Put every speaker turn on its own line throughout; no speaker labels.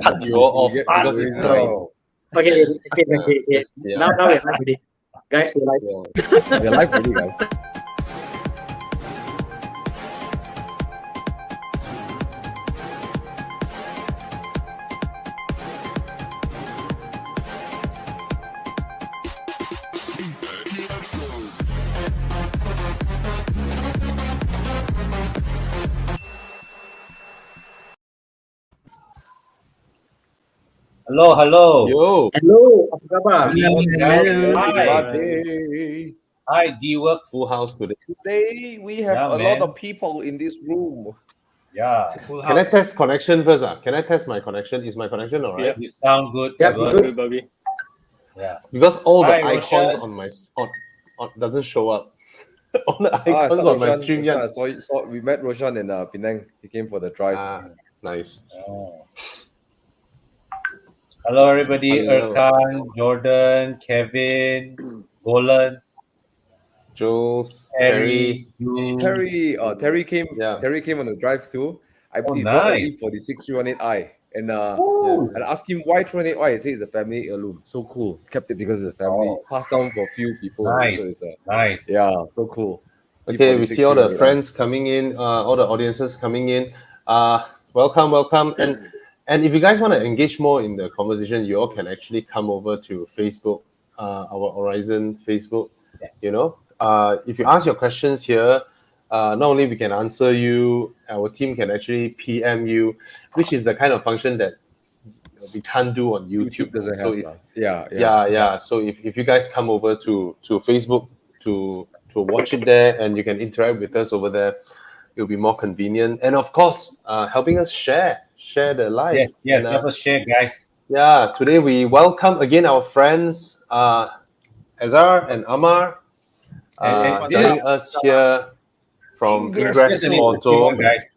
cut you all off because it's 9.
Okay.
Yeah.
Now we're live already. Guys, we're live.
We're live already, guys.
Hello.
Yo.
Hello, apa khabar?
Hi, D-Works.
Full house today.
Today we have
Yeah,
a lot
man.
of people in this room.
Yeah,
Can I test connection first? Can I test my connection? Is my connection all right?
you sound good.
Yeah,
Edward.
good.
Yeah.
Because all the
Hi,
icons
Roshan.
on my on doesn't show up. All the icons on my stream
Roshan,
yet.
I saw we met Roshan in Penang. He came for the drive.
Nice.
Oh. Hello, everybody.
Hello.
Erkan, Jordan, Kevin, Golan,
Jules,
Terry,
Terry.
Jules.
Terry came.
Yeah.
Terry came on the drive too. I
Oh,
he brought an
nice.
E46 318i, and
Ooh.
and I asked him why 318i. He said it's a family heirloom. So cool. Kept it because it's a family.
Oh.
Passed down for a few people.
Nice.
So it's
Nice.
yeah, so cool.
Okay, we
E46
see all the
318i.
friends coming in, all the audiences coming in. Welcome. And if you guys want to engage more in the conversation, you all can actually come over to Facebook, our Horizon Facebook. You know, if you ask your questions here, not only we can answer you, our team can actually PM you, which is the kind of function that we can't do on YouTube.
doesn't
So
have.
if, So if you guys come over to Facebook to watch it there, and you can interact with us over there, it'll be more convenient. And of course, helping us share the live.
Yes,
And,
let us share, guys.
yeah, today we welcome again our friends Azhar and Amar joining us here from Ingress Auto.
Guys.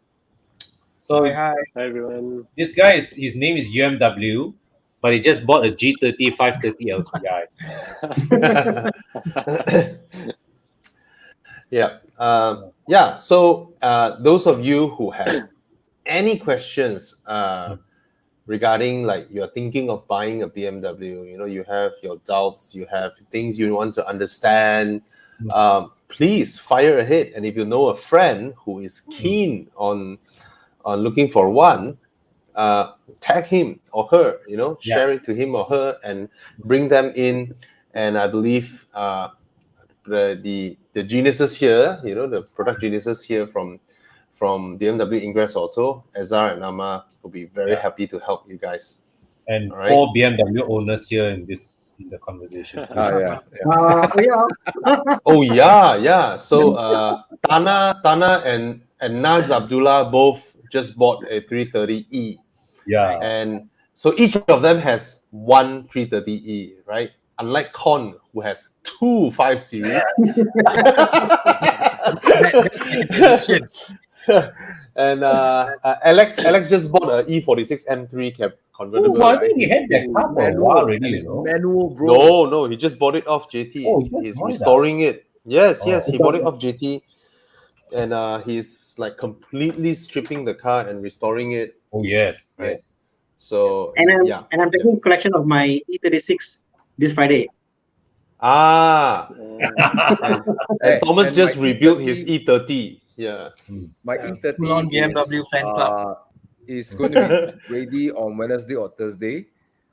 So
Hi everyone.
this guy his name is UMW, but he just bought a G30 530 LCI.
Yeah. So those of you who have any questions regarding, like, you're thinking of buying a BMW, you know, you have your doubts, you have things you want to understand, please fire ahead. And if you know a friend who is keen on looking for one, tag him or her, you know, share it to him or her and bring them in. And I believe the geniuses here, you know, the product geniuses here from BMW Ingress Auto, Azhar and Amma, will be very happy to help you guys.
And
All right.
4 BMW owners here in the conversation.
Oh yeah. So Tana and Naz Abdullah both just bought a 330e.
Yeah.
And so each of them has one 330e, right? Unlike Con, who has 2 5 Series. And Alex just bought a E46 M3 convertible.
I think he had that car for a while already, you know.
Manual, bro.
No, he just bought it off JT.
Oh,
he's restoring it. Yes, he bought it off JT, and he's like completely stripping the car and restoring it.
Oh yes,
Right.
yes.
So
And I'm taking collection of my E36 this Friday.
And Thomas just rebuilt his E30. Yeah.
My E30
full-on BMW fan club.
Is going to be ready on Wednesday or Thursday.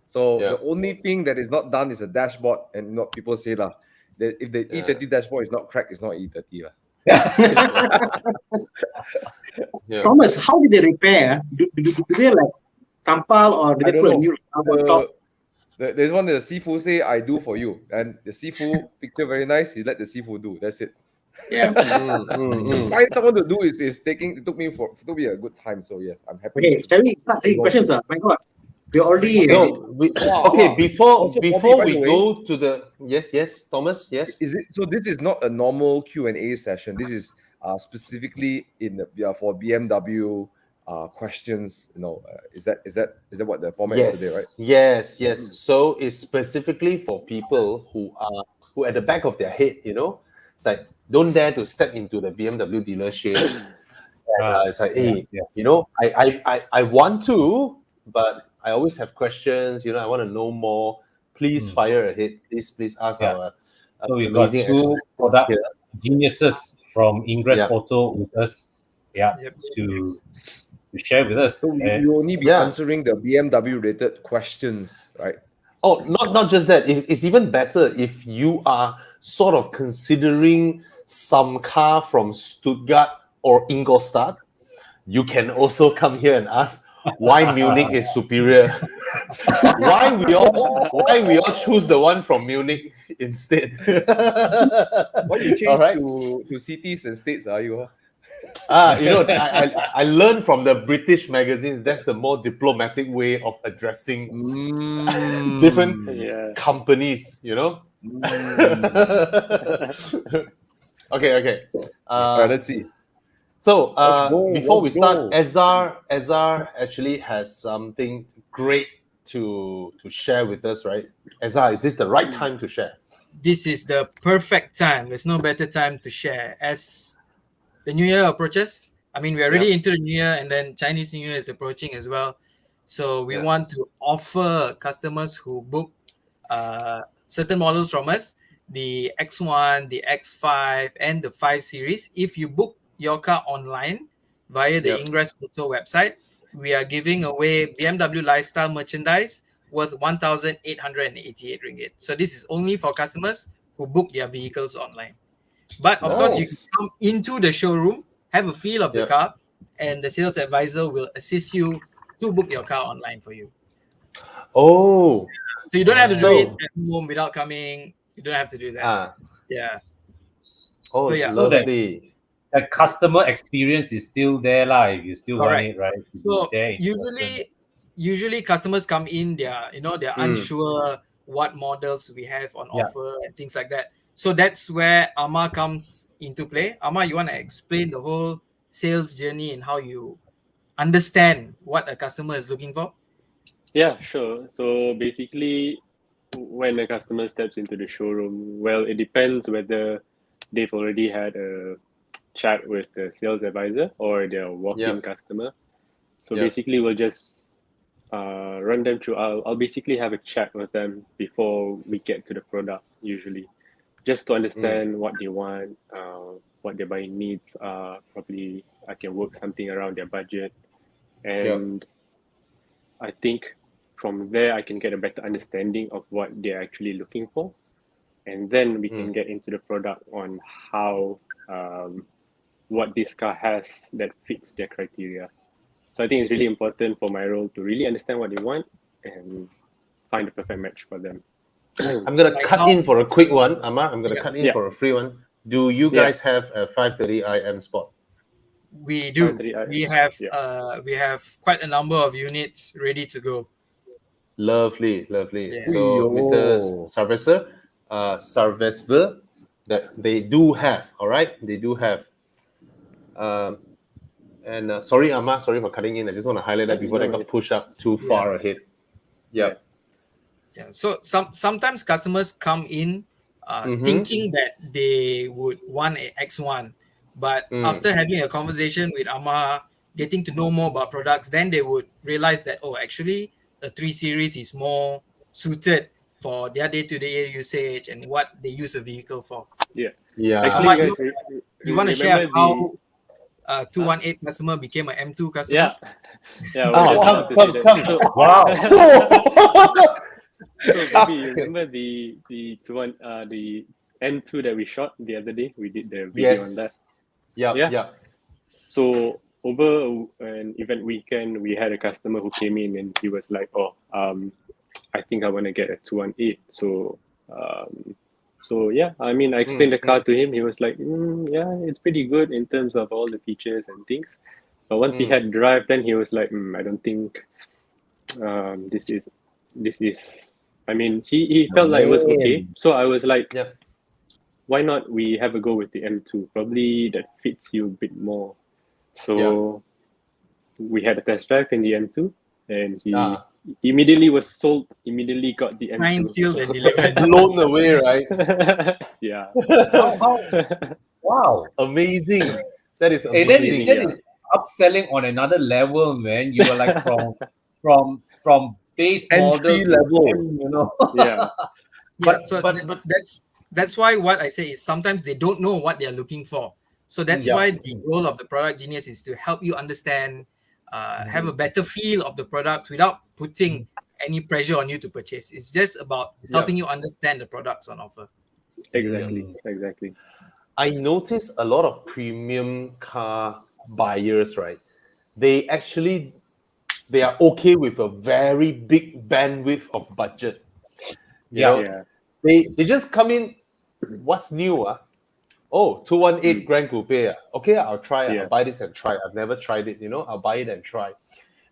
So the only thing that is not done is a dashboard, and not people say that if the E30 dashboard is not cracked, it's not E30
Thomas, how did they repair? Do they like tampal or do they put a new on top?
There's one that the Sifu say I do for you, and the Sifu picture very nice. He let the Sifu do. That's it.
Yeah.
To find someone to do is it took me a good time. So yes, I'm happy.
Okay, shall we start taking questions? My God, we already.
Before we
the way,
go to the yes, Thomas, yes.
Is it so? This is not a normal Q&A session. This is specifically for BMW questions. You know, is that what the format is today, right?
Yes. So it's specifically for people who at the back of their head, you know, it's like, don't dare to step into the BMW dealership. It's like, hey, you know, I want to, but I always have questions. I want to know more. Please fire ahead. Please ask our
So we've got
amazing
two
experts
product
here.
geniuses from Ingress
Yeah.
Auto with us. To share with us.
So you only be answering the BMW related questions, right?
Oh, not just that. It's even better if you are sort of considering some car from Stuttgart or Ingolstadt. You can also come here and ask why Munich is superior. why we all choose the one from Munich instead.
Why you change to cities and states, are you?
I learned from the British magazines that's the more diplomatic way of addressing different companies, Okay.
Let's see.
So before we start, Ezar actually has something great to share with us, right? Ezar, is this the right time to share?
This is the perfect time. There's no better time to share as the new year approaches. I mean, we're already into the new year, and then Chinese New Year is approaching as well. So we want to offer customers who book certain models from us, the X1, the X5, and the 5 Series. If you book your car online via the Ingress Auto website, we are giving away BMW lifestyle merchandise worth 1,888 ringgit. So this is only for customers who book their vehicles online. But of course, you can come into the showroom, have a feel of the car, and the sales advisor will assist you to book your car online for you.
Oh.
So you don't have to do it at home without coming. You don't have to do that.
Oh, lovely.
The customer experience is still there if you still want it, right?
So usually customers come in, they're unsure what models we have on offer and things like that. So that's where Amma comes into play. Amma, you want to explain the whole sales journey and how you understand what a customer is looking for?
Yeah, sure. So basically, when a customer steps into the showroom, well, it depends whether they've already had a chat with the sales advisor or they're walk-in customer. So basically, we'll just run them through. I'll basically have a chat with them before we get to the product, usually, just to understand what they want, what their buying needs are. Probably I can work something around their budget, and I think from there I can get a better understanding of what they're actually looking for, and then we can get into the product on how what this car has that fits their criteria. So I think it's really important for my role to really understand what they want and find the perfect match for them.
I'm going to cut in for a quick one, Amma. I'm going to cut in for a free one. Do you guys have a 530i M Sport?
We do. We have quite a number of units ready to go.
Lovely. So Mr. Sarvesver, that they do have, all right? They do have. Sorry, Amma, sorry for cutting in. I just want to highlight that before they got pushed up too far ahead. Yeah.
So sometimes customers come in thinking that they would want a X1, but after having a conversation with Amma, getting to know more about products, then they would realize that actually a 3 Series is more suited for their day-to-day usage and what they use a vehicle for. Actually, guys, you want to share how 218 customer became an M2 customer?
Come.
Wow.
So maybe you remember the M2 that we shot the other day? We did the video on that. Yeah. So over an event weekend, we had a customer who came in and he was like, I think I want to get a 218. So yeah, I mean, I explained the car to him. He was like, it's pretty good in terms of all the features and things. But once he had drive, then he was like, I don't think this is. I mean, he felt like it was okay. So I was like, why not we have a go with the M2? Probably that fits you a bit more. So we had a test drive in the M2, and he immediately was sold. Immediately got the M2.
Signed, sealed, and delivered.
Blown away, right?
Yeah.
Wow.
Amazing. That is amazing.
That is upselling on another level, man. You were like from from base model
Entry
to
level.
M, you know.
Yeah.
But-
so
but-
that's why what I say is sometimes they don't know what they're looking for. So that's
Yeah.
why the role of the product genius is to help you understand, have a better feel of the product without putting any pressure on you to purchase. It's just about helping you understand the products on offer.
Exactly.
I notice a lot of premium car buyers, right? They are okay with a very big bandwidth of budget. You know,
Yeah.
they just come in. What's new? Oh, 218 Grand Coupe. Okay, I'll try it.
Yeah.
I'll buy this and try it. I've never tried it. I'll buy it and try.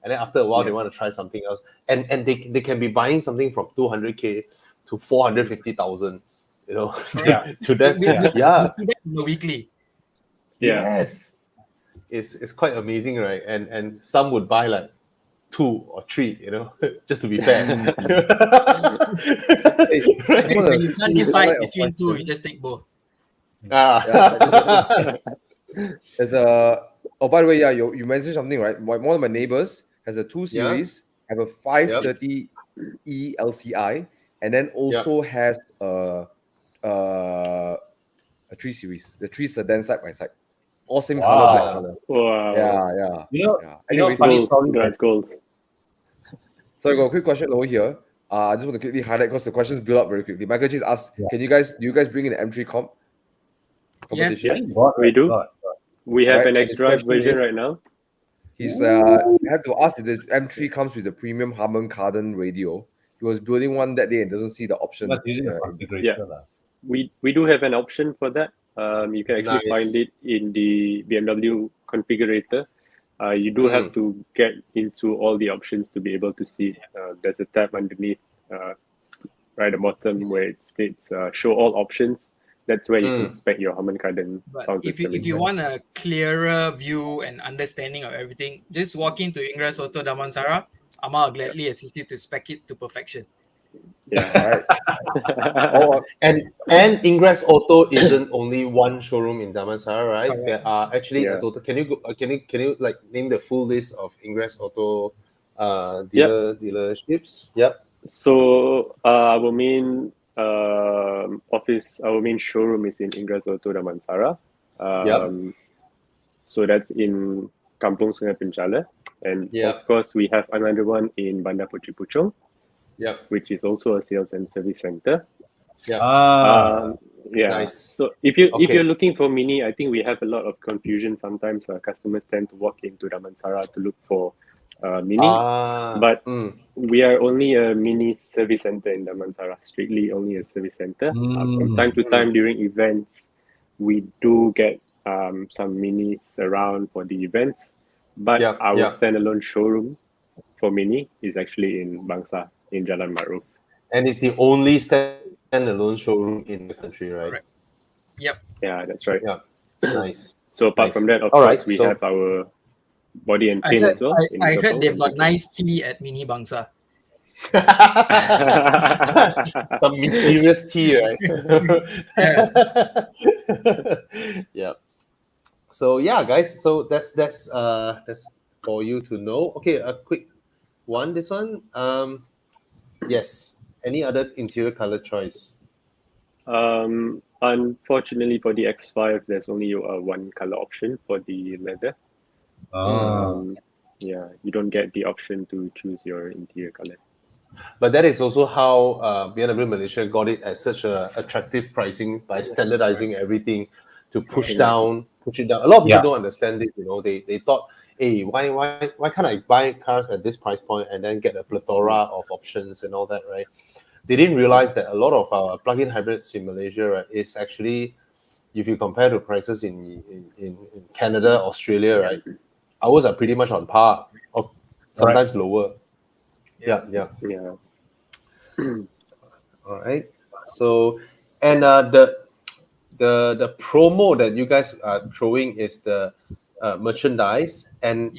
And then after a while, they want to try something else. And they can be buying something from 200K to 450,000.
Yeah.
To that.
We see that in the weekly.
Yeah.
Yes, it's quite amazing, right? And some would buy like 2 or 3, just to be fair.
When you can't decide between two, you just take both.
There's a. Oh, by the way, yeah, you mentioned something, right? One of my neighbors has a 2 Series, have a 530E LCI, and then also has a 3 Series, the 3 sedan side by side, all same color, black color.
Wow.
Yeah. Anyways,
funny story.
Goals.
So I got a quick question over here. I just want to quickly highlight because the questions build up very quickly. Michael Chase asked, do you guys bring in the M3 comp?
Yes.
competition?
We do. We have
Right,
an
and
extra
the question
version
is-
right now.
He's I have to ask if the M3 comes with the premium Harman Kardon radio. He was building one that day and doesn't see the option.
That's using a configurator. lah.
We do have an option for that. You can actually
Nice.
find it in the BMW configurator. You do have to get into all the options to be able to see it. There's a tab underneath, right at the bottom where it states show all options. That's where you can spec your Harman Kardon
But
sound
if
system.
you want a clearer view and understanding of everything, just walk into Ingress Auto Damansara. Amal will gladly assist you to spec it to perfection.
Yeah.
Oh,
And Ingress Auto isn't only one showroom in Damansara, right?
Correct.
There are actually a
Yeah.
total. Can you like name the full list of Ingress Auto dealerships? Yep.
So our main office, our main showroom is in Ingress Auto Damansara. So that's in Kampung Sungai Penchala. And of course, we have another one in Bandar Puteri Puchong,
Yep.
which is also a sales and service center.
Ah,
Yeah.
Nice.
So if you're
Okay.
looking for Mini, I think we have a lot of confusion sometimes. Customers tend to walk into Damansara to look for Mini, but we are only a Mini service center in Damansara. Strictly only a service center. From time to time during events, we do get some Minis around for the events, but our standalone showroom for Mini is actually in Bangsa in Jalan Ma'ruf.
And it's the only standalone showroom in the country, right?
Correct. Yep.
Yeah, that's right.
Yeah. Nice.
So apart
Nice.
from that, of
All
course,
right,
we
so-
have our body and
I
paint
heard,
as well. in
I heard
Kepang.
they've got nice tea at Mini Bangsa.
Some mysterious tea, right? Yeah. So yeah, guys. So that's for you to know. Okay, a quick one. This one. Yes. Any other interior color choice?
Unfortunately, for the X5, there's only one color option for the leather. Yeah, you don't get the option to choose your interior color.
But that is also how BMW Malaysia got it at such a attractive pricing by standardizing everything to push it down. A lot of people don't understand this. They thought, hey, why can't I buy cars at this price point and then get a plethora of options and all that, right? They didn't realize that a lot of our plug-in hybrids in Malaysia, right, is actually, if you compare to prices in Canada, Australia, right, ours are pretty much on par or sometimes lower. Yeah. All right. So, and the promo that you guys are throwing is the merchandise, and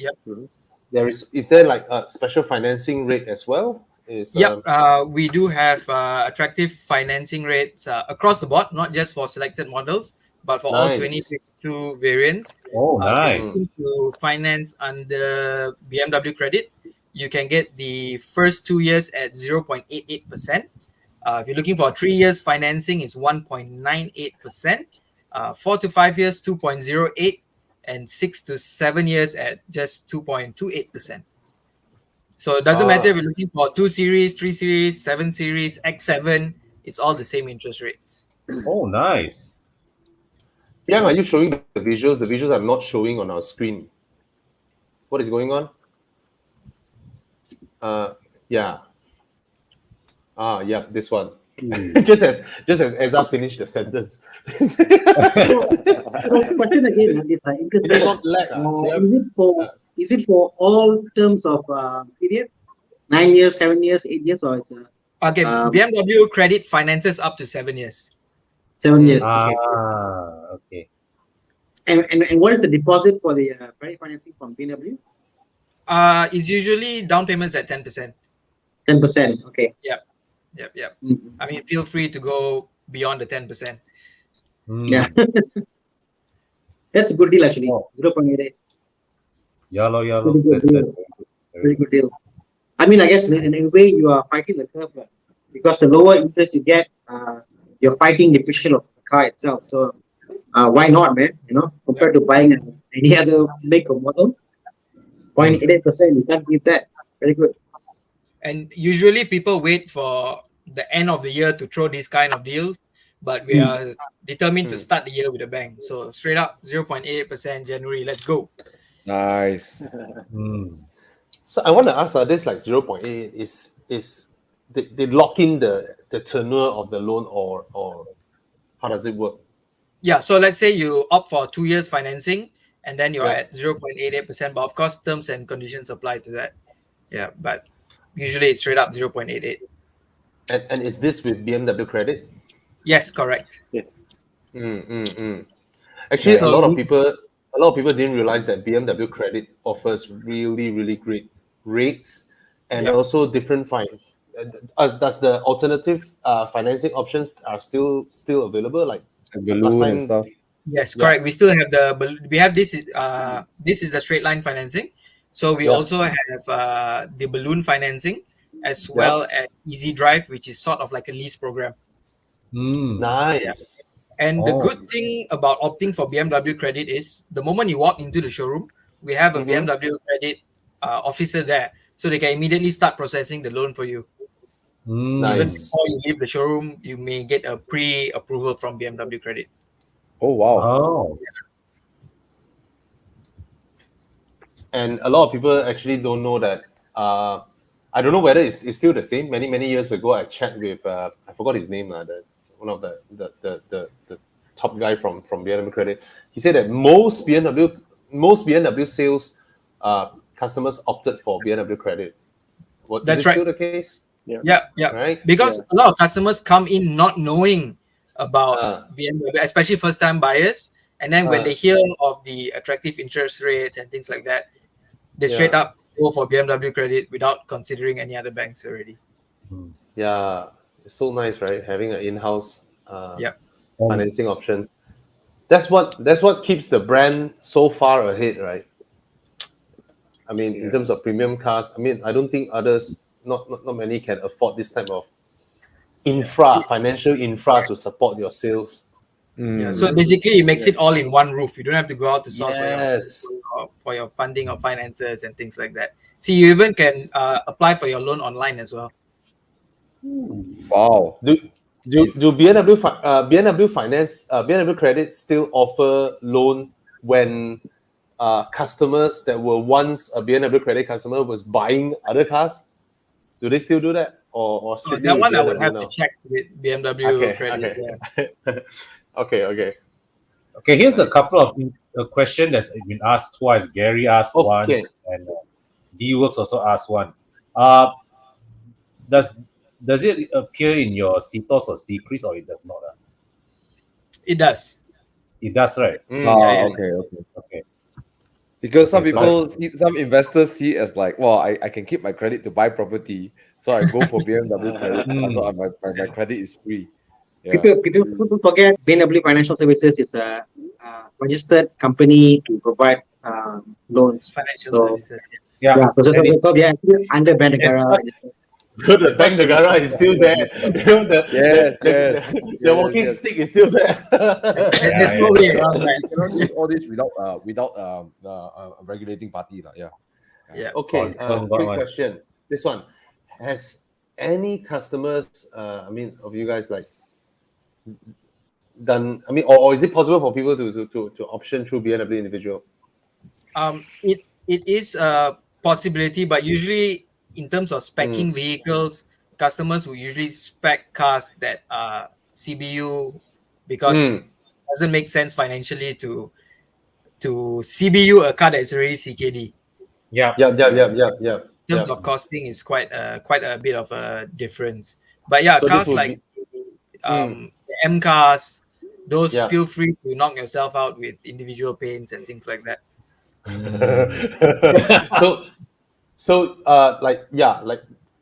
is there like a special financing rate as well?
We do have attractive financing rates across the board, not just for selected models, but for all
Nice.
2022 variants.
Oh,
So
nice.
to finance under BMW Credit, you can get the first 2 years at 0.88%. If you're looking for 3 years financing, it's 1.98%. 4 to 5 years, 2.08%, and 6 to 7 years at just 2.28%. So it doesn't matter if you're looking for 2 series, 3 series, 7 series, X7, it's all the same interest rates.
Oh, nice.
Yeah, are you showing the visuals? The visuals are not showing on our screen. What is going on? Yeah. Yeah, this one. just as Ezra finished the sentence.
So, question again, is interest rate. Is it for all terms of period? 9 years, 7 years, 8 years, or it's
Okay, BMW Credit finances up to 7 years.
7 years?
Okay.
And what is the deposit for the credit financing from BMW?
It's usually down payments at 10%.
10%. Okay.
Yep.
Mm-hmm.
I mean, feel free to go beyond the 10%.
Yeah. That's a good deal actually. 0.88.
Yellow.
Pretty good deal. Very good deal. I mean, I guess in a way you are fighting the curve, because the lower interest you get, you're fighting the depreciation of the car itself. So why not, man? Compared to buying any other make or model, 0.88%, you can't beat that. Very good.
And usually people wait for the end of the year to throw these kind of deals, but we are determined to start the year with a bang. So straight up 0.88% January. Let's go.
Nice.
So I want to ask, this like 0.8 is they lock in the tenure of the loan, or how does it work?
Yeah, so let's say you opt for 2 years financing and then you're at 0.88%, but of course terms and conditions apply to that. Yeah, but usually it's straight up 0.88.
And is this with BMW Credit?
Yes, correct.
Yeah.
Actually, a lot of people didn't realize that BMW Credit offers really, really great rates, and also different fines. Does the alternative financing options are still available, like
balloon and stuff?
Yes, correct. We still have this is the straight line financing. So we also have the balloon financing, as well as Easy Drive, which is sort of like a lease program.
Nice.
And the good thing about opting for BMW Credit is the moment you walk into the showroom, we have a BMW Credit officer there, so they can immediately start processing the loan for you.
Nice.
Even before you leave the showroom, you may get a pre-approval from BMW Credit.
Oh wow.
Oh.
And a lot of people actually don't know that. I don't know whether it's still the same. Many years ago, I chat with I forgot his name, one of the top guy from BMW Credit. He said that most BMW sales customers opted for BMW Credit.
That's
is
right.
Still the case?
Yeah.
Right.
Because a lot of customers come in not knowing about BMW, especially first-time buyers, and then when they hear of the attractive interest rates and things like that, they straight up go for BMW Credit without considering any other banks already.
Yeah, it's so nice, right? Having an in-house financing option. That's what keeps the brand so far ahead, right? I mean, in terms of premium cars, I mean, I don't think others, not many can afford this type of financial infra to support your sales.
Yeah, so basically it makes it all in one roof. You don't have to go out to source for your funding or finances and things like that. See, you even can apply for your loan online as well.
Wow.
Do BMW Credit still offer loan when customers that were once a BMW Credit customer was buying other cars? Do they still do that? Or
that one I would have to check with BMW Credit.
Okay.
Okay, here's a couple of questions that's been asked twice. Gary asked once, and D-Works also asked one. Does it appear in your CTOS or Secrets, or it does not?
It does.
It does, right?
Okay. Because some investors see it as like, well, I can keep my credit to buy property, so I go for BMW Credit. So my credit is free. Yeah.
People forget BMW Financial Services is a registered company to provide loans.
Financial
So
services. Yes.
Yeah.
so
And it's-
they're actually under Bank Negara registered.
So the Bank Negara is still there. You know,
Yes,
the walking
yes.
stick is still there.
There's no way around that.
You cannot do all this without a regulating party. Yeah.
Yeah.
Okay,
Got
quick
one.
question. This one. Has any customers, of you guys like done, or is it possible for people to option through BMW individual?
It is a possibility, but usually in terms of specing vehicles, customers will usually spec cars that are CBU because it doesn't make sense financially to CBU a car that's already CKD.
Yeah.
Yeah.
In terms of costing, is quite a bit of a difference. But yeah,
So this
cars
would
like the M cars, those
Yeah.
feel free to knock yourself out with individual paints and things like that.
so like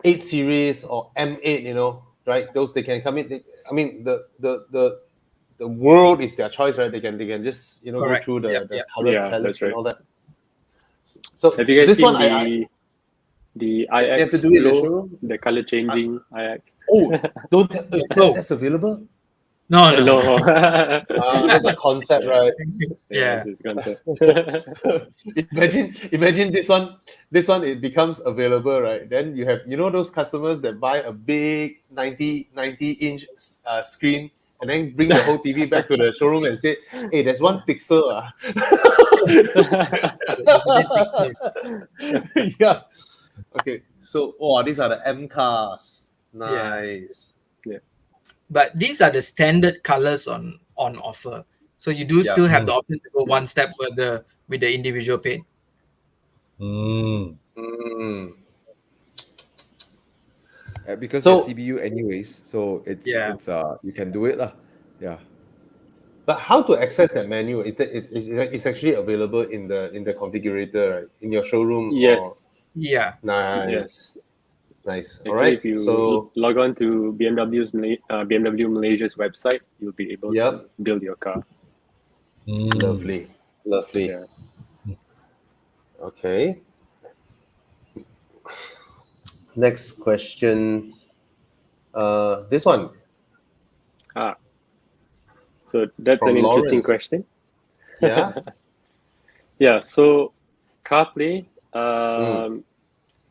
8 series or M8, right? Those they can come in. The world is their choice, right? They can just go
Correct.
through the
Yep.
color
Yeah,
palettes
that's right.
and all that. So
Have you guys
this
seen
one
the
they have
IX
to do it in the
Glow,
showroom?
the color changing IX?
Don't that's available.
No.
No.
That's a concept, right?
Yeah.
It's concept.
Imagine this one it becomes available, right? Then you have those customers that buy a big 90-inch screen and then bring the whole TV back to the showroom and say, hey, there's one pixel. Yeah. Okay, so these are the M cars. Nice.
Yeah.
But these are the standard colors on offer. So you do still have the option to go one step further with the individual paint.
Because
So-
it's CBU anyways, so it's you can do it lah. Yeah.
But how to access that menu? Is that it's actually available in the configurator, right? In your showroom?
Yes.
Or...
Yeah.
Nice. All
Actually,
right.
if you
So
log on to BMW Malaysia's website, you'll be able to build your car.
lovely.
Yeah.
Okay. Next question. This one.
So that's
From
an interesting
Lawrence.
question.
Yeah.
Yeah, so CarPlay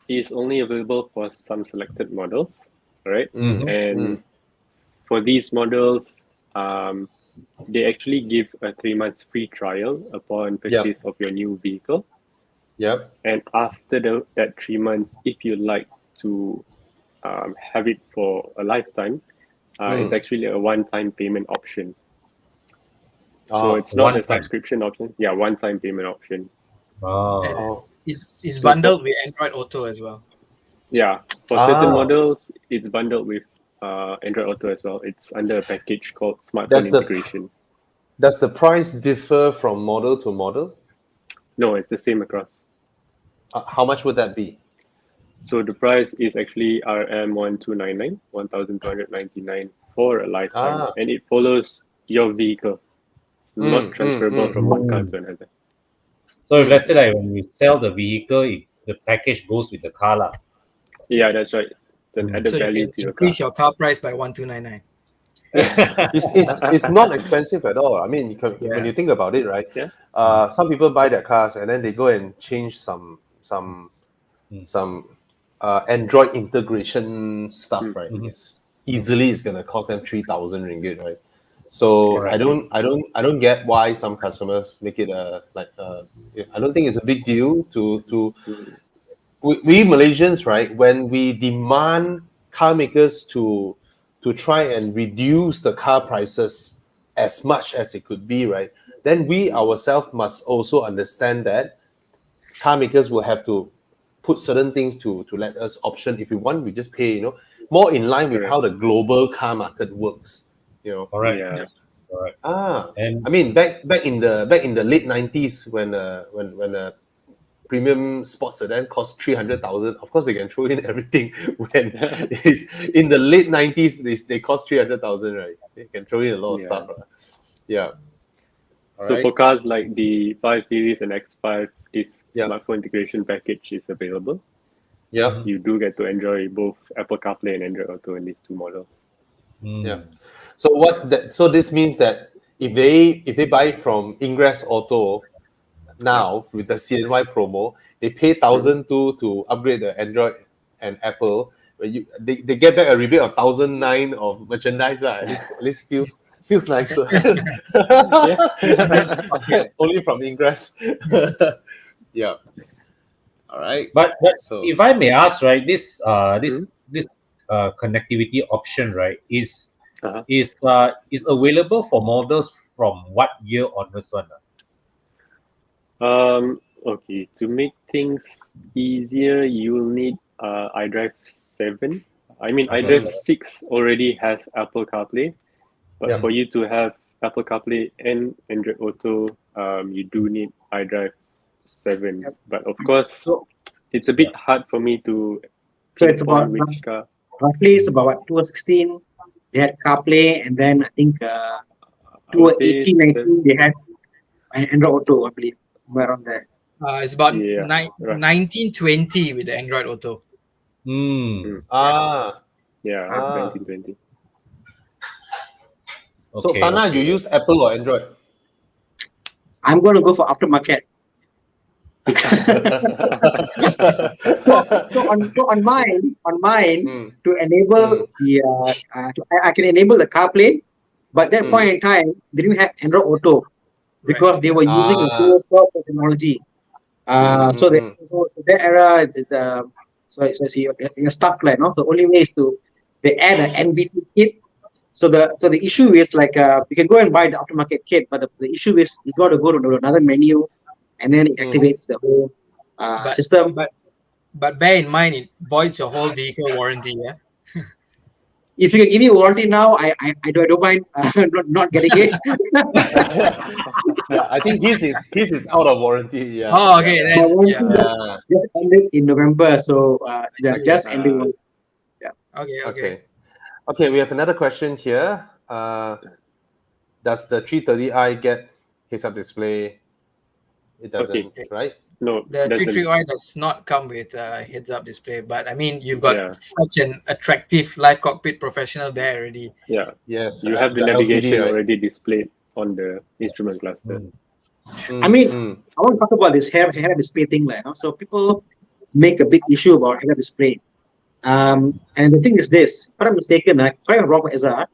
is only available for some selected models, right? And for these models, they actually give a 3 months free trial upon purchase of your new vehicle.
Yep.
And after that 3 months, if you like to have it for a lifetime, it's actually a one-time payment option. So it's not a subscription option. Yeah, one-time payment option.
Wow.
It's bundled with Android Auto as well.
Yeah, for certain models, it's bundled with Android Auto as well. It's under a package called smartphone integration.
Does the price differ from model to model?
No, it's the same across.
How much would that be?
So the price is actually RM1299, 1,299 for a lifetime, and it follows your vehicle. It's not transferable from one car to another.
So if let's say like when we sell the vehicle, the package goes with the car lah.
Yeah, that's right. It's an added
So you
value
can
to your car.
increase your car price by 1,299.
It's not expensive at all. I mean, when you think about it, right?
Yeah.
Some people buy their cars and then they go and change some Android integration stuff, right? It's gonna cost them 3,000 ringgit, right? So
Correct.
I don't get why some customers make it I don't think it's a big deal to we Malaysians, right? When we demand car makers to try and reduce the car prices as much as it could be, right? Then we ourselves must also understand that car makers will have to put certain things to let us option. If we want, we just pay, more in line with how the global car market works.
All right.
Yeah.
All right.
And I mean, back in the late 90s when a premium sports sedan cost 300,000, of course they can throw in everything. When it's in the late 90s, they cost 300,000, right? They can throw in a lot of stuff. Right? Yeah.
So for cars like the 5 Series and X5, this smartphone integration package is available.
Yeah.
You do get to enjoy both Apple CarPlay and Android Auto in these two models.
Yeah. So what's that? So this means that if they buy from Ingress Auto now with the CNY promo, they pay 1,002 to upgrade the Android and Apple. But they get back a rebate of 1,009 of merchandise. At least feels nicer. Only from Ingress. Yeah. All right.
But
So
if I may ask, right, this connectivity option, right, is available for models from what year onwards one?
Okay, to make things easier, you'll need iDrive 7. I mean, iDrive 6 already has Apple CarPlay, but for you to have Apple CarPlay and Android Auto, you do need iDrive 7. But of course, it's a bit hard for me to
So it's about
which car.
roughly it's about what, 2016 they had CarPlay, and then I think 2018, 19 they had an Android Auto, I believe, somewhere around there.
It's about 1920 with the Android Auto.
Yeah, 1920.
So Tana, you use Apple or Android?
I'm going to go for aftermarket. so on mine to enable I can enable the CarPlay, but that point in time they didn't have Android Auto because they were using the dual core technology. So that era so you're stuck like no. The only way is they add an NVT kit. So the issue is like you can go and buy the aftermarket kit, but the issue is you got to go to another menu, and then it activates the whole system.
But bear in mind, it voids your whole vehicle warranty. Yeah.
If you can give me warranty now, I don't mind not getting it.
I think his is out of warranty. Yeah.
Oh, okay.
My warranty just ended in November, so just ending.
Okay. We have another question here. Does the 330i get heads-up display? It doesn't, right?
No,
the 330i does not come with a heads-up display, but I mean, you've got such an attractive live cockpit professional there already.
Yeah.
Yes.
You have the navigation already displayed on the instrument cluster.
I mean, I want to talk about this head display thing, like, so people make a big issue about head display. And the thing is this: if I'm mistaken, correct me wrong, Ezra.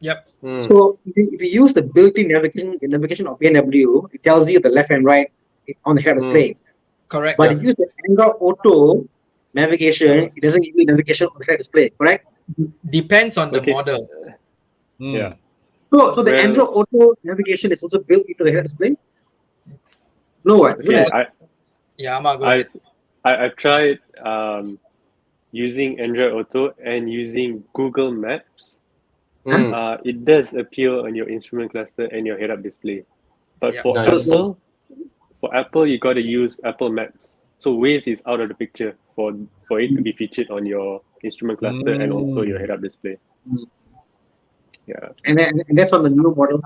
Yep.
So if you use the built-in navigation of Bmw, it tells you the left and right on the head display.
Correct.
But if you use the Android Auto navigation, it doesn't give you navigation on the head display. Correct?
Depends on the model.
Yeah.
So the Android Auto navigation is also built into the head display. No one.
I've tried using Android Auto and using Google Maps. It does appear on your instrument cluster and your head-up display. But for Apple, you got to use Apple Maps. So Waze is out of the picture for it to be featured on your instrument cluster and also your head-up display. Yeah.
And that's on the new models.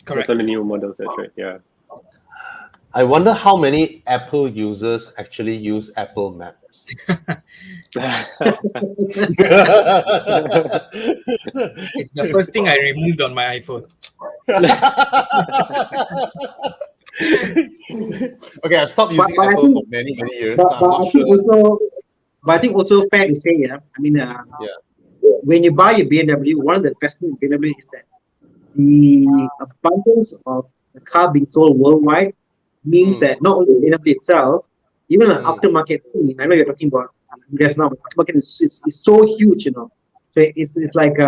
Correct.
That's on the new models. That's right. Yeah.
I wonder how many Apple users actually use Apple Maps.
It's the first thing I removed on my iPhone.
Okay, I've stopped using Apple for many years.
But I think also fair to say, I mean, when you buy a BMW, one of the best things in BMW is that the abundance of the car being sold worldwide means that not only BMW itself, even an aftermarket scene. I know you're talking about just now, but aftermarket is so huge, you know. So it's like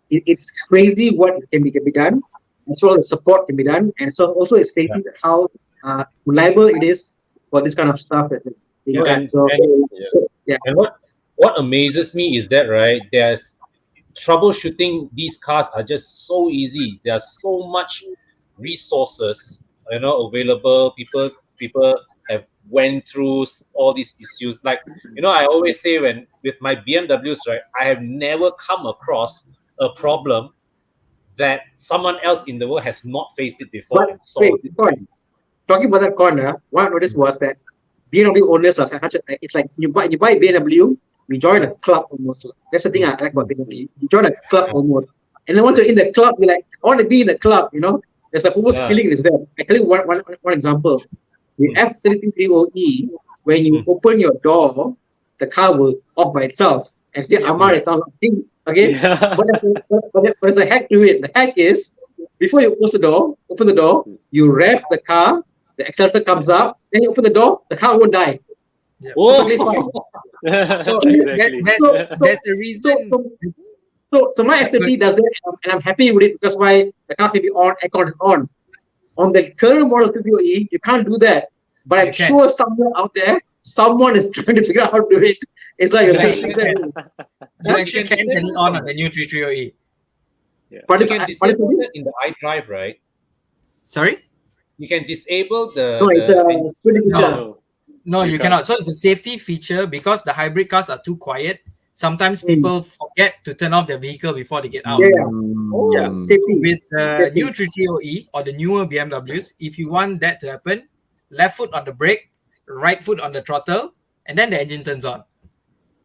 it's crazy what can be done, as well as support can be done, and so also it's crazy how reliable it is for this kind of stuff.
And what amazes me is that there's troubleshooting these cars are just so easy. There's so much resources available. People have went through all these issues. Like I always say, when with my BMWs, I have never come across a problem that someone else in the world has not faced it before
But
and saw
wait,
it.
talking about that corner, what I noticed was that BMW owners are such a, it's like you buy BMW, you join a club almost. That's the thing I like about BMW. You join a club almost. And then once you're in the club, you're like, I want to be in the club, you know? There's a almost feeling is there. I tell you one example. The F330E, when you open your door, the car will off by itself. And see, Amar is not laughing. Okay?
Yeah.
But there's a hack to it. The hack is, before you open the door, you rev the car, the accelerator comes up, then you open the door, the car won't die.
Oh,
Totally fine.
So
Exactly.
there's a reason.
So my F30 does that, and I'm happy with it because why the car can be on, aircon is on. On the current model 30E, you can't do that. But I'm sure somewhere out there, someone is trying to figure out how to do it. It's like
You
you're
actually
saying,
You actually can turn it on the new 330E.
Yeah.
But
you
it's
can disable that in the iDrive, right?
Sorry?
You can disable the.
no, it's a security feature.
No.
No,
You
you
can't.
cannot. So it's a safety feature because the hybrid cars are too quiet. Sometimes people forget to turn off their vehicle before they get out.
Yeah. Safety.
With the
Safety.
new 330E or the newer BMWs, if you want that to happen, left foot on the brake, right foot on the throttle, and then the engine turns on.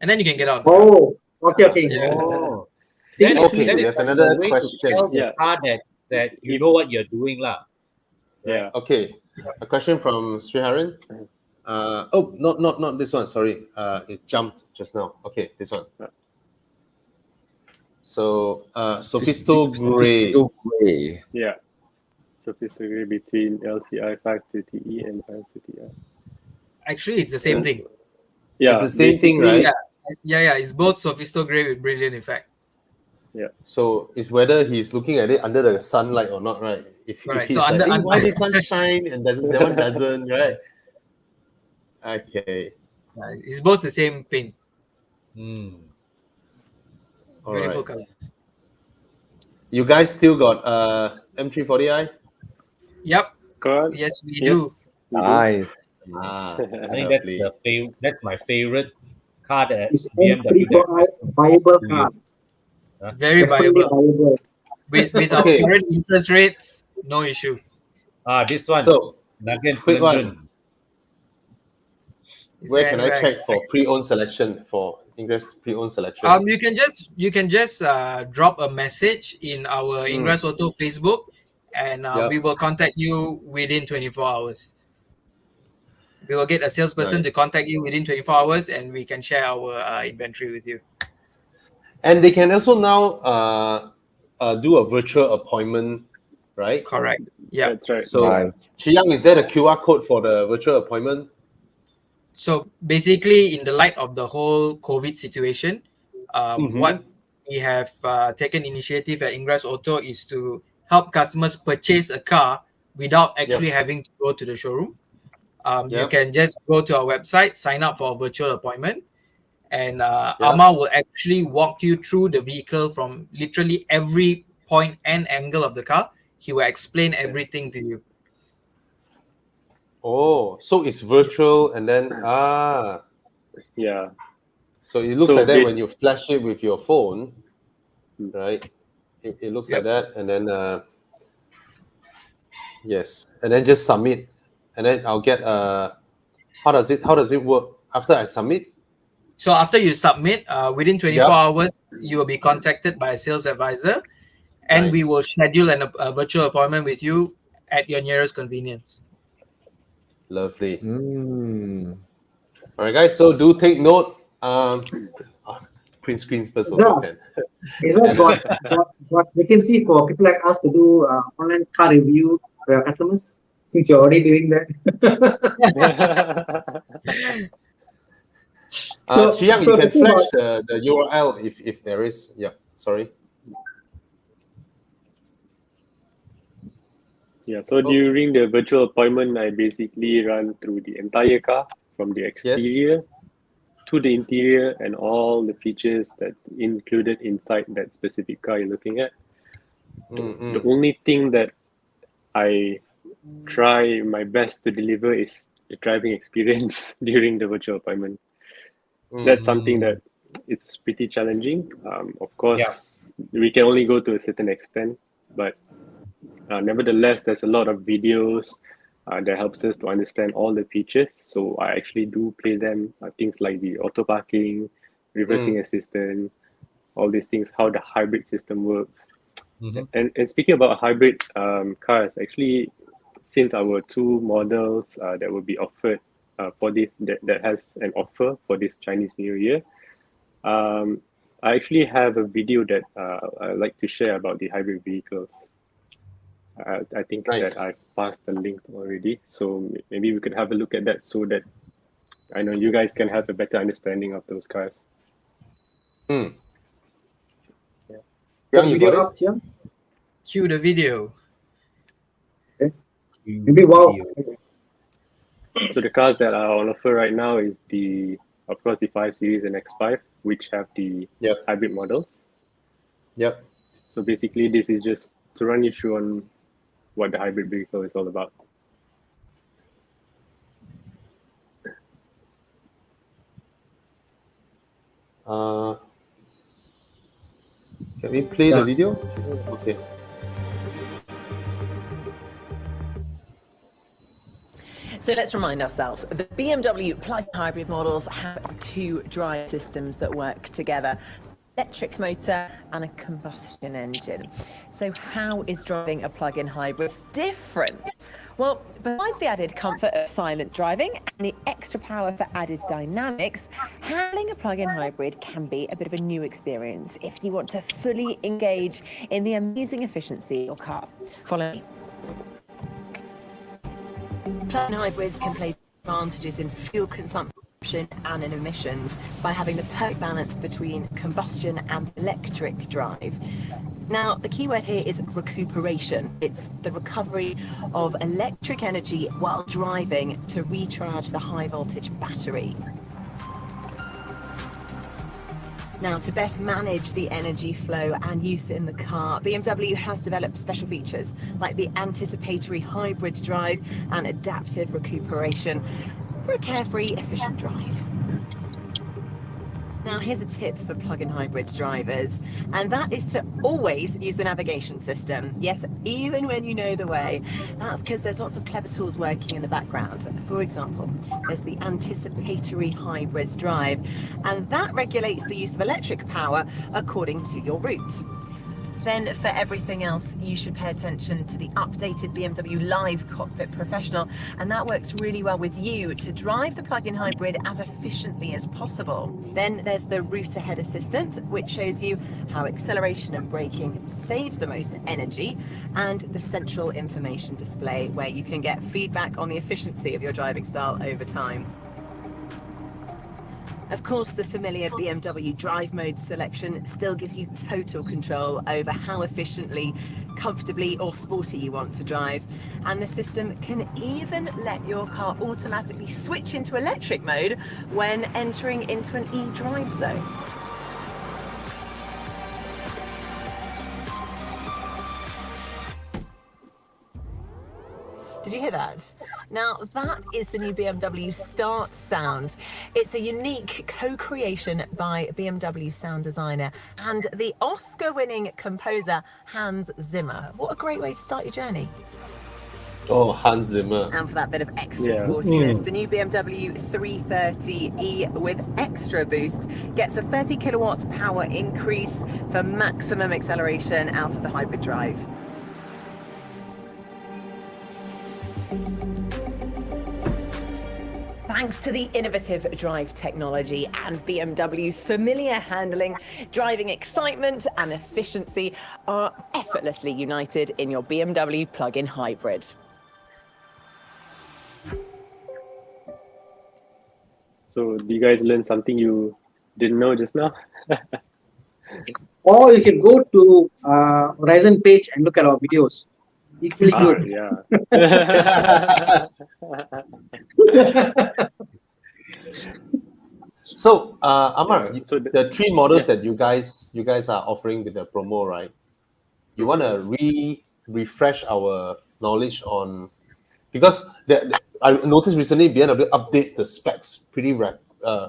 And then you can get out.
Oh, okay.
Yeah.
Oh. Then it's,
Okay,
then
we
it's
have
like
another
a way
question.
to tell the
Yeah.
car that you know what you're doing, lah.
Yeah.
Okay, a question from Sriharan. Not this one. Sorry, it jumped just now. Okay, this one. So, Sophisto Gray.
Gray.
Yeah. Sophisticated between LCI 530E and 530i.
Actually, it's the same thing.
Yeah.
It's the same thing, right?
Yeah. It's both Sophisto Grey with brilliant effect.
So it's whether he's looking at it under the sunlight or not, right? If
Right,
he's
so
like,
under-
hey, why this one shine and that one doesn't, right? Okay,
It's both the same paint.
all
Beautiful
right.
color.
You guys still got M340i?
Yep.
Correct.
Yes, we
Yep.
do.
Nice.
Ah,
I think that's my favorite car that
It's
BMW.
M340i viable car.
Very
Definitely
viable. With our
Okay.
current interest rates, no issue.
This one.
So,
Nugget
quick
London.
one.
Is
Where
there
can I
anywhere
check for pre-owned selection for Ingress pre-owned selection?
You can just drop a message in our Ingress Auto Facebook, and we will contact you within 24 hours. We will get a salesperson to contact you within 24 hours, and we can share our inventory with you.
And they can also now do a virtual appointment, right?
Correct. Yeah.
That's right.
So, Chiyang, is there a QR code for the virtual appointment?
So basically, in the light of the whole COVID situation, what we have taken initiative at Ingress Auto is to help customers purchase a car without actually having to go to the showroom. You can just go to our website, sign up for a virtual appointment, and Amar will actually walk you through the vehicle from literally every point and angle of the car. He will explain everything to you.
Oh, so it's virtual and then
Yeah.
so it looks
So
like that when you flash it with your phone, right? It looks like
Yep.
that, and then yes, and then just submit, and then I'll get how does it work after I submit?
So after you submit, within 24 hours, you will be contacted by a sales advisor, and we will schedule a virtual appointment with you at your nearest convenience.
Lovely. All right, guys. So do take note. Print screens first also can.
Is that got vacancy for people like us to do online car review for your customers? Since you're already doing that.
Chiyang, you can flash the URL if there is. Yeah, sorry.
Yeah, so during the virtual appointment, I basically run through the entire car from the exterior to the interior and all the features that's included inside that specific car you're looking at. The only thing that I try my best to deliver is the driving experience during the virtual appointment. That's something that it's pretty challenging. Of course, we can only go to a certain extent. but nevertheless, there's a lot of videos that helps us to understand all the features. So I actually do play them, things like the auto parking, reversing assistant, all these things, how the hybrid system works. And speaking about hybrid cars, actually, since our two models that will be offered for this, that has an offer for this Chinese New Year, I actually have a video that I'd like to share about the hybrid vehicles. I think
Nice.
that I passed the link already, so maybe we could have a look at that so that I know you guys can have a better understanding of those cars.
Hmm.
The
Yang, you
video
got it?
up, Chiang?
Cue the video.
Maybe wow.
So the cars that are on offer right now is of course, the 5 Series and X5, which have the hybrid models.
Yep.
So basically, this is just to run you through on what the hybrid vehicle is all about.
Can we play the video? Okay.
So let's remind ourselves, the BMW plug-in hybrid models have two drive systems that work together. Electric motor and a combustion engine. So how is driving a plug-in hybrid different? Well, besides the added comfort of silent driving and the extra power for added dynamics, handling a plug-in hybrid can be a bit of a new experience if you want to fully engage in the amazing efficiency of your car. Follow me. Plug-in hybrids can play advantages in fuel consumption and in emissions by having the perfect balance between combustion and electric drive. Now, the key word here is recuperation. It's the recovery of electric energy while driving to recharge the high voltage battery. Now, to best manage the energy flow and use in the car, BMW has developed special features like the anticipatory hybrid drive and adaptive recuperation for a carefree, efficient drive. Now, here's a tip for plug-in hybrid drivers, and that is to always use the navigation system. Yes, even when you know the way. That's because there's lots of clever tools working in the background. For example, there's the anticipatory hybrid drive, and that regulates the use of electric power according to your route. Then for everything else, you should pay attention to the updated BMW Live Cockpit Professional, and that works really well with you to drive the plug-in hybrid as efficiently as possible. Then there's the Route Ahead Assistant, which shows you how acceleration and braking saves the most energy, and the central information display, where you can get feedback on the efficiency of your driving style over time. Of course, the familiar BMW drive mode selection still gives you total control over how efficiently, comfortably or sporty you want to drive. And the system can even let your car automatically switch into electric mode when entering into an e-drive zone. Did you hear that? Now, that is the new BMW Start sound. It's a unique co-creation by BMW sound designer and the Oscar-winning composer Hans Zimmer. What a great way to start your journey.
Oh, Hans Zimmer.
And for that bit of extra sportiness, the new BMW 330e with extra boost gets a 30 kilowatts power increase for maximum acceleration out of the hybrid drive. Thanks to the innovative drive technology and BMW's familiar handling, driving excitement and efficiency are effortlessly united in your BMW plug-in hybrid.
So, do you guys learn something you didn't know just now?
Or you can go to Horizon page and look at our videos. Equally good.
Yeah.
So, Amar,
Yeah, so
the three models that you guys are offering with the promo, right? You want to refresh our knowledge on, because I noticed recently BMW updates the specs pretty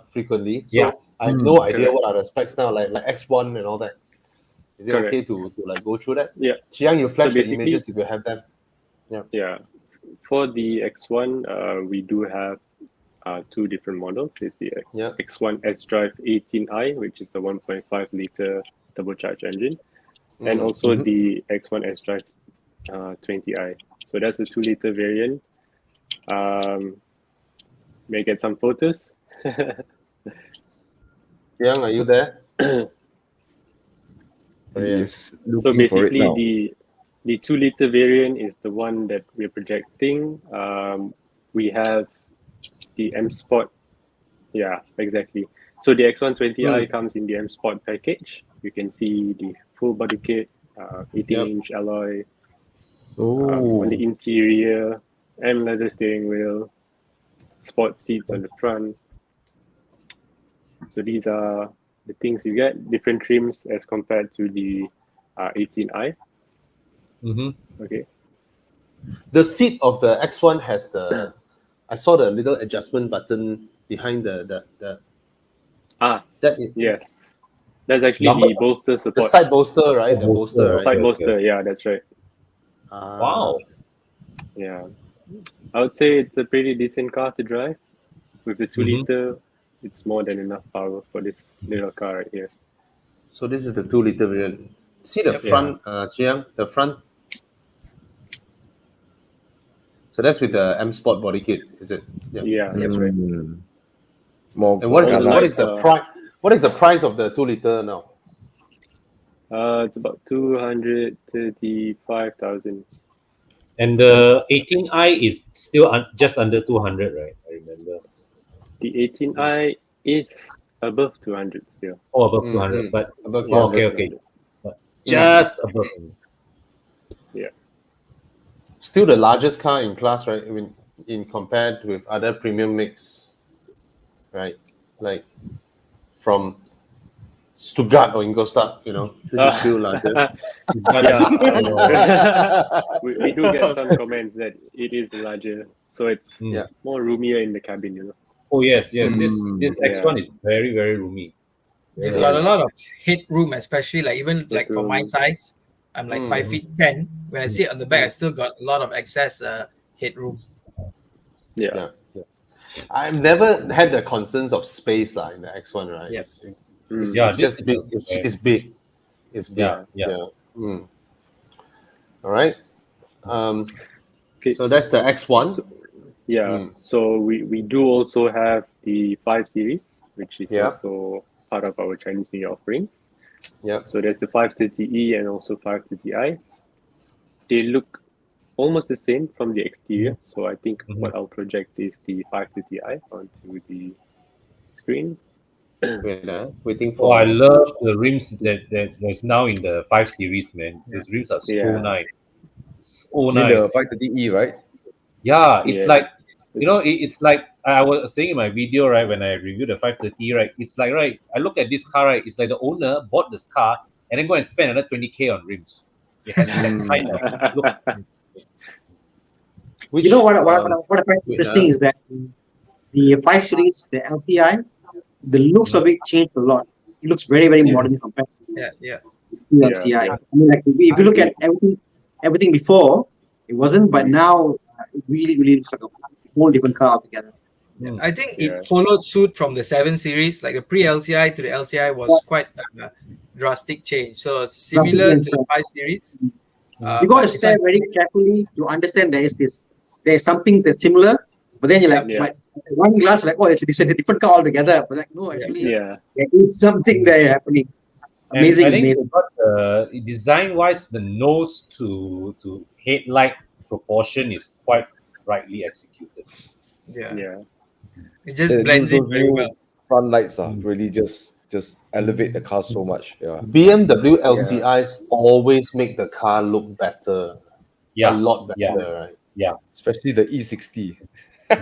frequently. So I have no idea what are the specs now, like X1 and all that. Is it
Correct.
okay to like go through that?
Yeah.
Chiang, you flash the
basically-
images if you have them.
Yeah. For the X1, we do have two different models. It's the
Yeah.
X1 S-Drive 18i, which is the 1.5 liter turbocharged engine, and also the X1 S-Drive 20i. So that's the 2 liter variant. May I get some photos?
Chiang, are you there?
Yes.
So
Looking for it
basically,
now.
the 2 liter variant is the one that we're projecting. We have the M Sport. Yeah, exactly. So the X1 20i comes in the M Sport package. You can see the full body kit, 18-inch alloy on the interior, M leather steering wheel, sport seats on the front. So these are the things you get, different trims as compared to the 18i. Okay.
The seat of the X1 has the. I saw the little adjustment button behind the. That is
Yes. That's actually
Number-
the bolster
the
support.
side bolster, right?
Oh,
The bolster,
bolster.
right?
Side
Okay,
bolster, yeah, that's right.
Wow.
Yeah. I would say it's a pretty decent car to drive. With the 2 liter, it's more than enough power for this little car right here.
So this is the 2 liter variant. See the
Yep.
front, Chiang, the front. So that's with the M Sport body kit, is it?
Yeah, that's right.
More
And what is the
Also
what
like,
is the price? What is the price of the 2 liter now?
It's about 235,000.
And the 18i is still just under 200, right? I remember.
The 18i is above 200 still.
Oh, above 200, but
Above
oh,
200.
okay. But just above.
Still the largest car in class, right? I mean, in compared with other premium mix, right? Like from Stuttgart or Ingolstadt, this is still larger.
We do get some comments that it is larger, so it's more roomier in the cabin.
Oh yes. This X1 is very, very roomy.
You've got a lot of headroom, especially like even like for my
Headroom.
size, I'm like 5'10". When I sit on the back, I still got a lot of excess headroom.
Yeah.
I've never had the concerns of space in the X1, right?
Yes.
It's
Yeah,
just
this
big.
is
It's big. It's big.
Yeah.
All right.
Okay.
So that's the X1.
Yeah. So we do also have the 5 Series, which is
Yeah.
also part of our Chinese New Year offerings.
Yeah.
So there's the 530e and also 530i. They look almost the same from the exterior. So I think what I'll project is the 530i onto the screen.
Waiting
Oh,
for.
I love the rims that's now in the 5 Series, man. Those rims are so
Yeah.
nice. So
In the
nice.
530e, right?
Yeah, it's
Yeah.
like, it's like I was saying in my video, right, when I reviewed the 530, right, it's like, right, I look at this car, right, it's like the owner bought this car and then go and spend another 20K on rims. It has that kind of look.
You know what I find interesting is that the 5 Series, the LCI, the looks of it changed a lot. It looks very, very modern compared to
Yeah.
the LCI. I mean, like if you look at everything before, it wasn't, but now it really, really looks like a whole different car altogether.
I think it followed suit from the 7 Series, like the pre-LCI to the LCI was quite a drastic change. So similar to the 5 Series.
You got to stare very carefully to understand there's some things that's similar, but then you're like, but one glance like, it's a different car altogether. But like, no, actually, there is something there happening. Amazing,
and I think
amazing.
Design-wise, the nose to headlight proportion is quite rightly executed.
Yeah. It just blends in very well.
Front lights really just elevate the car so much. Yeah.
BMW LCIs always make the car look better.
Yeah.
A lot better, right?
Yeah.
Especially the E60.
The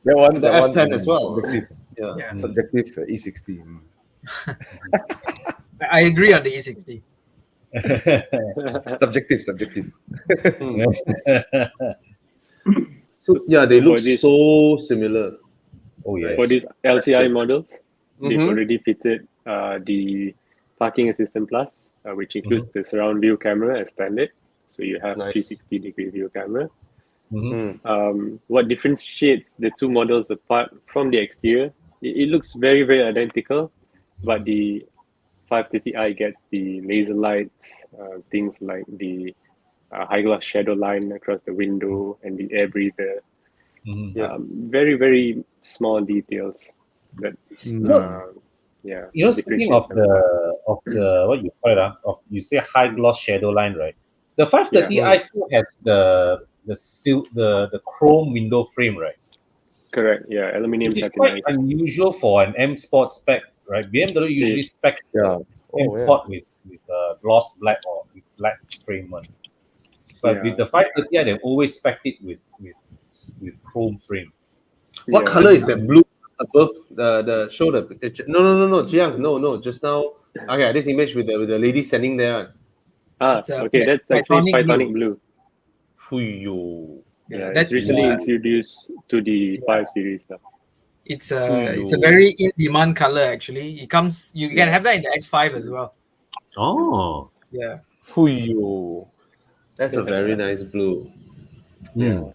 that
F10 as well.
Subjective E60.
I agree on the E60.
Subjective.
So they look so similar.
Oh yeah.
For these LCI models, they've already fitted the Parking Assistant Plus, which includes the surround view camera as standard. So you have
Nice.
360-degree view camera.
Mhm.
What differentiates the two models apart from the exterior? It looks very, very identical, but the 530i gets the laser lights, things like the high gloss shadow line across the window and the air breather.
Mhm.
Yeah.
Very, very small details that
Speaking of the what you call it, of you say high gloss shadow line, right? The 530i still has the chrome window frame, right?
Correct. Yeah, aluminium
Which is quite
satinized.
unusual for an M Sport spec, right? BMW usually spec M Sport with gloss black or with black frame one. But with the 530i, they've always spec it with chrome frame.
What color is that blue above the show the picture? No, Jiang, no. Just now, okay, this image with the lady standing there.
That's actually Pythonic blue.
Fuyo.
Yeah, it's recently introduced to the 5 Series now.
It's a very in demand color actually. You can have that in the X5 as well.
Oh.
Yeah.
Fuyo. That's a very nice blue.
Yeah.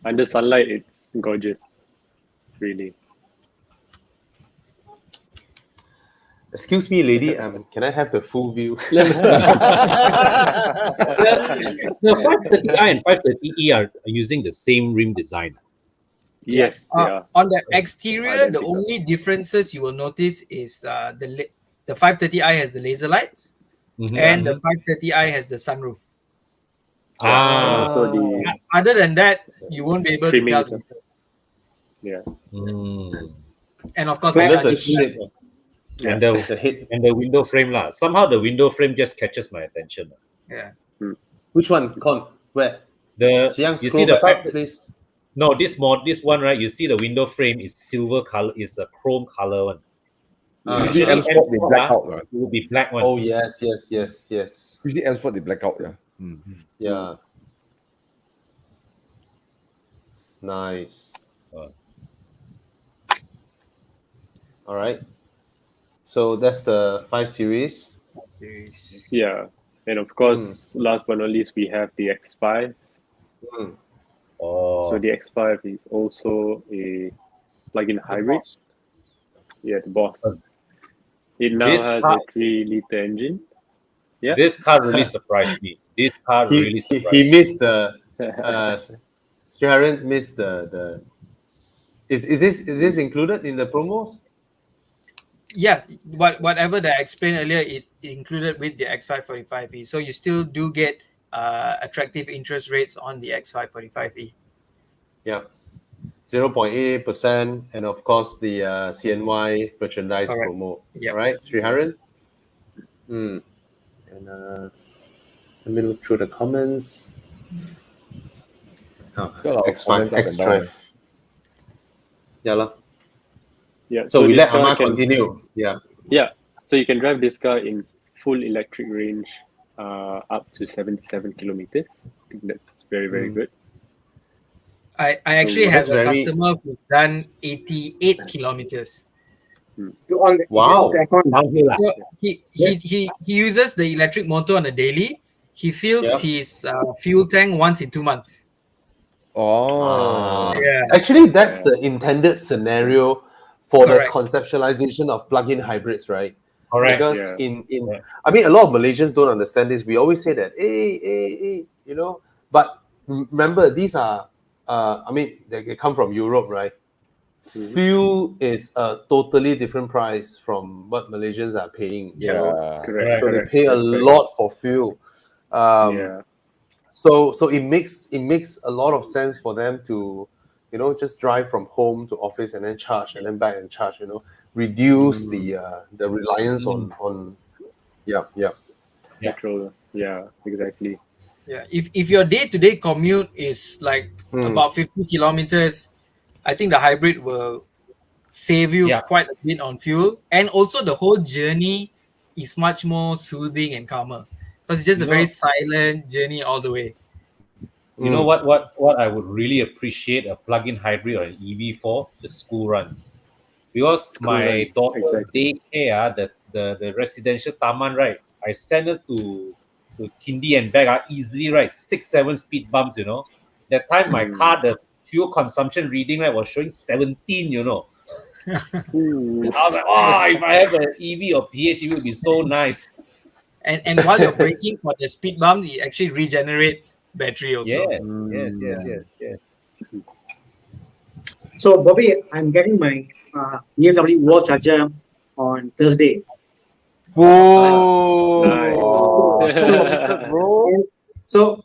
Under sunlight, it's gorgeous. Really.
Excuse me, lady. Can I have the full view?
The 530i and 530e are using the same rim design.
Yes, they are.
On the exterior, the only differences you will notice is the 530i has the laser lights, and the 530i has the sunroof. Other than that, you won't be able to tell the difference.
Yeah.
And of course,
the shape.
And the window frame lah. Somehow the window frame just catches my attention.
Yeah.
Which one? Con? Where?
You see the fact,
please.
No, this one, right? You see the window frame is silver color, is a chrome color one.
Usually M Sport they black out, right?
It will be black one.
Oh yes.
Usually M Sport they black out, yeah.
Yeah. Nice. All right. So that's the 5 Series.
Yeah. And of course, last but not least, we have the X5. So the X5 is also a plug-in hybrid. Yeah, the boss. It now has a 3-liter engine. Yeah.
This car really surprised me. This car really surprised me.
He missed the Sharon missed the is this included in the promos?
Yeah, whatever that I explained earlier, it included with the X545e. So you still do get attractive interest rates on the X545e.
Yeah, 0.88%, and of course the CNY merchandise promo.
Yep.
Right, 300. And let me look through the comments. X5 X-Drive.
Yeah.
So we let Amma continue. Yeah.
So you can drive this car in full electric range up to 77 kilometers. I think that's very, very good.
I actually have a customer who's done 88 kilometers.
Wow.
So he uses the electric motor on a daily. He fills his fuel tank once in 2 months.
Actually, that's the intended scenario for the conceptualization of plug-in hybrids, right?
Correct.
Because I mean, a lot of Malaysians don't understand this. We always say that, hey, but remember, these are, I mean, they come from Europe, right? Fuel is a totally different price from what Malaysians are paying.
Correct.
So they pay a lot for fuel. So it makes a lot of sense for them to, just drive from home to office and then charge and then back and charge. Reduce the reliance on
petrol. Yeah, exactly.
Yeah, if your day-to-day commute is like about 50 kilometers, I think the hybrid will save you quite a bit on fuel, and also the whole journey is much more soothing and calmer because it's just a very silent journey all the way.
You know what I would really appreciate a plug-in hybrid or an EV for? The school runs.
School
my
runs,
daughter's
exactly.
daycare, the residential taman, right? I sent her to Kindy and back, easily, right? 6-7 speed bumps, That time my car, the fuel consumption reading, right, was showing 17,
Ooh.
I was like, oh, if I have an EV or PHEV, it would be so nice.
And while you're braking for the speed bump, it actually regenerates battery also.
Yes.
So Bobby, I'm getting my BMW wall charger on Thursday.
Whoa!
Nice.
Bro.
So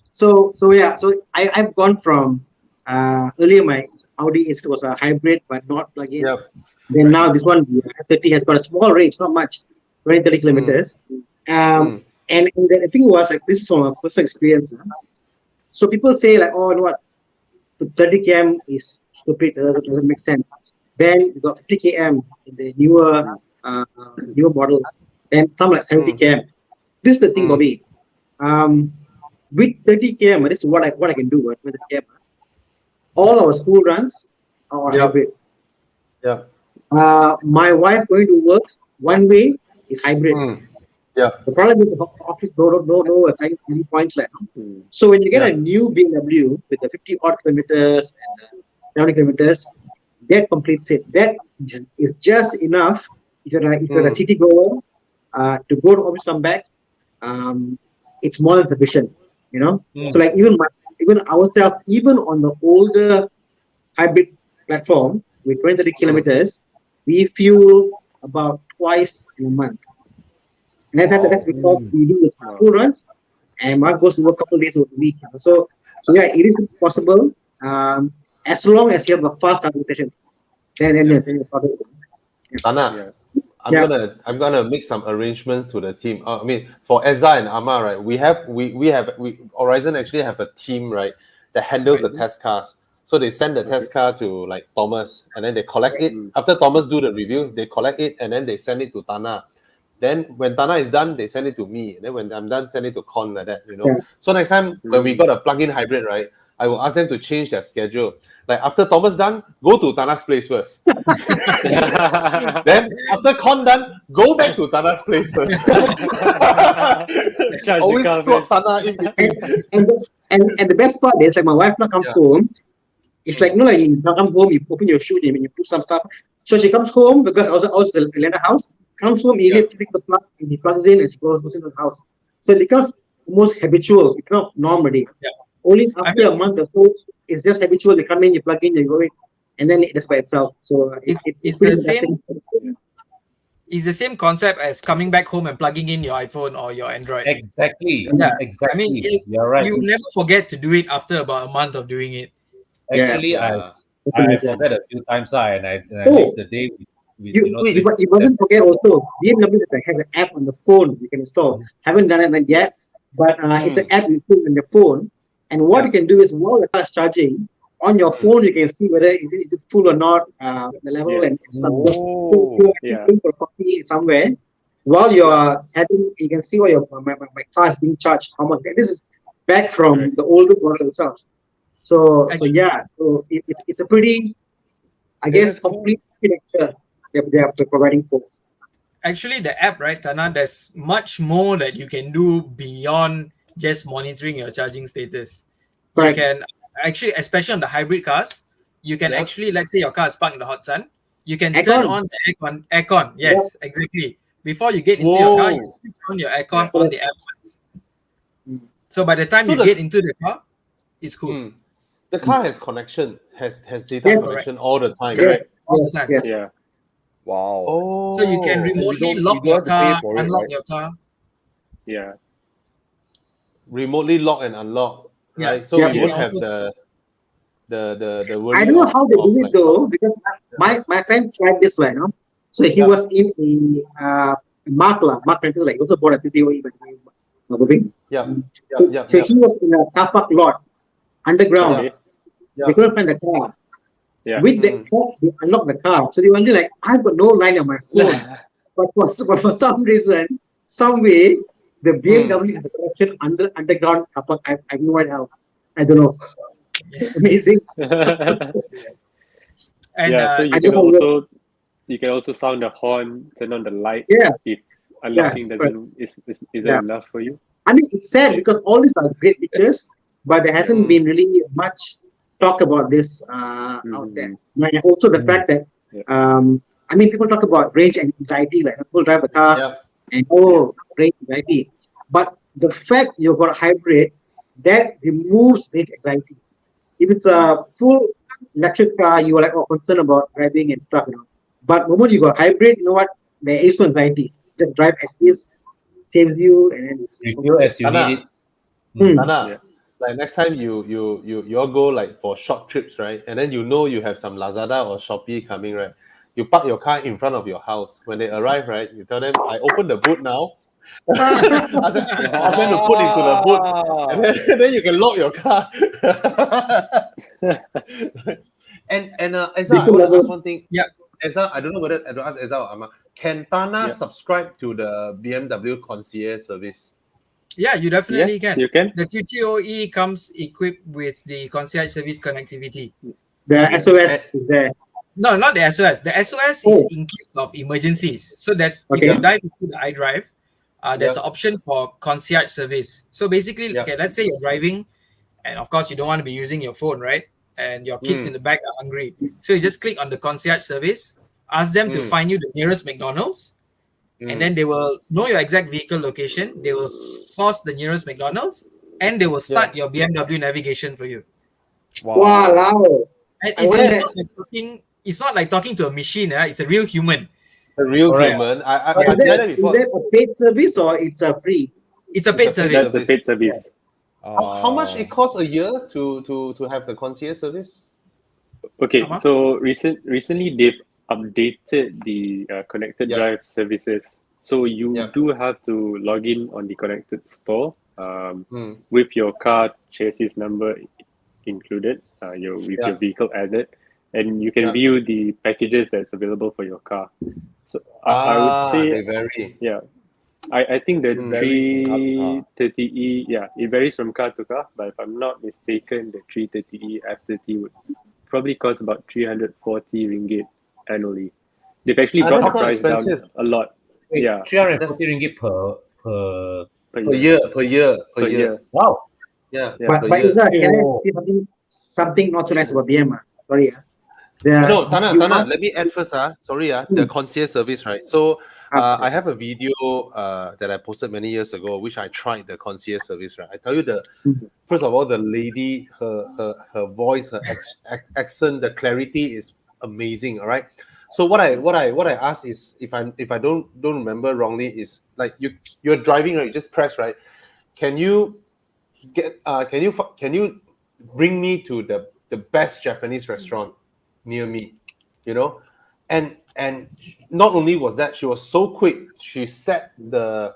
I've gone from earlier my Audi S was a hybrid but not plug-in.
Yep.
Then now this one the F30 has got a small range, not much, 20-30 kilometers. And the thing was like this is from a personal experience. So people say like, oh, you know what, 30 km is stupid, doesn't make sense. Then you got 50 km in the newer models, and some like 70 km. This is the thing, Bobby. With 30 km, this is what I can do with 30 km. All our school runs are hybrid.
Yeah.
My wife going to work one way is hybrid.
Yeah.
The problem is the office don't know kind of 3 points like. So when you get a new BMW with the 50 odd kilometers and 70 kilometers, that completes it. That is just enough if you're a city goer to go to office, come back. It's more than sufficient, So like even ourselves, even on the older hybrid platform with 20-30 kilometers, we fuel about twice in a month. And that's because we do the school runs, and Mark goes to work a couple of days a week. So yeah, it is possible as long as you have a fast charging session. Then it's possible.
Tana, I'm gonna make some arrangements to the team. I mean, for Ezza and Amma, right? We Horizon actually have a team, right, that handles the test cars. So they send the test car to like Thomas, and then they collect it. After Thomas do the review, they collect it and then they send it to Tana. Then when Tana is done, they send it to me. And then when I'm done, send it to Con like that, So next time when we got a plug-in hybrid, right, I will ask them to change their schedule. Like after Thomas done, go to Tana's place first. Then after Con done, go back to Tana's place first. Always swap Tana in between.
And the best part is like my wife now comes home. It's like like you come home, you open your shoe, and you put some stuff. So she comes home because I was in the house. Comes home, immediately pick the plug, and he plugs in, and she goes into the house. So it becomes almost habitual. It's not normal. Only after a month or so, it's just habitual. You come in, you plug in, you go in, and then it's by itself. So it's
the same. It's the same concept as coming back home and plugging in your iPhone or your Android.
Exactly.
Yeah.
Exactly.
I mean,
you're right.
You never forget to do it after about a month of doing it.
Actually, I forgot a few times, and I lived the day with
you mustn't forget also, BMW has an app on the phone you can install. Haven't done it yet, but it's an app you put in the phone, and what you can do is while the car is charging, on your phone you can see whether it's full or not, the level and stuff. So if you're going for coffee somewhere, while you're having, you can see what my car is being charged, how much. This is back from the older model itself. So it's a pretty, I guess, complete picture they are providing for.
Actually, the app, right, Tana, there's much more that you can do beyond just monitoring your charging status.
Correct.
You can actually, especially on the hybrid cars, you can actually, let's say your car is parked in the hot sun, you can turn on the aircon. Yes, exactly. Before you get into your car, you switch on your aircon on the app first. So by the time you get into the car, it's cool.
The car has connection, has data connection all the time, right?
All the time.
Yeah.
Wow.
Oh,
so you can remotely lock your car, unlock your car.
Yeah.
Remotely lock and unlock.
Yeah.
Right? So we won't have the worry.
I don't know how they do it though, because my friend tried this way, So he was in a Mark Prentice, like also bought a PTOE, but So he was in a car park lot underground. They couldn't find the car. With the car, they unlocked the car. So they were like, I've got no line on my phone. But for some reason, some way, the BMW has a connection underground car park. I have no idea how. I don't know. Amazing.
And so you can also You can also sound the horn, turn on the lights
Yeah.
if unlocking
Yeah,
isn't
Yeah.
enough for you.
I mean, it's sad because all these are great features, but there hasn't been really much talk about this out there. And also the fact that, I mean, people talk about range anxiety, like people drive a car and range anxiety. But the fact you've got a hybrid, that removes range anxiety. If it's a full electric car, you are like concerned about driving and stuff, But the moment you got hybrid, you know what? There is no anxiety. Just drive as is, saves you, and then it's
Refuel as you need it.
Tana, like next time you all go like for short trips, right? And then you have some Lazada or Shopee coming, right? You park your car in front of your house. When they arrive, right, you tell them, I open the boot now. ask them to put into the boot, and then you can lock your car. and Eza, I want to ask one thing.
Yeah.
Eza, I don't know whether to ask Eza or Amma. Can Tana subscribe to the BMW Concierge Service?
Yeah, you definitely can.
You can.
The TTOE comes equipped with the concierge service connectivity.
The SOS is there.
No, not the SOS. The SOS is in case of emergencies. So if you dive into the iDrive, there's an option for concierge service. So basically, okay, let's say you're driving, and of course you don't want to be using your phone, right? And your kids in the back are hungry. So you just click on the concierge service, ask them to find you the nearest McDonald's, and then they will know your exact vehicle location. They will source the nearest McDonald's, and they will start your BMW navigation for you.
Wow.
And it's not like talking to a machine. It's a real human.
A real human.
Is that a paid service or it's a free?
It's a paid service.
That's the paid service.
How much it costs a year to have the concierge service?
Okay, so recently they've updated the connected drive services. So you do have to log in on the connected store with your car chassis number included, with your vehicle added, and you can view the packages that's available for your car. So I would say
they vary.
I think the 330E, it varies from car to car, but if I'm not mistaken, the 330E F30 would probably cost about 340 ringgit annually. They've actually brought the price down a lot.
Wait, 340 ringgit per
year.
Wow.
But is that, can I say something not so nice about BM? Sorry.
No, Tana, let me add first. The concierge service, right? So I have a video that I posted many years ago, which I tried the concierge service, right? I tell you first of all, the lady, her voice, her accent, the clarity is amazing. All right. So what I asked is, if I don't remember wrongly, is like you're driving, right? You just press, right? Can you bring me to the best Japanese restaurant near me, and not only was that, she was so quick, she set so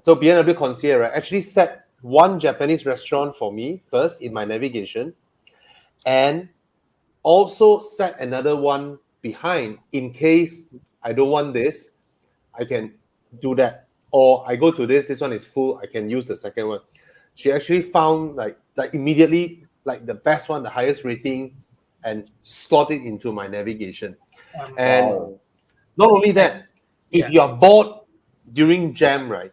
BMW Concierge, right, actually set one Japanese restaurant for me first in my navigation, and also set another one behind in case I don't want this, I can do that, or I go to this one is full, I can use the second one. She actually found like immediately like the best one, the highest rating, and slot it into my navigation. And not only that, if you are bored during jam, right,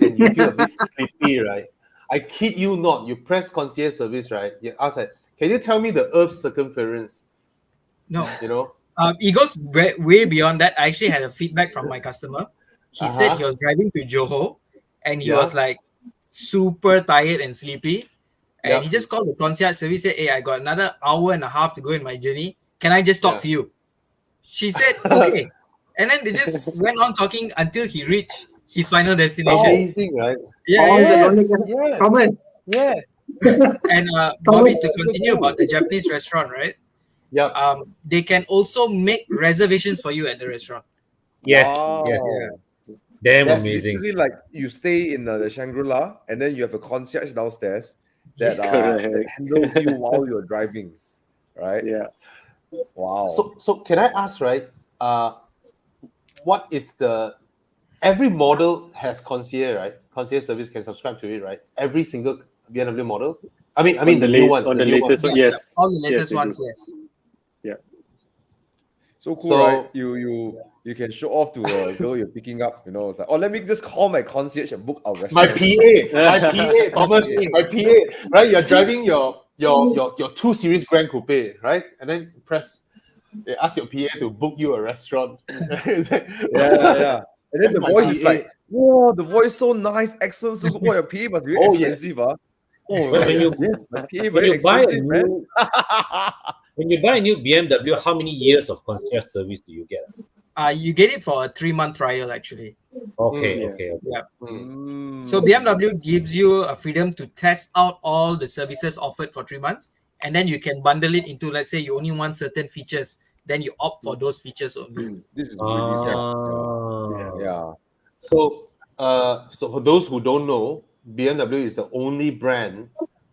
and you feel a bit sleepy, right, I kid you not, you press concierge service, right, you ask like, can you tell me the Earth's circumference?
No.
It
goes way beyond that. I actually had a feedback from my customer. He said he was driving to Johor, and he was like super tired and sleepy. And he just called the concierge service, said, hey, I got another hour and a half to go in my journey. Can I just talk to you? She said, okay. And then they just went on talking until he reached his final destination.
Amazing, right?
Yes.
Yes.
And Bobby, to continue about the Japanese restaurant, right?
Yeah.
They can also make reservations for you at the restaurant.
Yes.
Wow.
Yeah. Damn amazing.
Basically, like you stay in the Shangri-La, and then you have a concierge downstairs that handles you while you're driving, right?
Yeah.
Wow.
So can I ask, right? What is every model has concierge, right? Concierge service can subscribe to it, right? Every single BMW model. I mean the new ones.
On the latest one, yes.
All the latest
Yes,
ones, yes.
Yeah.
So cool, right? You can show off to a girl you're picking up. You know, it's like, oh, let me just call my concierge and book our
My
restaurant.
PA, Thomas, my PA, right? You're driving your 2 Series Grand Coupe, right? And then they ask your PA to book you a restaurant. It's like,
Yeah. And then
That's
the
my
voice is
PA.
like, whoa, the voice so nice, excellent, so good. Oh, your PA must be very
Oh, yes.
expensive, huh? Oh,
When you-
yes, my PA
When
very
you buy a
expensive, man.
new, when you buy a new BMW, how many years of concierge service do you get?
You get it for a 3-month trial actually.
Okay,
Yeah.
okay.
So BMW gives you a freedom to test out all the services offered for 3 months, and then you can bundle it into, let's say you only want certain features, then you opt for those features only.
This is really
Ah.
yeah.
So for those who don't know, BMW is the only brand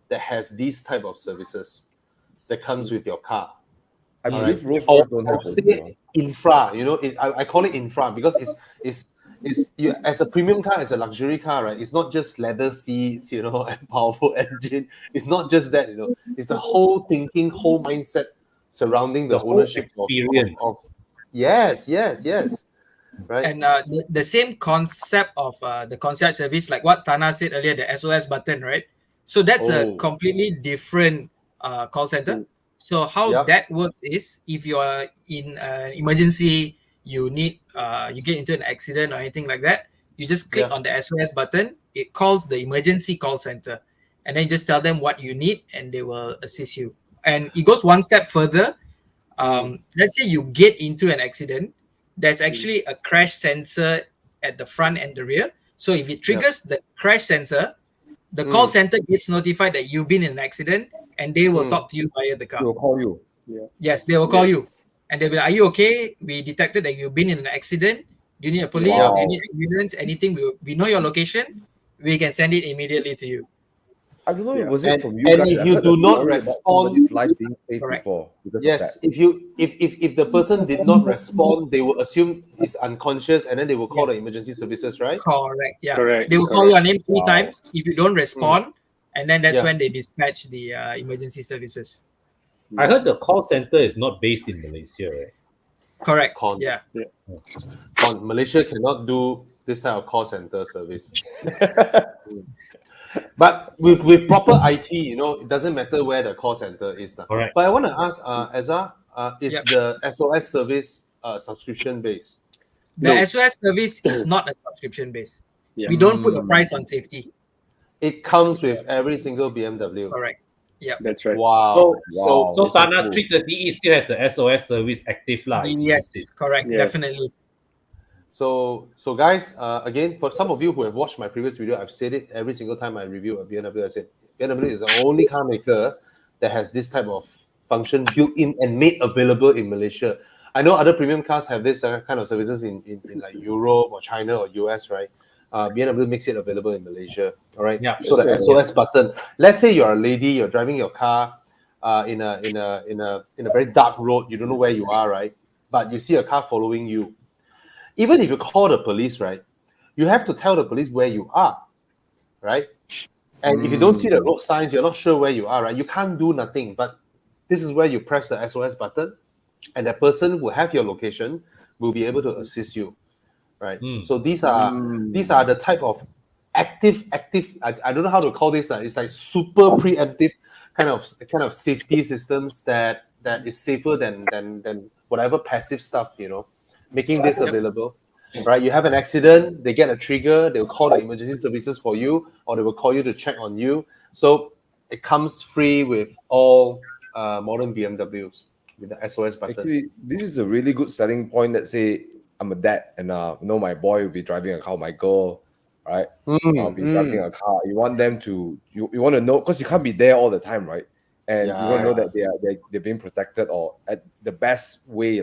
that has these type of services that comes with your car.
I believe
Right.
Rolls-Royce don't
Or
have
say
those,
infra, I call it infra because it's you, as a premium car, as a luxury car, right? It's not just leather seats, and powerful engine. It's not just that, It's the whole thinking, whole mindset surrounding the
The whole
ownership
experience.
of yes. Right.
And the same concept of the concierge service, like what Tana said earlier, the SOS button, right? So that's a
Oh.
completely different call center. So how
Yep.
that works is, if you are in an emergency, you get into an accident or anything like that, you just click on the SOS button. It calls the emergency call center, and then just tell them what you need, and they will assist you. And it goes one step further. Let's say you get into an accident. There's actually a crash sensor at the front and the rear. So if it triggers the crash sensor, the call center gets notified that you've been in an accident, and they will talk to you via the
They
car.
will call you.
Yes, they will call you, and they'll be like, "Are you okay? We detected that you've been in an accident. Do you need a police? Do you need ambulance? Anything? We know your location. We can send it immediately to you."
I don't know. Was it
And-
from you
and
guys?
if
I
you
heard
do
a
not
story about
respond-
somebody's life being saved
Correct.
before because of
Yes,
that.
if the person did not respond, they will assume he's unconscious, and then they will call the
Yes.
emergency services, right?
Correct. Yeah.
Correct,
They will call your name 3
Wow.
times. If you don't respond, and then that's
Yeah.
when they dispatch the emergency services.
I heard the call center is not based in Malaysia, right?
Correct.
Con.
Yeah.
Malaysia cannot do this type of call center service. But with proper IT, it doesn't matter where the call center is now.
Correct.
But I want to ask, Ezra, is
Yep.
the SOS service subscription based?
The
No.
SOS service is not a subscription base.
Yeah.
We don't put a price on safety.
It comes with every single BMW.
Correct. Yeah.
That's right.
Wow.
Wow.
So
That's
Tana's
cool.
330E still has the SOS service active lah.
Yes, correct.
Yes.
Definitely.
So guys, again, for some of you who have watched my previous video, I've said it every single time I review a BMW. I said BMW is the only car maker that has this type of function built in and made available in Malaysia. I know other premium cars have this kind of services in like Europe or China or US, right? BMW makes it available in Malaysia. All right.
Yeah.
So the SOS button. Let's say you're a lady, you're driving your car in a very dark road. You don't know where you are, right? But you see a car following you. Even if you call the police, right, you have to tell the police where you are, right? And if you don't see the road signs, you're not sure where you are, right? You can't do nothing. But this is where you press the SOS button, and that person will have your location, will be able to assist you, right? So these are the type of active. I don't know how to call this. It's like super preemptive kind of safety systems that is safer than whatever passive stuff, making this available, right? You have an accident, they get a trigger, they will call the emergency services for you, or they will call you to check on you. So it comes free with all modern BMWs with the SOS button.
Actually, this is a really good selling point. Let's say I'm a dad and my boy will be driving a car, my girl, right? I'll be driving a car. You want them to, you want to know, because you can't be there all the time, right? And you want to know that they're being protected or at the best way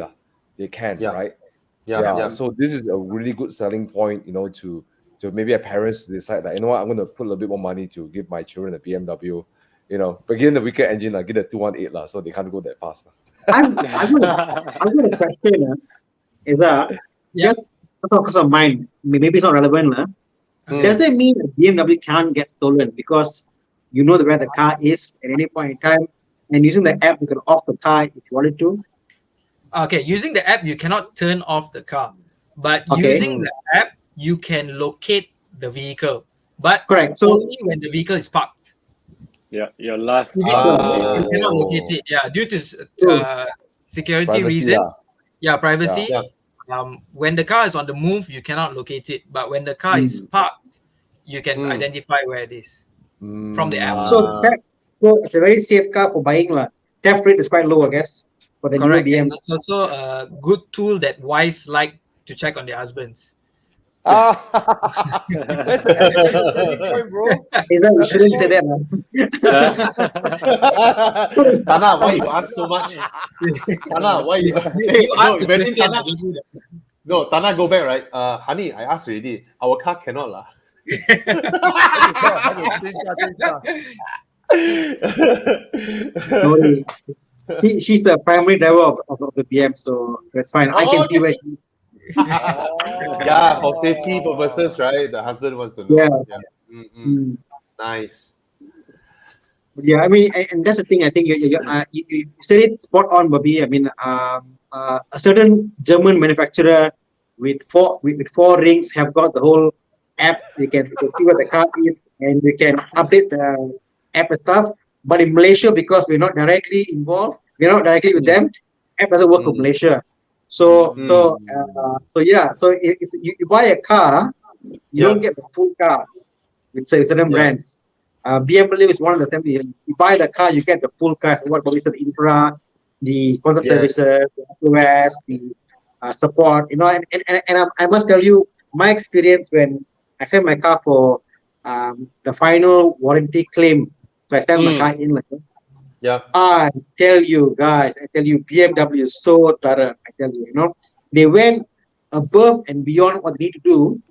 they can, right? Yeah. So this is a really good selling point, to maybe a parents to decide that, I'm going to put a little bit more money to give my children a BMW, but given the weaker engine, get a 218 so they can't go that fast.
I've got a question. Is just because of mine, maybe it's not relevant. Does that mean a BMW can't get stolen because you know where the car is at any point in time, and using the app you can off the car if you wanted to?
Okay, using the app, you cannot turn off the car, but
Okay.
using the app, you can locate the vehicle, but
Correct. So
only when the vehicle is parked.
Yeah, your last.
If it's on the move, you
Oh.
cannot locate it. Yeah, due to security
Privacy
reasons. Yeah, privacy.
Yeah.
When the car is on the move, you cannot locate it, but when the car is parked, you can identify where it is from the app.
so it's a very safe car for buying lah. Theft rate is quite low, I guess, for the
Correct.
new
And
BMs.
it's also a good tool that wives like to check on their husbands.
That's a selling point, bro.
Is that you shouldn't say that, lah.
Tana, why you ask so much? Tana, why you?
You ask the
when
question.
Tana, no, Tana, go back, right? Honey, I asked already. Our car cannot lah.
Sorry. She's the primary driver of the BM, so that's fine. I can see where she.
Yeah, for safety purposes, right? The husband wants to know.
Yeah.
Nice.
Yeah, I mean, and that's the thing. I think you said it spot on, Bobby. I mean, a certain German manufacturer with four rings have got the whole app. You can see where the car is, and you can update the app and stuff. But in Malaysia, because we're not directly involved, we're not directly with them, app doesn't work for Malaysia. So yeah. So if you buy a car, you don't get the full car with certain brands. BMW is one of the things. You buy the car, you get the full car. So what Bobby said, the infra, the content services, the OS, the support. You know, and I must tell you, my experience when I sent my car for the final warranty claim. So I sent my car in like. I tell you guys, BMW is so thorough. I tell you, they went above and beyond what they need to do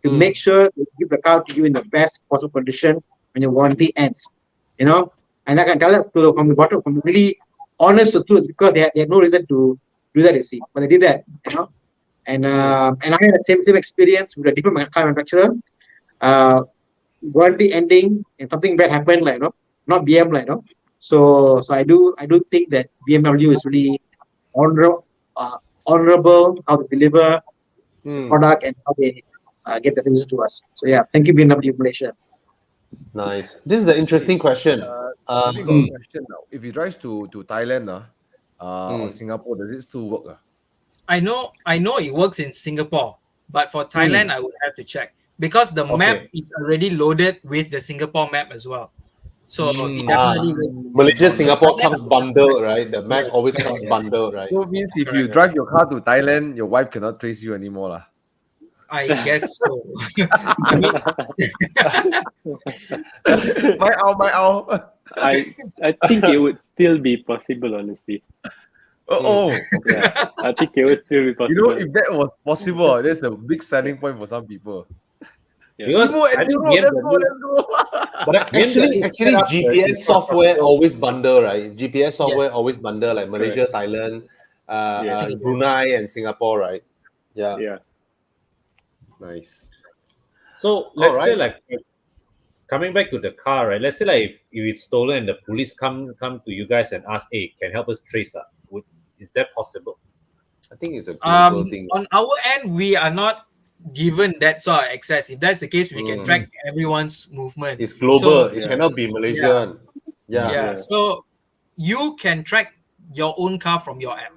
to make sure they give the car to you in the best possible condition when your warranty ends. And I can tell that from the bottom, from really honest to truth, because they had no reason to do that, you see, but they did that. And I had the same experience with a different car manufacturer. Warranty ending and something bad happened, not BM, So I do think that BMW is really honorable how they deliver product and how they get the news to us. So yeah, thank you BMW Malaysia.
Nice. This is an interesting question.
We got a question now. If he drives to Thailand or Singapore, does it still work?
I know it works in Singapore, but for Thailand, I would have to check because the map is already loaded with the Singapore map as well. So it definitely
Malaysia, Singapore comes bundled, right? The map always comes bundled, right?
So it means if you drive your car to Thailand, your wife cannot trace you anymore, lah.
I guess so.
My owl.
I think it would still be possible, honestly.
Yeah,
I think it would still be possible.
if that was possible, that's a big selling point for some people.
Because I think
let's go.
But actually, GPS software always bundle, right? GPS software always bundle, like Malaysia, Thailand, Brunei, and Singapore, right? Yeah. Nice.
So let's say coming back to the car, right? Let's say if it's stolen and the police come to you guys and ask, hey, can help us trace that? Is that possible?
I think it's a global thing.
On our end, we are not given that sort of access. If that's the case, we can track everyone's movement.
It's global. It cannot be Malaysian. Yeah.
So you can track your own car from your app.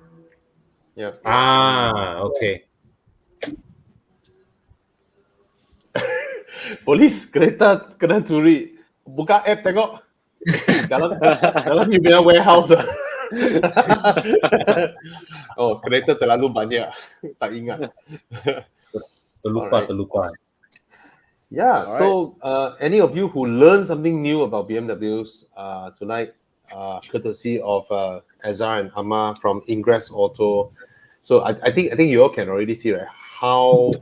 Yeah.
Okay.
Polis kereta kena curi. Buka app tengok. dalam you punya warehouse. Kereta terlalu banyak. Tak ingat.
Terlupa.
Yeah. So, any of you who learned something new about BMWs tonight, courtesy of Azhar and Amma from Ingress Auto. So I think you all can already see, right, how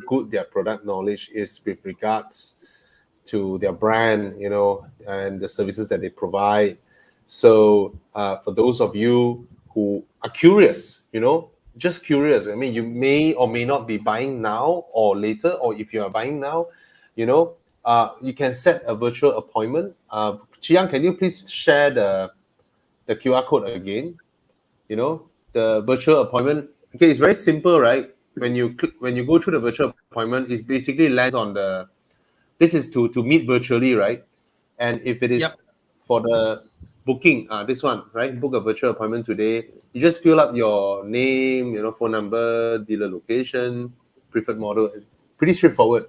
good their product knowledge is with regards to their brand, and the services that they provide. So for those of you who are curious, just curious. I mean, you may or may not be buying now or later, or if you are buying now, you can set a virtual appointment. Chiang, can you please share the QR code again? the virtual appointment. Okay, it's very simple, right? When you go through the virtual appointment, it basically lands on the. This is to meet virtually, right? And if it is
Yep.
for the booking, this one, right? Book a virtual appointment today. You just fill up your name, phone number, dealer location, preferred model. Pretty straightforward.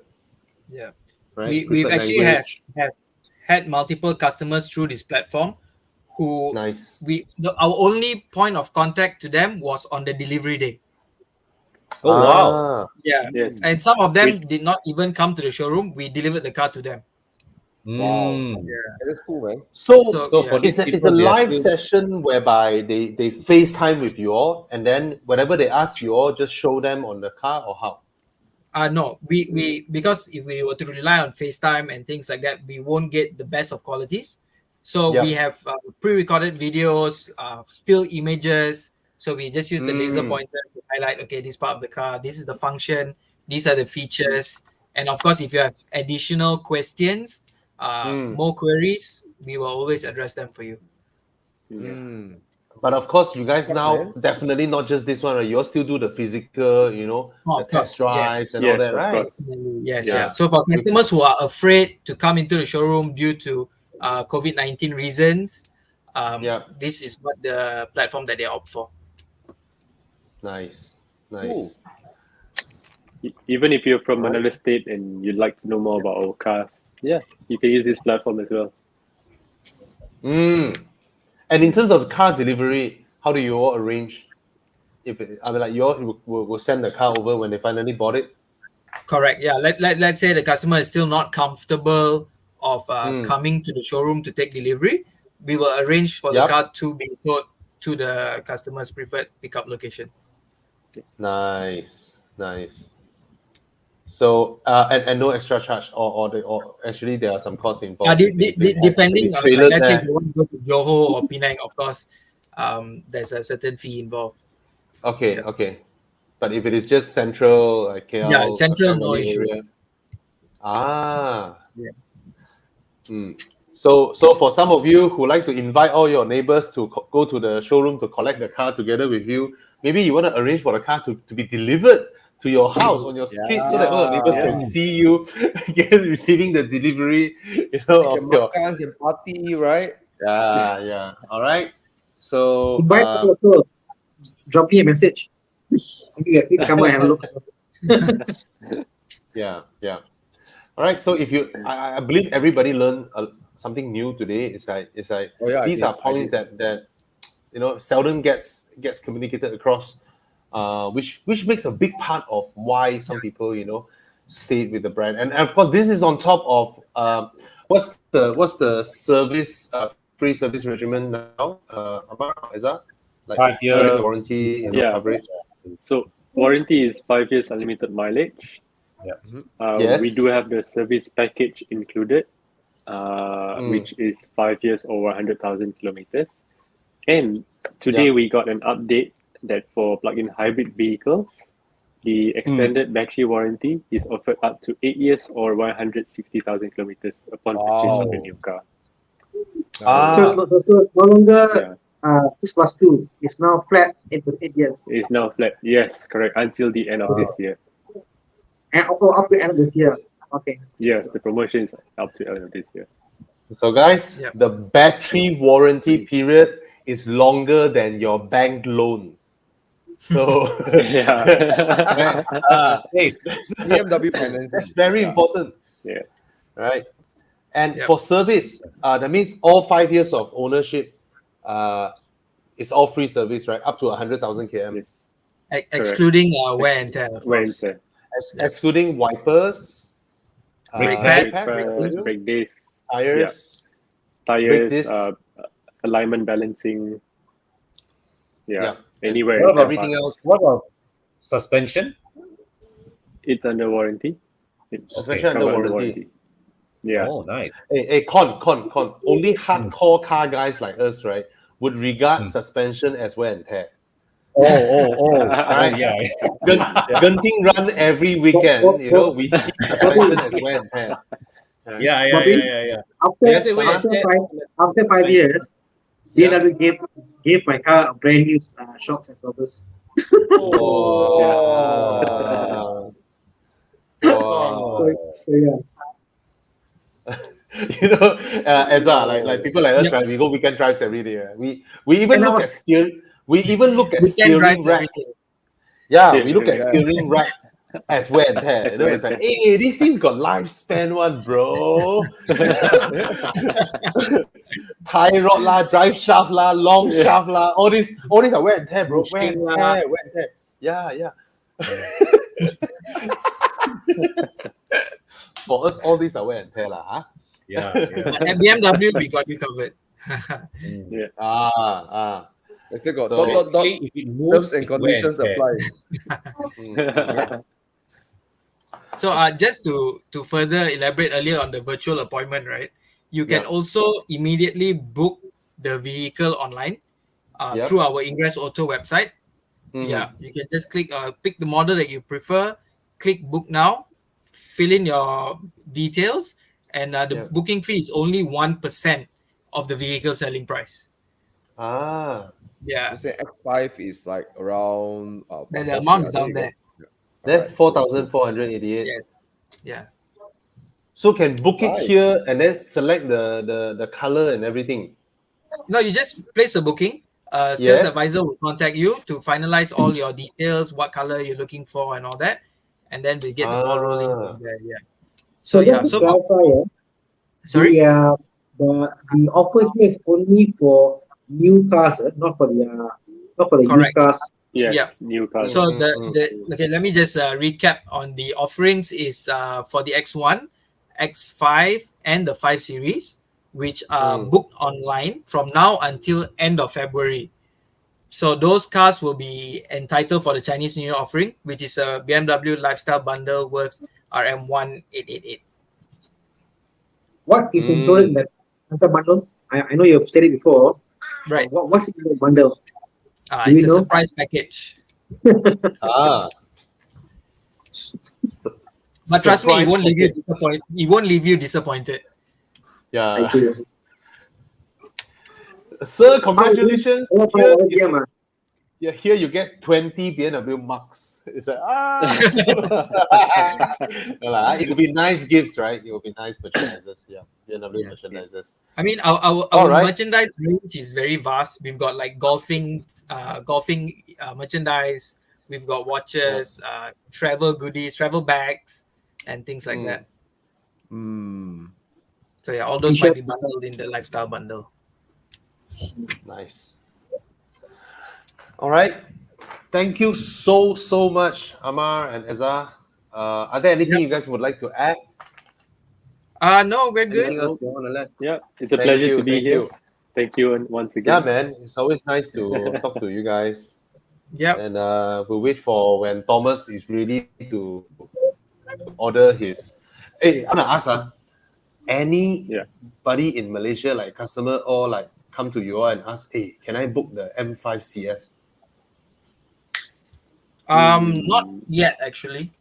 Yeah.
Right?
We've
Preferred
actually
language.
have had multiple customers through this platform who
Nice.
our only point of contact to them was on the delivery day.
Oh wow.
Yeah.
Yes.
And some of them did not even come to the showroom. We delivered the car to them.
Wow.
Mm.
That's cool, man.
So
for
it's
these
a
people, they are
live
still-
session whereby they FaceTime with you all, and then whatever they ask you all, just show them on the car, or how?
No, we because if we were to rely on FaceTime and things like that, we won't get the best of qualities. So
Yep.
we have pre-recorded videos, still images. So we just use the laser pointer to highlight, okay, this part of the car, this is the function, these are the features. And of course, if you have additional questions, more queries, we will always address them for you.
But of course, you guys now
man.
definitely not just this one, right? You all still do the physical, the test drives and all that,
of
right?
course.
Yes,
Yeah.
yeah. So for customers who are afraid to come into the showroom due to COVID-19 reasons, this is what the platform that they opt for.
Nice.
Even if you're from another state and you'd like to know more about our cars, you can use this platform as well.
And in terms of car delivery, how do you all arrange? You all will send the car over when they finally bought it?
Correct. Yeah. Let's say the customer is still not comfortable of coming to the showroom to take delivery. We will arrange for the car to be towed to the customer's preferred pickup location.
Nice. So and no extra charge, or actually there are some costs involved.
Depending on,
trailers
let's say
there.
if you want to go to Johor or Penang, of course, there's a certain fee involved.
Okay. But if it is just central, like KL,
central, no issue.
Area. So for some of you who like to invite all your neighbors to go to the showroom to collect the car together with you, maybe you want to arrange for the car to be delivered to your house on your street, so that all your neighbors can see you receiving the delivery, of your
Can party, right?
Yeah. All right. So
Invite also. Drop me a message. Maybe you can come and have a look.
Yeah. All right. So if you, I believe everybody learned something new today. It's like these are points that seldom gets communicated across, which makes a big part of why some people stayed with the brand. And of course, this is on top of what's the service free service regimen now? Is that like
5 years
service warranty coverage?
So warranty is 5 years unlimited mileage.
Yes.
We do have the service package included, which is 5 years over 100,000 kilometers. And today we got an update that for plug-in hybrid vehicles, the extended battery warranty is offered up to 8 years or 160,000 kilometers upon purchase of a new car.
So no longer 6+2. It's now flat into 8 years.
It's now flat. Yes, correct. Until the end of this year.
And up to the end of this year. Okay.
Yes, the promotion is up to the end of this year.
So guys, the battery warranty period is longer than your bank loan. So
Hey,
BMW finance.
that's very important.
Yeah.
Right. And for service, that means all 5 years of ownership is all free service, right? Up to 100,000 km.
Excluding wear and tear. Of
Wear and
course.
tear.
Excluding wipers,
Brake
pads,
pads,
brake discs,
tires, brake
tires,
discs.
alignment balancing.
Yeah.
Anywhere.
What about
everything else.
What about suspension?
It's under warranty. It's
Suspension under
covered
warranty.
Yeah.
Oh, nice.
Hey, con. Only hardcore car guys like us, right, would regard suspension as wear and tear.
Right. Yeah.
Genting run every weekend, we see suspension as wear and tear.
Yeah.
After 5 years, BMW gave my car a brand new shocks and covers.
Wow. Wow.
So yeah.
You know, Ezra, like people like us, right? We go weekend drives every day. Right? We even
And
look
now-
at steering. We even look at
Weekend drives
steering rack.
everything.
Yeah, we look at
Yeah.
steering rack as wear and tear. You know, it's like, hey, this thing's got lifespan one, bro. Tie rod lah, drive shaft lah, long shaft lah. All these are wear and tear, bro. Wear and tear, wear and tear. Yeah. For us, all these are wear and tear lah, huh?
Yeah.
But at BMW, we got you covered.
I still got
So-
Actually, if it moves,
terms and
it's wear
conditions
tear.
apply.
So just to further elaborate earlier on the virtual appointment, right? You can also immediately book the vehicle online through our Ingress Auto website. Yeah, you can just pick the model that you prefer, click book now, fill in your details, and the booking fee is only 1% of the vehicle selling price. Yeah,
You say X5 is like around.
the amount is down there.
Then 4,488.
Yes, yeah.
So can book it
Right.
here and then select the color and everything.
No, you just place a booking. Sales
Yes.
advisor will contact you to finalize all your details, what color you're looking for, and all that, and then we get the ball rolling from there. Yeah. So yeah.
just to
So
clarify,
sorry.
the offer here is only for new cars, not for the used
Correct.
cars.
Yes,
Yeah.
new cars.
So okay, let me just recap on the offerings is for the X1, X5, and the 5 Series, which are booked online from now until end of February. So those cars will be entitled for the Chinese New Year offering, which is a BMW lifestyle bundle worth RM1888.
What is included in that bundle? I know you've said it before.
Right.
What's in the bundle? Do
It's
you
a
know?
surprise package.
Su-
But trust me, it
surprise
won't leave you
package.
disappointed. It won't leave you disappointed.
Yeah.
I see.
Sir, congratulations.
Yeah,
Here you get 20 BMW marks. It's like, it will be nice gifts, right? It will be nice merchandisers. Yeah, BMW merchandisers.
I mean, our
Alright.
merchandise range is very vast. We've got like golfing merchandise. We've got watches, travel goodies, travel bags, and things like that. So yeah, all those might be bundled in the lifestyle bundle.
Nice. All right. Thank you so much, Amar and Ezra. Are there anything you guys would like to add?
No, we're good.
Anything else you want to add?
Yeah, it's a
Thank
pleasure
you,
to be
thank
here.
you.
Thank you once
Yeah,
again.
man. It's always nice to talk to you guys.
Yep.
And we'll wait for when Thomas is ready to order his. Hey, I'm gonna ask anybody in Malaysia, like customer or like come to you all and ask, hey, can I book the M5 CS?
Not yet actually.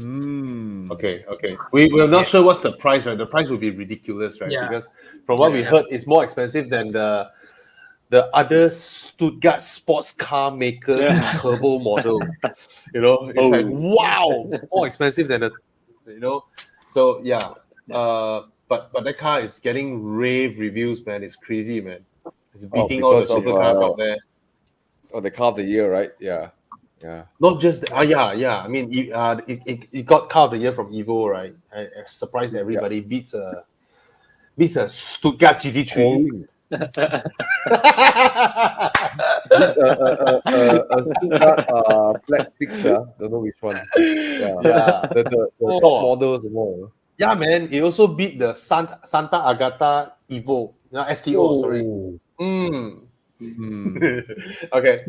Okay. We're not sure what's the price, right? The price will be ridiculous, right?
Yeah.
Because from what we heard, it's more expensive than the other Stuttgart sports car makers turbo model. You know, it's like wow, more expensive than So yeah, but that car is getting rave reviews, man. It's crazy, man. It's beating all the
because of,
supercars out there.
Oh, the car of the year, right? Yeah.
Not just yeah. I mean, it got car of the year from Evo, right? I surprised everybody. Beats a Stuttgart GT3.
Flat 6, don't know which one.
Yeah.
The top models and all.
Yeah, man. It also beat the Santa Agata Evo. STO, sorry. Okay.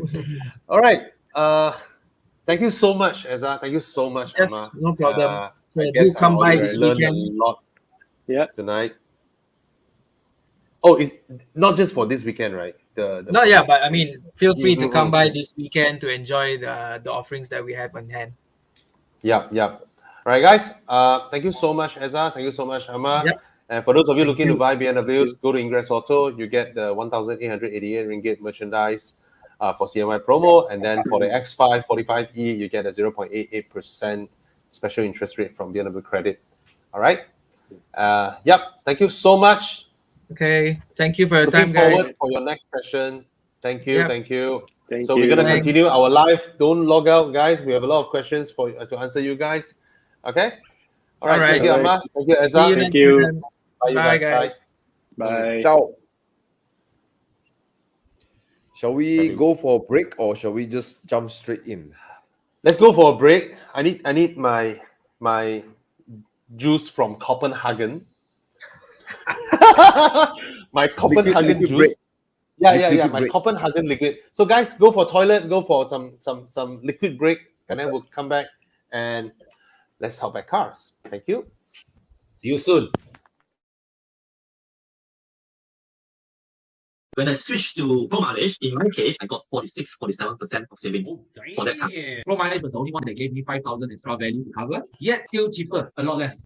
All right. Thank you so much, Ezra. Thank you so much,
Yes,
Amma.
no problem.
I
So
guess
do come
I
by
already
this
learned
weekend.
a lot
Yeah.
tonight. Oh, it's not just for this weekend, right?
No, yeah, but I mean, feel free to come by this weekend to enjoy the offerings that we have on hand.
Yeah. All right, guys. Thank you so much, Ezra. Thank you so much, Amma.
Yep.
And for those of you looking to buy BMWs, go to Ingress Auto. You get the 1,888 ringgit merchandise for CMI promo. And then for the X5 45E, you get a 0.88% special interest rate from Bmw Credit. All right. Yep. Thank you so much.
Okay. Thank you for your
Looking
time,
forward
guys.
for your next session. Thank you.
Yep.
Thank you.
Thank
So
you.
we're going to
Thanks.
continue our live. Don't log out, guys. We have a lot of questions for to answer you guys. Okay. All right.
All
Thank you,
right.
Amma. Thank you, Ezra.
See you
Thank
next
you.
time.
Bye, you
Bye,
guys.
guys.
Bye.
Ciao. Shall we
Sorry.
go for a break or shall we just jump straight in?
Let's go for a break. I need my juice from Copenhagen. My Copenhagen
liquid
juice.
break.
Yeah.
Liquid
My
break.
Copenhagen liquid. So guys, go for toilet. Go for some liquid break, and then we'll come back and let's talk about cars. Thank you.
See you soon.
When I switched to Pro mileage, in my case, I got 46-47% of savings for that car.
Pro mileage was the only one that gave me 5,000 extra value to cover, yet still cheaper, a lot less.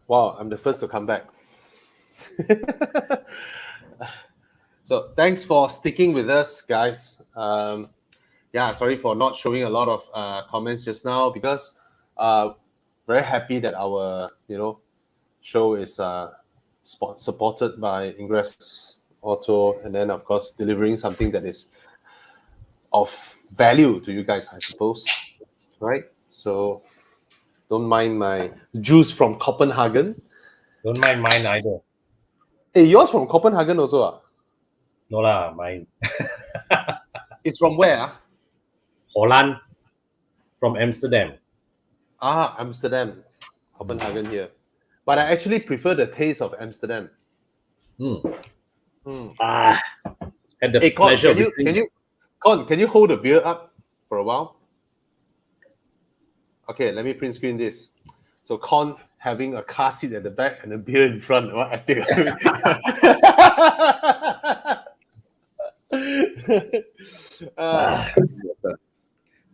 Wow, I'm the first to come back. So thanks for sticking with us, guys. Yeah, sorry for not showing a lot of comments just now because very happy that our show is supported by Ingress Auto, and then of course delivering something that is of value to you guys, I suppose, right? So don't mind my juice from Copenhagen.
Don't mind mine either.
Hey, yours from Copenhagen also?
No lah, mine.
It's from where?
Holland from Amsterdam.
Amsterdam. Copenhagen here. But I actually prefer the taste of Amsterdam.
Had the
Hey, Con,
pleasure.
can you hold the beer up for a while? Okay, let me print screen this. So Con having a car seat at the back and a beer in front. What epic.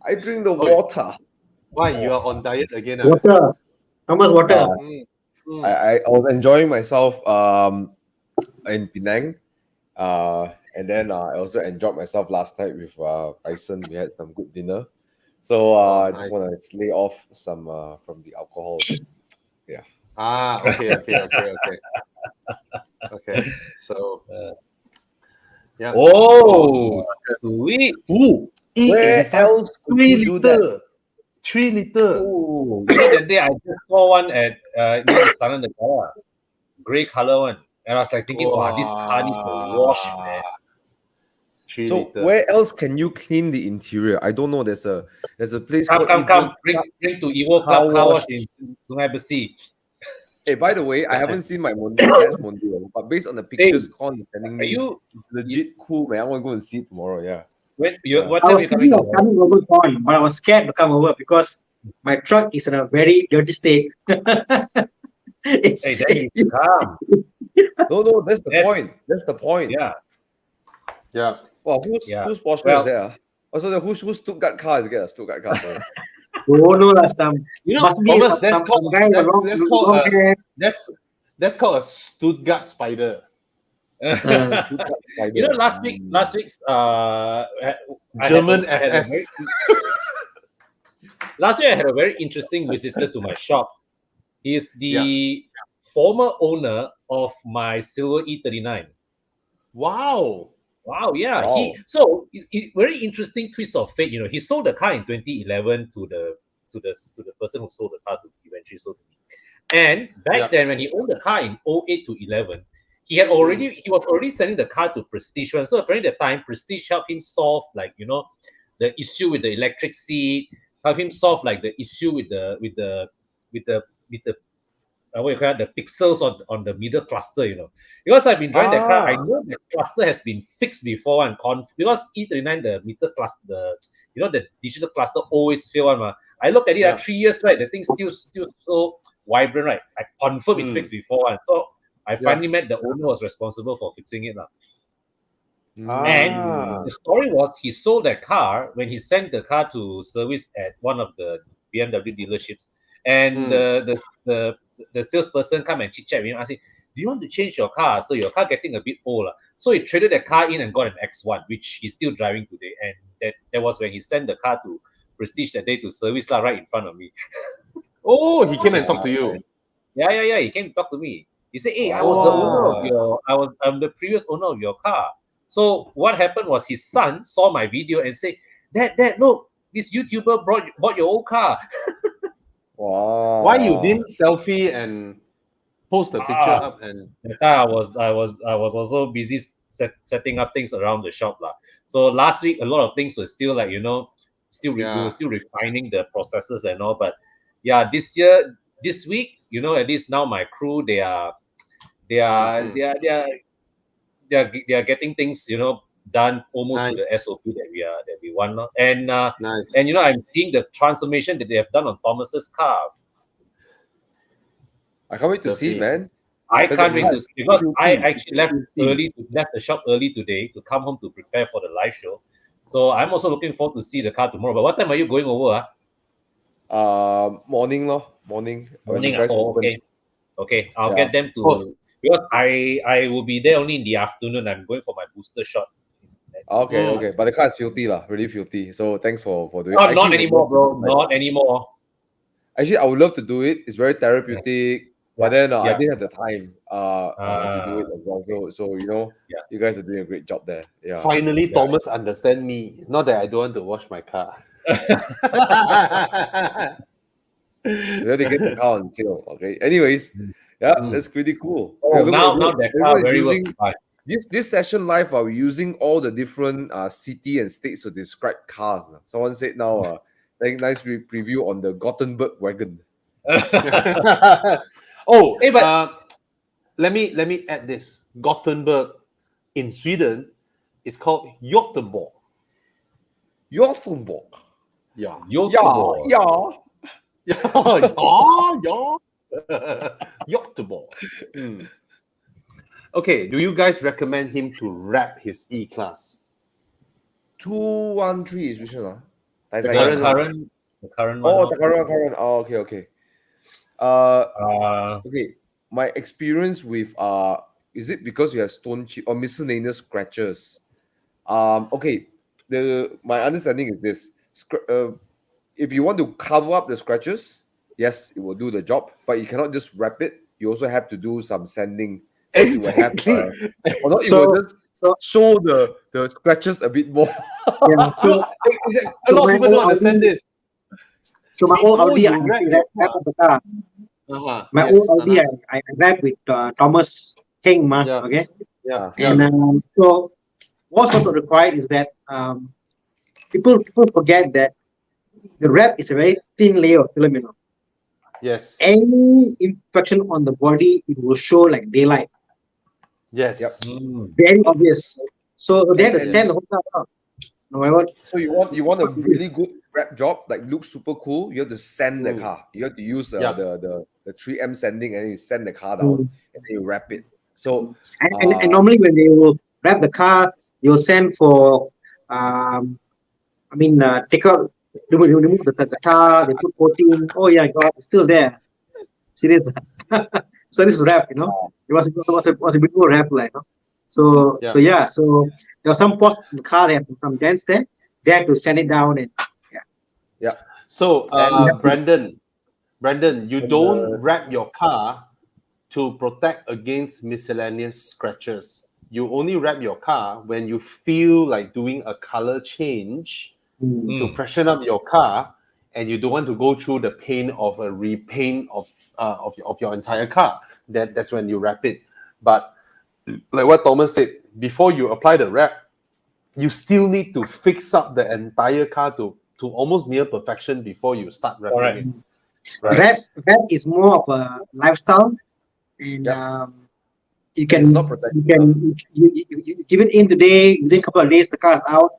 I drink the water.
Why you are on diet again?
Water. How much water?
I was enjoying myself in Penang. And then I also enjoyed myself last night with Tyson. We had some good dinner. So I just want to lay off some from the alcohol. Yeah.
Okay. So yeah.
Oh, sweet.
Ooh,
Where else could
3
you do that?
liter. 3 liter.
Oh, that day I just saw one at near the Istana Negara, grey color one, and I was like thinking, wow, this car needs a wash, man.
3
So
liter.
where else can you clean the interior? I don't know. There's a place called
Come, bring to Evo Club Car Wash in Sungai Besi.
Hey, by the way, I haven't seen my test Mondeo, but based on the pictures Con is sending
Are
me,
you
legit cool, man. I want to go and see it tomorrow. Yeah.
what
I
time
was
you
thinking
coming?
of coming over on, but I was scared to come over because my truck is in a very dirty state. It's,
Hey, then you come.
No, that's the point. That's the point.
Yeah.
Wow, whose Porsche
Well-
is there? Also, whose Stuttgart car is it? A Stuttgart car. Sorry.
oh no, last time.
You know,
Must be
Thomas, that's
some
called
guy with long hair.
that's called a Stuttgart spider.
you know, last week's
German
I had a
SS.
last week I had a very interesting visitor to my shop. He's the former owner of my silver E39.
Wow.
Wow, yeah.
Wow.
Very interesting twist of fate. You know, he sold the car in 2011 to the person who sold the car to eventually sold to me. And back then, when he owned the car in 08 to 11, he was already selling the car to Prestige One. So apparently, at the time, Prestige helped him solve the issue with the electric seat, help him solve the issue with the what you call it, the pixels on the middle cluster, because I've been driving that car, I know the cluster has been fixed before and because E39 the meter cluster, the digital cluster always fail one. I looked at it 3 years, right? The thing's still so vibrant, right? I confirm it's fixed before, and so I finally met the owner who was responsible for fixing it. And the story was he sold that car when he sent the car to service at one of the BMW dealerships, and the salesperson come and chit chat with him, asking, "Do you want to change your car? So your car getting a bit old." So he traded the car in and got an X1, which he's still driving today. And that was when he sent the car to Prestige that day to service right in front of me.
Oh, he came and talked to you.
Yeah. He came to talk to me. He said, "Hey, I was the owner of I'm the previous owner of your car." So what happened was his son saw my video and said, Dad, look, this YouTuber bought your old car.
Wow.
Why you didn't selfie and post the picture up? And
I was also busy setting up things around the shop lah. So last week a lot of things were still like we were still refining the processes and all. But yeah, this week, at least now my crew they are getting things done almost to the SOP that we want now. And
nice.
And I'm seeing the transformation that they have done on Thomas's car.
I can't wait to see it, man.
I can't wait to see, because I actually left the shop early today to come home to prepare for the live show. So I'm also looking forward to see the car tomorrow. But what time are you going over?
Morning, Morning.
Okay. I'll get them to because I will be there only in the afternoon. I'm going for my booster shot.
Okay. But the car is filthy, really filthy. So thanks for doing it.
Not anymore, bro. Not anymore.
Actually, I would love to do it. It's very therapeutic. But then I didn't have the time to do it as well. So you guys are doing a great job there. Yeah.
Finally, Thomas understand me. Not that I don't want to wash my car.
You have to get the car on sale. Okay. Anyways, that's pretty cool.
Now that car very well.
This session live, we're using all the different city and states to describe cars. Someone said now, nice preview on the Gothenburg wagon.
Let me add this. Gothenburg in Sweden is called Göteborg.
Göteborg.
Yeah. Göteborg. Okay, do you guys recommend him to wrap his E-Class?
213 is which one?
The current one.
The current. Oh, okay. Okay. My experience with is it because you have stone chip or miscellaneous scratches? Okay. My understanding is this: if you want to cover up the scratches, yes, it will do the job. But you cannot just wrap it. You also have to do some sanding.
Exactly.
Or not, will just show the scratches a bit more.
A lot of people don't understand this.
So my old Audi, I wrap the car. My old Audi, I wrap with Thomas Heng, okay?
Yeah.
And so what's also required is that people forget that the wrap is a very thin layer of film,
Yes.
Any imperfection on the body, it will show like daylight.
Yes.
Yep.
Very obvious. So they have to sand the whole car out. No matter what.
So you want a really good wrap job, like looks super cool. You have to sand the car. You have to use the 3M sanding, and you sand the car down, and then you wrap it. So
and normally when they will wrap the car, you'll send for take out. Remove the tar, they put coating. Oh yeah, God, it's still there. Serious. So this wrap, it was a bit more wrap, like. So there are some parts in the car that have some dents there. They have to sand it down and
So Brandon, you don't wrap your car to protect against miscellaneous scratches. You only wrap your car when you feel like doing a color change to freshen up your car, and you don't want to go through the pain of a repaint of your entire car. That's when you wrap it. But like what Thomas said, before you apply the wrap, you still need to fix up the entire car to almost near perfection before you start wrapping it.
Wrap is more of a lifestyle, and you can
It's not protected.
you give it in today. Within a couple of days, the car is out.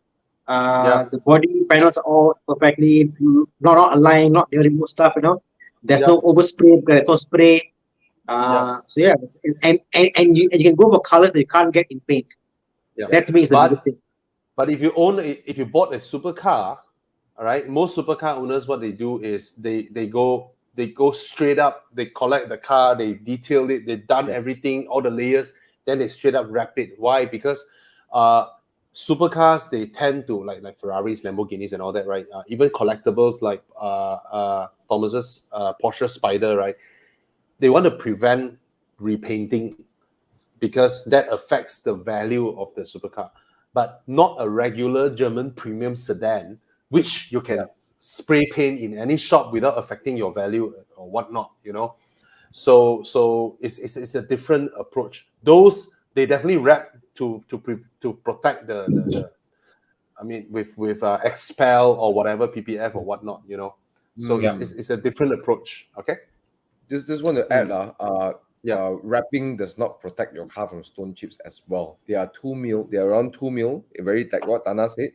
The body panels are all perfectly not aligned, not the remote stuff. There's no overspray because there's no spray. So yeah, and you can go for colors that you can't get in paint. That to me is the biggest thing.
But if you bought a supercar, all right, most supercar owners, what they do is they go straight up. They collect the car, they detail it, they've done everything, all the layers, then they straight up wrap it. Why? Because supercars, they tend to like Ferraris, Lamborghinis, and all that, right? Even collectibles like Thomas's Porsche Spider, right? They want to prevent repainting because that affects the value of the supercar. But not a regular German premium sedan, which you can spray paint in any shop without affecting your value or whatnot, So it's a different approach. Those, they definitely wrap to protect the I mean with expel or whatever, PPF or whatnot, So it's a different approach. Okay.
Just want to add, wrapping does not protect your car from stone chips as well. They are 2 mil. They are around 2 mil. Very like what Tana said.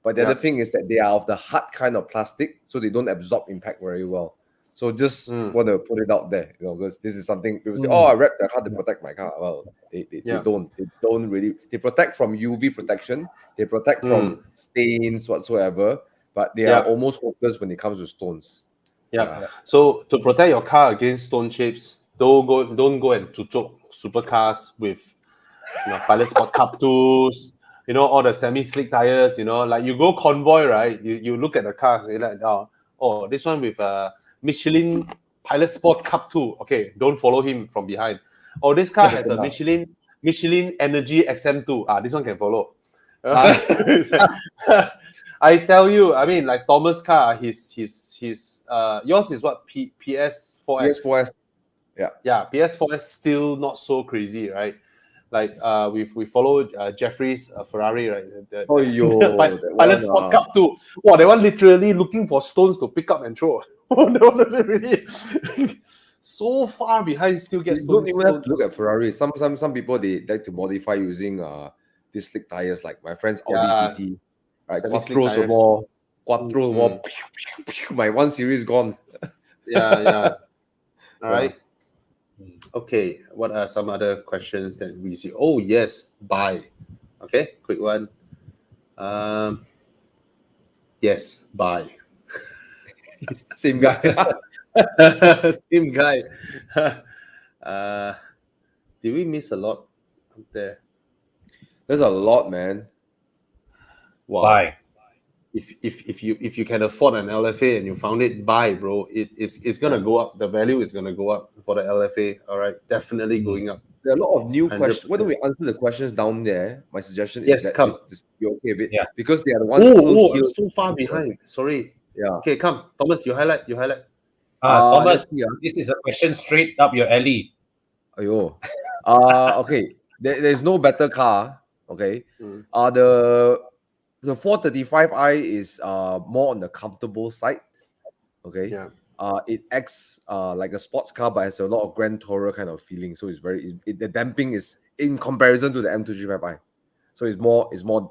But the other thing is that they are of the hard kind of plastic, so they don't absorb impact very well. So just want to put it out there, because this is something people say, "Oh, I wrapped the car to protect my car." Well, they don't. They don't really. They protect from UV protection. They protect from stains whatsoever. But they are almost hopeless when it comes to stones.
So to protect your car against stone chips, don't go and chuchok supercars with Pilot Sport Cup 2s, all the semi-slick tires, like you go convoy, right? You look at the cars, you're like, oh, this one with Michelin Pilot Sport Cup 2. Okay, don't follow him from behind. Oh, this car has a Michelin Energy XM2. This one can follow. I tell you, I mean, like Thomas' car, his yours is what, PS4S?
PS4S.
Yeah, PS4S still not so crazy, right? Like we followed Jeffrey's Ferrari, right? The Pilot Sport Cup 2. Wow, they were literally looking for stones to pick up and throw. They were really so far behind, still get stones.
Don't even have to look at Ferrari. Some people, they like to modify using these slick tires, like my friend's Audi TT. Right, Quattro more. My 1 Series gone.
All right. Okay, what are some other questions that we see? Oh yes, buy. Okay, quick one. Yes, buy.
Same guy.
Same guy. Did we miss a lot up there?
There's a lot, man.
Wow.
Buy.
If you can afford an LFA and you found it, buy, bro. It's gonna go up. The value is gonna go up for the LFA. All right, definitely going up.
There are a lot of new questions. Why don't we answer the questions down there? My suggestion is that you're okay with it.
Yeah.
Because they are the ones
I'm so far behind. Sorry.
Yeah.
Okay, come. Thomas, you highlight.
Thomas, this is a question straight up your alley.
Ayo. Okay. There's no better car. Okay. The 435i is more on the comfortable side. Okay.
Yeah.
It acts like a sports car, but has a lot of Grand Tourer kind of feeling. So it's the damping is in comparison to the M235i. So it's more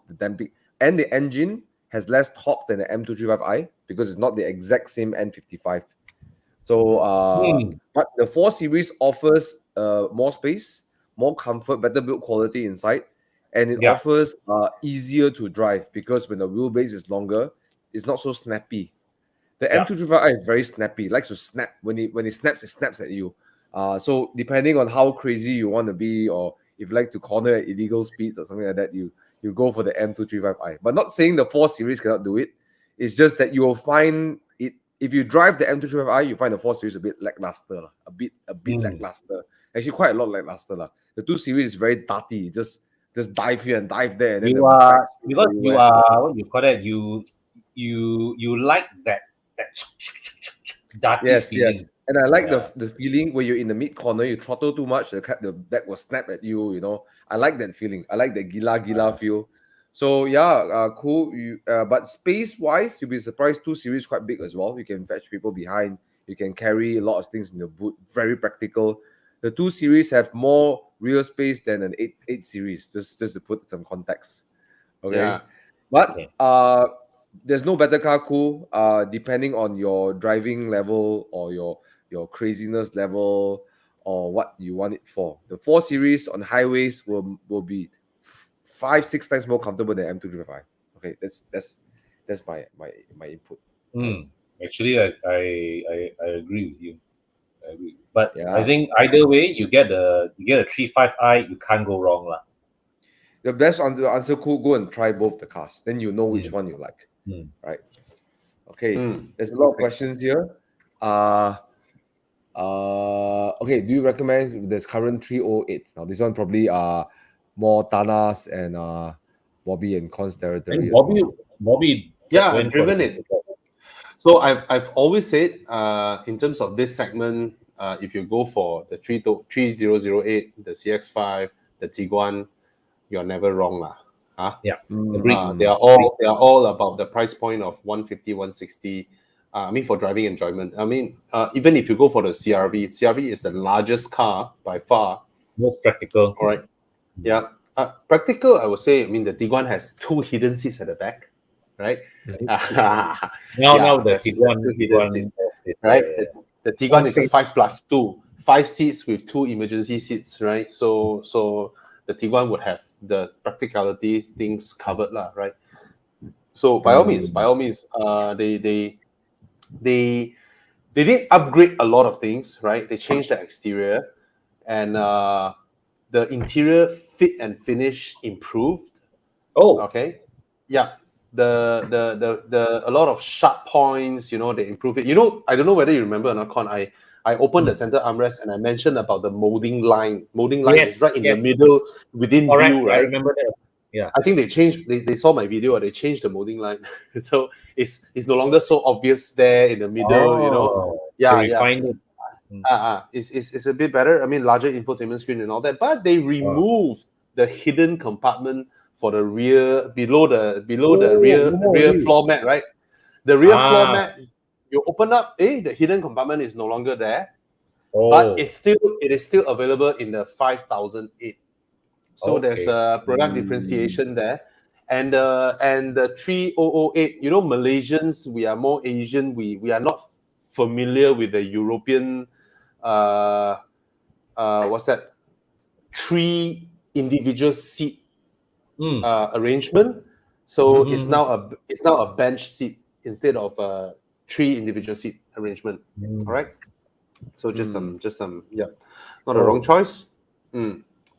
the damping, and the engine has less torque than the M235i because it's not the exact same N55. So but the 4 Series offers more space, more comfort, better build quality inside. And it offers easier to drive because when the wheelbase is longer, it's not so snappy. The M235i is very snappy. It likes to snap. When it snaps at you. So depending on how crazy you want to be, or if you like to corner at illegal speeds or something like that, you go for the M235i. But not saying the 4 Series cannot do it. It's just that you will find it, if you drive the M235i, you find the 4 Series a bit lackluster. A bit lackluster. Actually, quite a lot lackluster. The 2 Series is very dirty. Just dive here and dive there. And
You are what you call that? You like that dirty feeling.
Yes. And I like the feeling where you're in the mid corner, you throttle too much, the back will snap at you. I like that feeling. I like the gila feel. So cool. But space wise, you'll be surprised. 2 Series quite big as well. You can fetch people behind. You can carry a lot of things in your boot. Very practical. The 2 Series have more rear space than an 8 Series. Just to put some context. Okay.
Yeah.
But there's no better car, cool. Depending on your driving level or your craziness level or what you want it for. The 4 Series on highways will be 5-6 times more comfortable than M235. Okay, that's my input.
Actually, I agree with you. I agree. But I think either way, you get a 35i, you can't go wrong lah.
The best answer cool. Go and try both the cars, then you know which one you like. Right? Okay. There's a lot of questions here. Okay. Do you recommend this current 308? Now this one probably more Tanas and Bobby and Cons territory.
Bobby.
Yeah, I've driven it. So I've always said, in terms of this segment, if you go for the 3008, the CX5, the Tiguan, you're never wrong lah. Huh?
Yeah.
They are all about the price point of 150, 160. I mean, for driving enjoyment. I mean, even if you go for the CRV is the largest car by far.
Most practical.
All right. Yeah. Practical, I would say. I mean, the Tiguan has 2 hidden seats at the back, right?
Now the Tiguan
seats, right? The Tiguan is a 5+2, 5 seats with 2 emergency seats, right? So the Tiguan would have the practicality things covered lah, right? So by all means, they did upgrade a lot of things, right? They changed the exterior, and the interior fit and finish improved.
Oh,
okay, yeah. The a lot of sharp points, they improve it. I don't know whether you remember or not, Con. I opened the center armrest and I mentioned about the molding line. Molding line is right in the middle within view, right?
I remember that. Yeah.
I think they changed. They saw my video, or they changed the molding line, so it's no longer so obvious there in the middle. Yeah. It's a bit better. I mean, larger infotainment screen and all that, but they removed the hidden compartment for the rear, below the rear floor mat, right? The rear floor mat, you open up, the hidden compartment is no longer there, but it is still available in the 5008. So there's a product differentiation there, and the 3008. Malaysians, we are more Asian. We are not familiar with the European what's that? 3 individual seat arrangement. So it's now a bench seat instead of a 3 individual seat arrangement. All right. So just some not a wrong choice.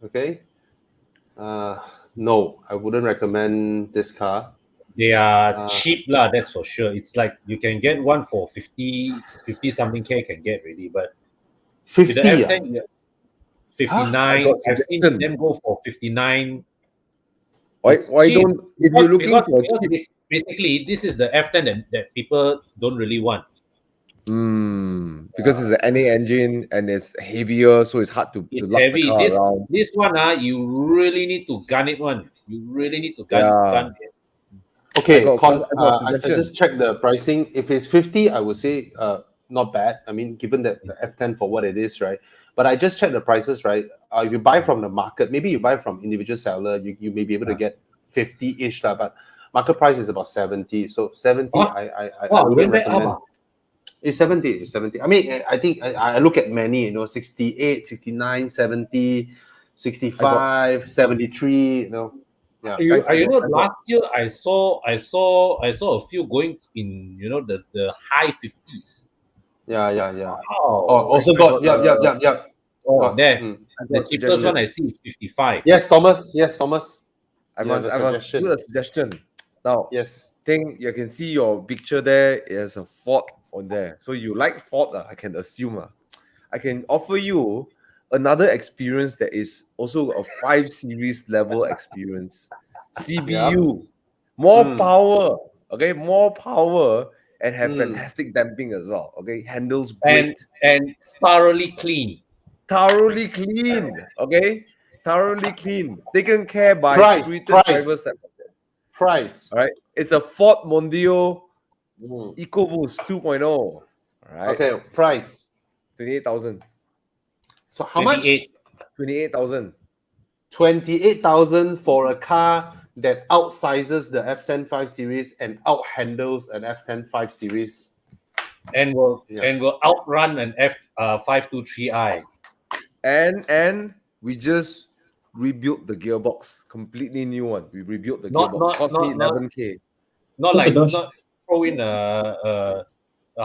Okay. No, I wouldn't recommend this car.
They are cheap lah, that's for sure. It's like you can get one for 50 something K can get really, but
50,
with the F10, 59. I've seen them go for 59.
Why don't, if you're looking for
basically this is the F10 that people don't really want.
Because it's an NA engine and it's heavier, so it's hard to lock
heavy.
The car around.
This one, you really need to gun it one. You really need to gun it.
Okay, I just checked the pricing. If it's 50, I would say not bad. I mean, given that the F10 for what it is, right? But I just checked the prices, right? If you buy from the market, maybe you buy from individual seller, you may be able to get 50-ish, but market price is about 70. So 70, I wouldn't recommend. It's 70. It's 70. I mean, I think I look at many, 68, 69, 70, 65, 73, Yeah.
Last year I saw a few going in, the high 50s.
Yeah.
Oh,
also got yeah.
Oh, there. The cheapest one I see is 55.
Yes, Thomas.
I must do a suggestion. Now,
yes.
You can see your picture there. There's a Ford on there. So you like Ford, I can assume. I can offer you another experience that is also a 5 Series level experience. CBU. More power. Okay, more power and have fantastic damping as well. Okay, handles great.
And thoroughly clean.
Thoroughly clean. Okay? Thoroughly clean. Taken care by drivers.
Price.
All right. It's a Ford Mondeo EcoBoost 2.0. All All right.
Okay, price.
28,000.
So how much?
28,000.
28,000 for a car that outsizes the F10 5 Series and outhandles an F10 5 Series.
And will outrun an F523i.
And we just rebuilt the gearbox, completely new one. We rebuilt the gearbox. Cost me 11K.
Not throw in a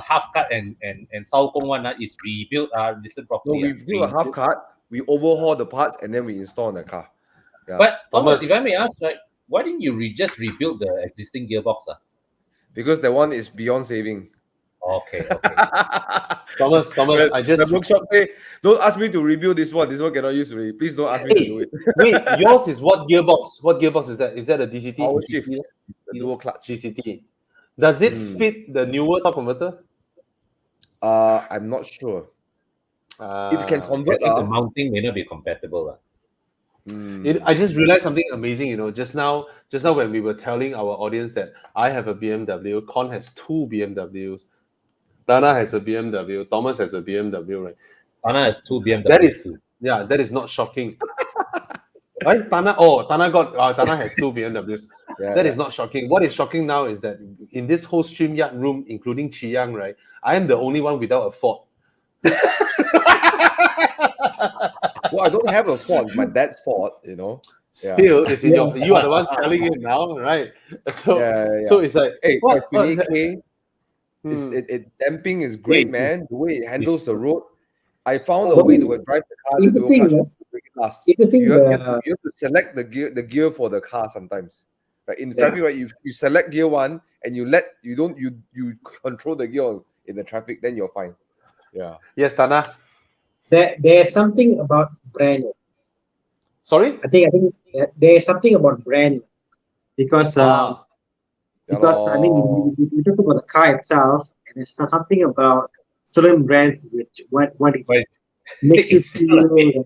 half cut and Sao Kong one is rebuilt. Listen properly.
No, we do a half cut. We overhaul the parts and then we install on the car. Yeah.
But Thomas, if I may ask, like, why didn't you just rebuild the existing gearbox?
Because that one is beyond saving.
Okay.
Thomas, I just
the workshop say, don't ask me to rebuild this one. This one cannot use already. Please don't ask me to do it.
Wait, yours is what gearbox? What gearbox is that? Is that a DCT?
Power shift, the dual clutch.
DCT. Does it fit the newer top converter?
I'm not sure. If you can convert,
the mounting may not be compatible.
I just realized something amazing. You know, just now when we were telling our audience that I have a BMW, Con has 2 BMWs, Dana has a BMW, Thomas has a BMW, right?
Dana has 2 BMWs.
That is not shocking. Right? Tana has 2 BMWs. That is not shocking. What is shocking now is that in this whole StreamYard room, including Chiang, right, I am the only one without a Ford.
Well, I don't have a Ford. My dad's Ford, you know.
Still, it's in your. You are the one selling it now, right? So, so it's like,
hey, 28K. Damping is great, man. The way it handles the road. I found a way to drive the car.
Interesting.
You have to select the gear for the car sometimes. Right? In the traffic, right, you select gear 1 and you control the gear in the traffic, then you're fine. Yeah.
Yes, Tana.
There's something about brand.
Sorry?
I think there's something about brand because I mean we talk about the car itself, and there's something about certain brands which what it makes you feel.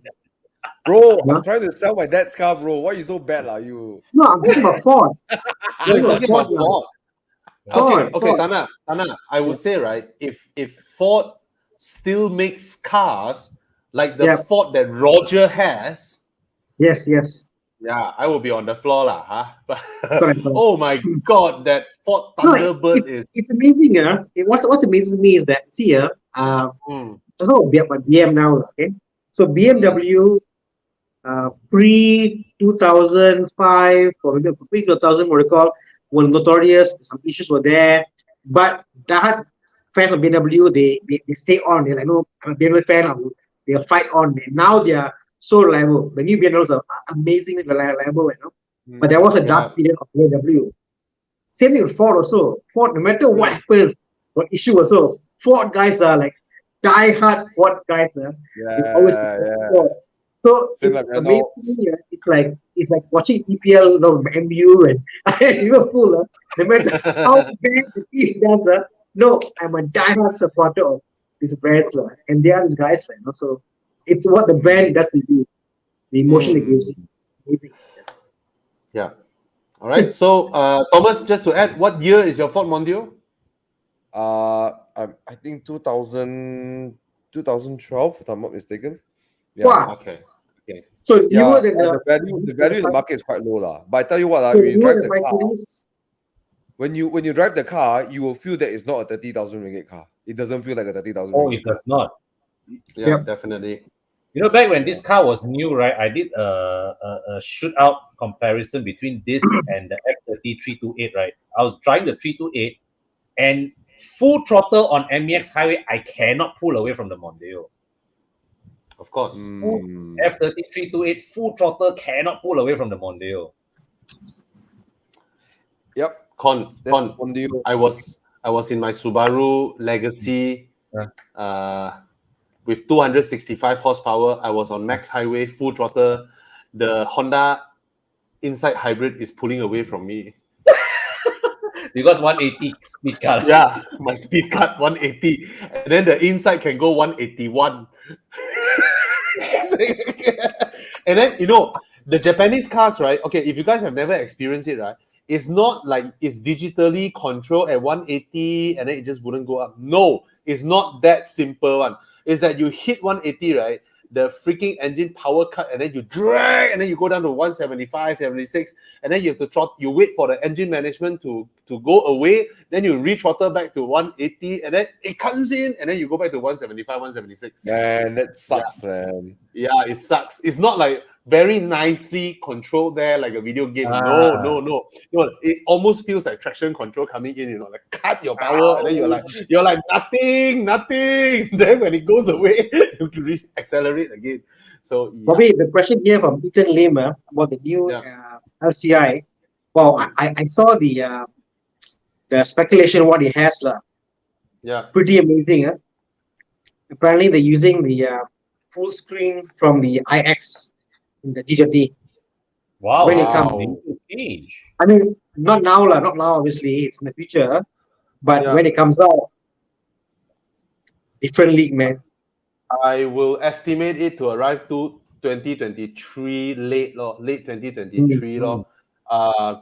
Bro, I'm trying to sell my dad's car, bro. Why are you so bad, are you?
No, I'm talking about Ford.
You're talking about Ford. Okay, Tana. I would say, right, if Ford still makes cars like the Ford that Roger has,
yes,
yeah, I will be on the floor, huh? But oh my God, that Ford Thunderbird
it's amazing, What's amazing me is that let's talk about BM now, okay? So BMW pre 2005 or maybe pre 2000, what we call, were notorious. Some issues were there, but that fans of BMW, they stay on. They're like, no, I'm a BMW fan. They'll fight on. And now they are so reliable. The new BMWs are amazingly reliable, But there was a dark period of BMW. Same thing with Ford also. Ford, no matter what happens, what issue also, Ford guys are like die-hard Ford guys. They always Ford. So amazingly, it's like watching EPL, MU and Liverpool. No matter how bad the team does, no, I'm a die-hard supporter of these brands, and they are these guys, So it's what the brand does to you, the emotion it gives you. Amazing.
Yeah. All right. So, Thomas, just to add, what year is your Ford Mondeo?
I think 2012, if I'm not mistaken.
Yeah. Wow.
Okay.
So you know that
the value in the market is quite low, But I tell you what, when you drive the car, when you drive the car, you will feel that it's not a 30,000 ringgit car. It doesn't feel like a 30,000.
Oh, it does not.
Yeah, definitely.
You know, back when this car was new, right? I did a shootout comparison between this and the F30 328, right? I was driving the 328, and full throttle on MEX highway, I cannot pull away from the Mondeo.
Of course.
F30 328 full throttle cannot pull away from the Mondeo.
Yep.
Con. I was in my Subaru Legacy with 265 horsepower. I was on max highway, full throttle. The Honda Insight Hybrid is pulling away from me.
Because 180 speed cut.
Yeah, my speed cut 180. And then the Insight can go 181. And then, the Japanese cars, right? Okay, if you guys have never experienced it, right? It's not like it's digitally controlled at 180 and then it just wouldn't go up. No, is not that simple one. Is that you hit 180, right? The freaking engine power cut, and then you drag, and then you go down to 175, 76, and then you have to you wait for the engine management to go away, then you re-throttle back to 180, and then it comes in, and then you go back to 175, 176.
Man, that sucks, man.
Yeah, it sucks. It's not like very nicely controlled there, like a video game. No. It almost feels like traction control coming in, like cut your power, and then you're like nothing. Then when it goes away, you can accelerate again. So
Bobby, the question here from Ethan Lim about the new LCI. Well, I saw the speculation what it has pretty amazing. Apparently they're using the full screen from the iX in the GJD.
Wow.
When it comes, I mean, not now, obviously, it's in the future. But when it comes out, different league, man.
I will estimate it to arrive to 2023 late 2023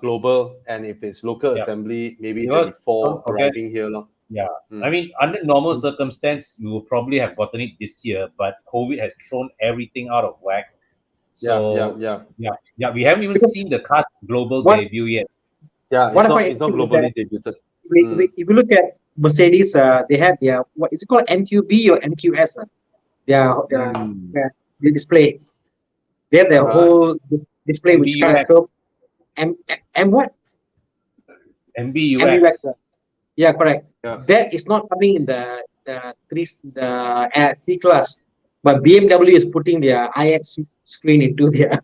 global, and if it's local assembly, maybe 24 arriving here
Yeah, I mean, under normal circumstance, you will probably have gotten it this year, but COVID has thrown everything out of whack. So we haven't even seen the car's global debut yet.
Yeah, it's not globally debuted.
If you look at Mercedes, they have their, what is it called, MQB or MQS? Their display. They have their whole display, which kind of curve. M what?
MBUX.
Yeah, correct.
Yeah.
That is not coming in the C class, but BMW is putting their iX screen into their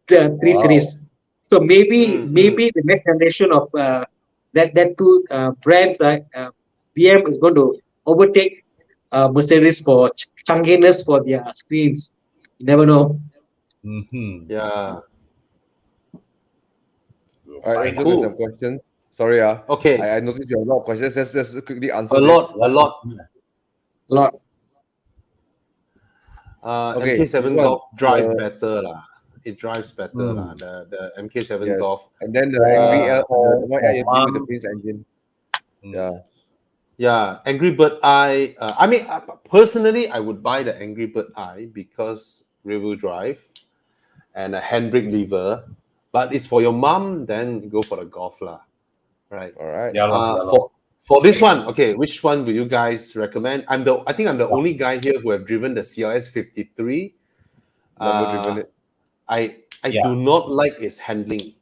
3 Series. So maybe the next generation of that two brands, BM is going to overtake Mercedes for chunkiness for their screens. You never know.
Yeah.
All right, let's look at some questions. Sorry,
okay.
I noticed you have a lot of questions. Let's quickly answer
a lot.
Okay,
MK7 Golf drive better lah. It drives better lah. The MK7 Golf.
And then the Angry with the Prince engine.
Yeah, Angry Bird Eye. I mean, personally, I would buy the Angry Bird Eye because rear-wheel drive and a handbrake lever. But it's for your mom, then go for the Golf lah. Right.
All right.
For this one, okay, which one will you guys recommend? I think I'm the only guy here who have driven the CLS 53.
Never driven it.
I do not like its handling.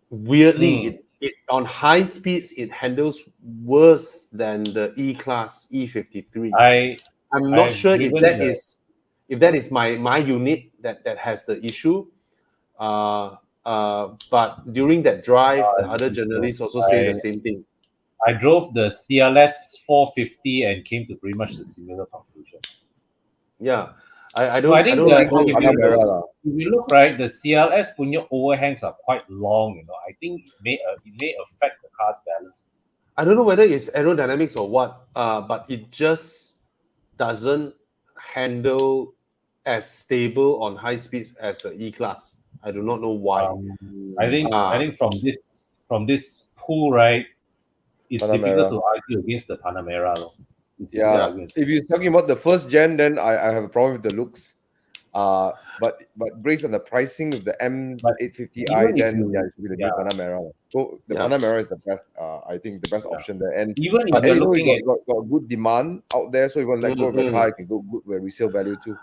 Weirdly, it on high speeds it handles worse than the E-Class E53. I'm not sure if that is my unit that has the issue. But during that drive, the other journalists also say the same thing.
I drove the CLS 450 and came to pretty much the similar conclusion.
Yeah, I
think
if
you look right, the CLS punya overhangs are quite long. I think it may affect the car's balance.
I don't know whether it's aerodynamics or what, but it just doesn't handle as stable on high speeds as the E-Class. I do not know why.
I think from this pool, right, it's
Panamera.
difficult to argue against the Panamera.
If you're talking about the first gen, then I have a problem with the looks. But based on the pricing of the M850i, then it should be the new Panamera. So the Panamera is the best. I think the best option there. And
even if you're looking at
got good demand out there, so if you want to let go of the car, it can go good with resale value too.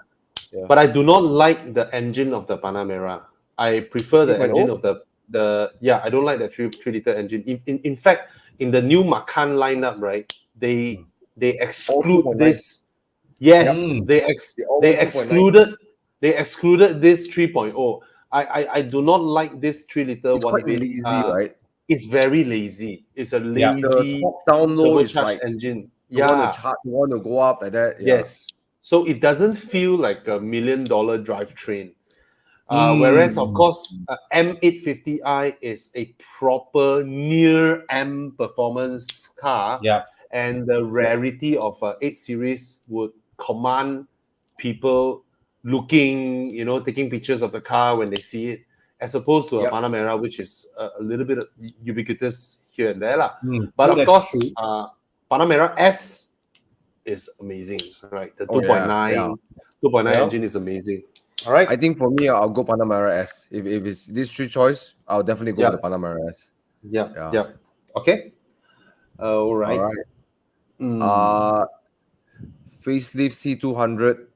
Yeah.
But I do not like the engine of the Panamera. I prefer the engine of the I don't like the 3-liter engine. In fact, in the new Macan lineup, right, they exclude this. Yes, they excluded this 3.0. I do not like this 3-liter one bit.
Lazy, right?
It's very lazy. It's a lazy
down low is like
engine.
You want to go up like that. Yeah.
Yes. So it doesn't feel like $1 million drivetrain. Whereas, of course, M850i is a proper near M performance car.
Yeah.
And the rarity of 8 Series would command people looking, taking pictures of the car when they see it, as opposed to a Panamera, which is a little bit ubiquitous here and there. But of course, Panamera S is amazing, right? The
Oh,
2.9
yeah.
2.9
Yeah.
engine is amazing. All right.
I think for me, I'll go Panamera S. If it's these three choice, I'll definitely go
Yeah.
for the Panamera S.
Yeah.
Yeah.
Yeah. Okay. All right.
All right. Facelift C200.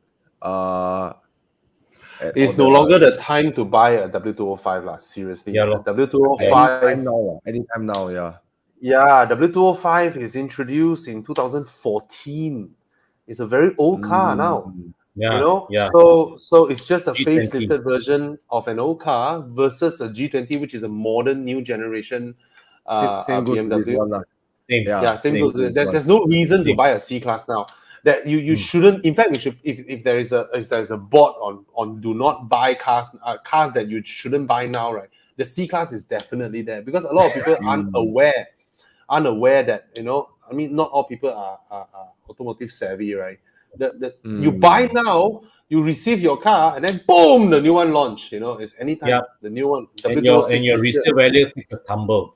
It's no longer the time to buy a W205 lah. Seriously,
Yeah, lor.
W205.
Anytime now, yeah.
Yeah, W205 is introduced in 2014. It's a very old car now.
Yeah,
You know,
yeah.
so it's just a
G20.
facelifted version of an old car versus a G20, which is a modern new generation
Same goes to this
BMW.
one lah.
Same.
Yeah, same
same
goes.
goes
There's no reason to
Same.
buy a C class now. That you shouldn't. In fact, you should. If there's a board on do not buy cars that you shouldn't buy now, right? The C class is definitely there because a lot of people aren't aware that, you know. I mean, not all people are automotive savvy, right? You buy now, you receive your car, and then boom, the new one launch. You know, it's anytime.
Yeah.
The new one.
And
W206
your
is
resale value takes a tumble.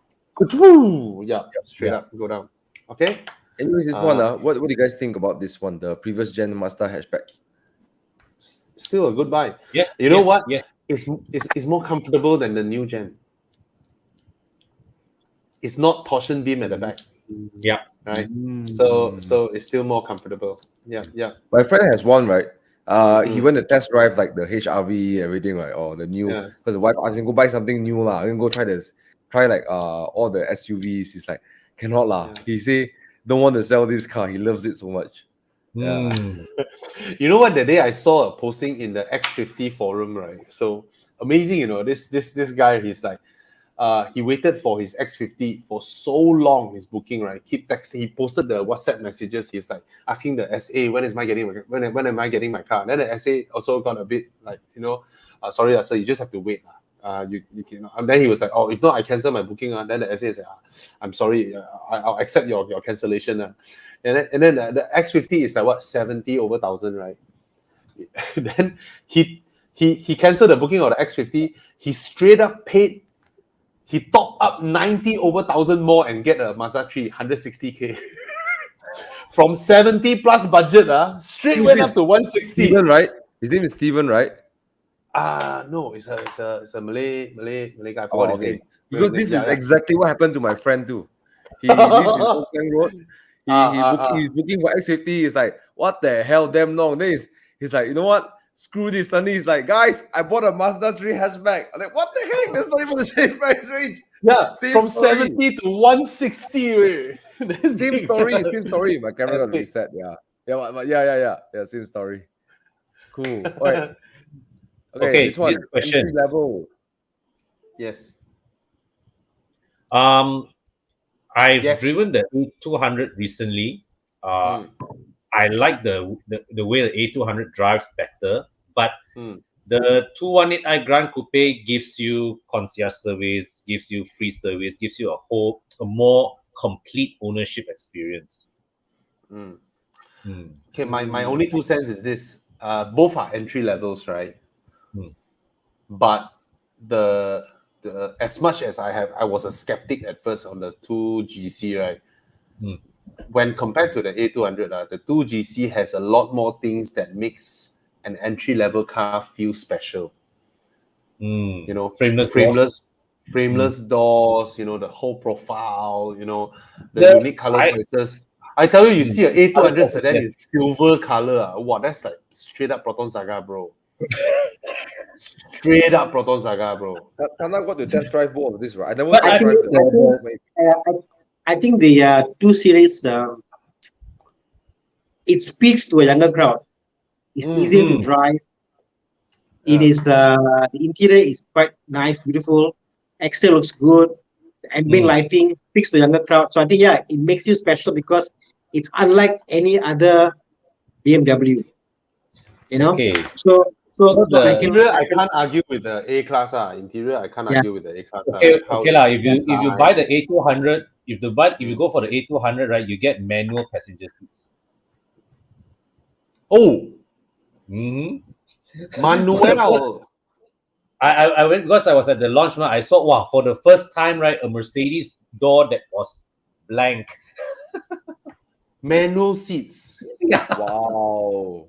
yeah, straight up go down. Okay.
Anyways, this one, what do you guys think about this one? The previous gen Mazda hatchback.
Still a good buy.
Yes.
You know
yes,
what?
Yes.
It's more comfortable than the new gen. It's not torsion beam at the back,
Yeah.
right? So it's still more comfortable. Yeah, yeah.
My friend has one, right? He went to test drive like the HRV, everything, right? Or the new, because the wife asked him go buy something new lah. Then go try like all the SUVs. He's like, cannot lah.
Yeah.
He say don't want to sell this car. He loves it so much. Yeah.
You know what? The day I saw a posting in the X50 forum, right? So amazing, you know, this guy, he's like, he waited for his X50 for so long, his booking, right? Keep texting. He posted the WhatsApp messages. He's like asking the SA, when am I getting my car? Then the SA also got a bit like, you know, sorry, sir, you just have to wait. You can. And then he was like, oh, if not, I cancel my booking. Then the SA said, I'm sorry, I'll accept your cancellation. And then the X50 is like what, 70 over 1,000, right? Then he canceled the booking of the X50. He straight up paid. He topped up 90 over 1,000 more and get a Mazda 3 160K. From 70 plus budget, straight went up to 160.
Steven, right? His name is Steven, right?
No, it's a Malay guy. I forgot his name.
Because this is exactly what happened to my friend too. He lives in Old Klang Road. He's booking for X50. He's like, what the hell, damn long. Then he's like, you know what? Screw this. Suddenly he's like, guys, I bought a Mazda 3 hatchback. I'm like, what the heck? That's not even the same price range.
Yeah,
same
from
story.
70 to 160.
Same story. My camera got reset. Yeah, same story. Cool. All right. Okay, this one,
question.
entry level.
Yes.
I've driven the A200 recently. I like the way the A200 drives better, but the 218i Grand Coupe gives you concierge service, gives you free service, gives you a more complete ownership experience.
Okay, my only 2 cents is this. Both are entry levels, right? But the as much as I was a skeptic at first on the 2GC, right? When compared to the A200, the 2GC has a lot more things that makes an entry level car feel special. You know, frameless doors. You know, the whole profile. You know, the unique color choices. I tell you, you see an A200 sedan in silver color. Wow, that's like straight up Proton Saga, bro. Straight up Proton Saga, bro.
Tana got to test drive both of this, right?
I think the 2 Series, it speaks to a younger crowd. It's easier to drive. It is the interior is quite nice, beautiful. Exterior looks good. The ambient lighting speaks to a younger crowd. So I think it makes you special because it's unlike any other BMW. You know.
Okay.
So
the interior, I can't argue with the A class. Interior, I can't argue with the A class.
Okay, if you buy the A200, if you go for the A200, right, you get manual passenger seats.
Oh. Manuel.
I went because I was at the launch. I saw for the first time, right, a Mercedes door that was blank.
Manual seats.
Yeah.
Wow.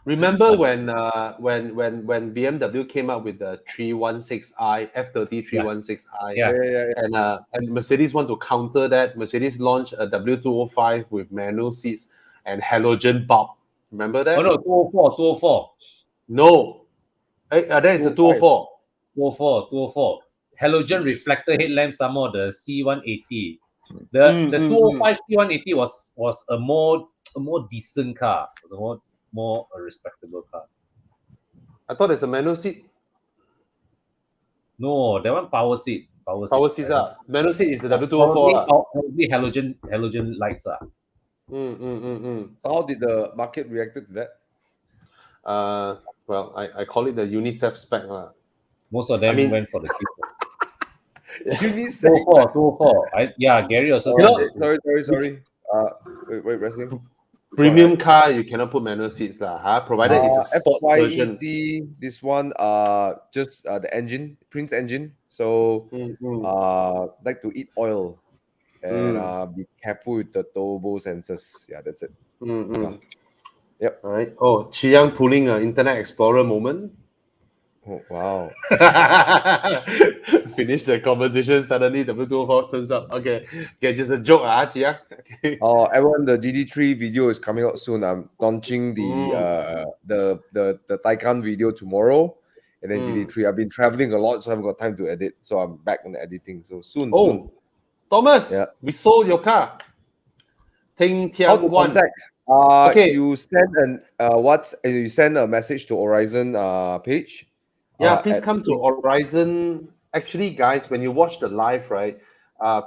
Remember when BMW came up with the 316i F30 316i,
Yeah.
and Mercedes want to counter that. Mercedes launched a W205 with manual seats and halogen bulb. Remember that?
Oh no, 204.
No, that is a 204.
204. Halogen reflector headlamp, some more the C180. The 205 C180 was a more decent car. It was a more respectable car.
I thought it's a manual seat.
No, that one power seat.
Power seats are. Manual seat is the W204.
Probably halogen lights are.
So how did the market react to that?
Well, I call it the UNICEF spec.
Most of them went for the seat.
UNICEF.
204. Gary also.
Sorry. Wait, wrestling.
Premium car, you cannot put manual seats, provided it's a sports version.
This one, just the engine, Prince engine. So, like to eat oil and be careful with the turbo sensors. Yeah, that's it. Yep.
All right. Oh, Chi Yang pulling an Internet Explorer moment.
Oh, wow.
Finish the conversation. Suddenly, the W204 turns up. Okay, just a joke, Chi Yang. Okay.
Everyone, the GD3 video is coming out soon. I'm launching the Taycan video tomorrow, and then GD3. I've been traveling a lot, so I haven't got time to edit. So I'm back on the editing. So soon.
Thomas, we sold your car. Ting Tiang Wan.
Okay, you send you send a message to Horizon page.
Yeah, please come to Horizon. Actually, guys, when you watch the live, right,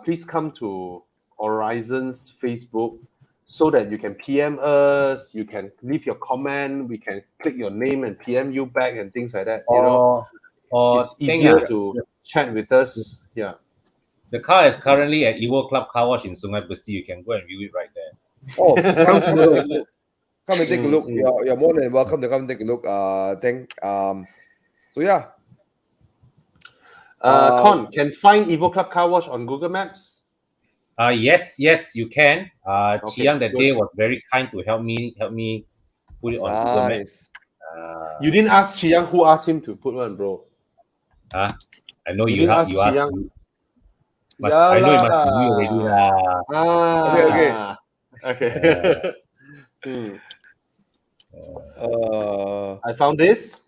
please come to Horizon's Facebook so that you can PM us, you can leave your comment, we can click your name and PM you back and things like that.
Or
it's easier to chat with us. Yeah.
The car is currently at Evo Club Car Wash in Sungai Besi. You can go and view it right there.
Oh, come and take a look. You're more than welcome to come and take a look. So yeah.
Con, can find Evo Club Car Wash on Google Maps?
Yes, you can. Chiang that day was very kind to help me put it on Google Maps.
You didn't ask Chiang who asked him to put one, bro.
I know you asked. I know it must be you already.
Okay. I found this.